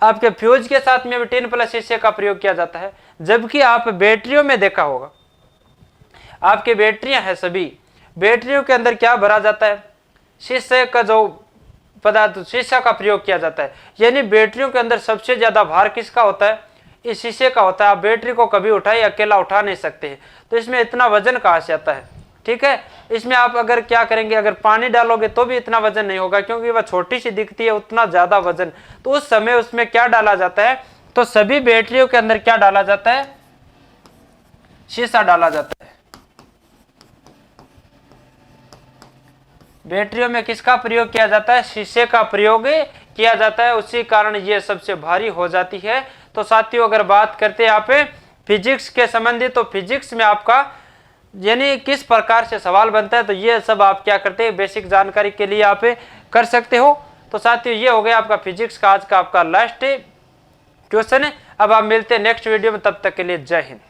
आपके फ्यूज के साथ में भी टिन प्लस शीशे का प्रयोग किया जाता है, जबकि आप बैटरियों में देखा होगा, आपके बैटरियां हैं, सभी बैटरियों के अंदर क्या भरा जाता है? शीशे का जो पदार्थ, शीशा का प्रयोग किया जाता है। यानी बैटरियों के अंदर सबसे ज्यादा भार किसका होता है? इस शीशे का होता है। आप बैटरी को कभी उठाए अकेला उठा नहीं सकते हैं, तो इसमें इतना वजन कहां से आता है, ठीक है। इसमें आप अगर क्या करेंगे, अगर पानी डालोगे तो भी इतना वजन नहीं होगा, क्योंकि वह छोटी सी दिखती है, उतना ज्यादा वजन। तो उस समय उसमें क्या डाला जाता है? तो सभी बैटरियों के अंदर क्या डाला जाता है? शीशा डाला जाता है। बैटरियों में किसका प्रयोग किया जाता है? शीशे का प्रयोग किया जाता है, उसी कारण ये सबसे भारी हो जाती है। तो साथियों अगर बात करते हैं यहाँ पे फिजिक्स के संबंधित, तो फिजिक्स में आपका यानी किस प्रकार से सवाल बनता है, तो ये सब आप क्या करते हैं, बेसिक जानकारी के लिए आप कर सकते हो। तो साथियों ये हो गया आपका फिजिक्स का आज का आपका लास्ट क्वेश्चन है। अब आप मिलते हैं नेक्स्ट वीडियो में, तब तक के लिए जय हिंद।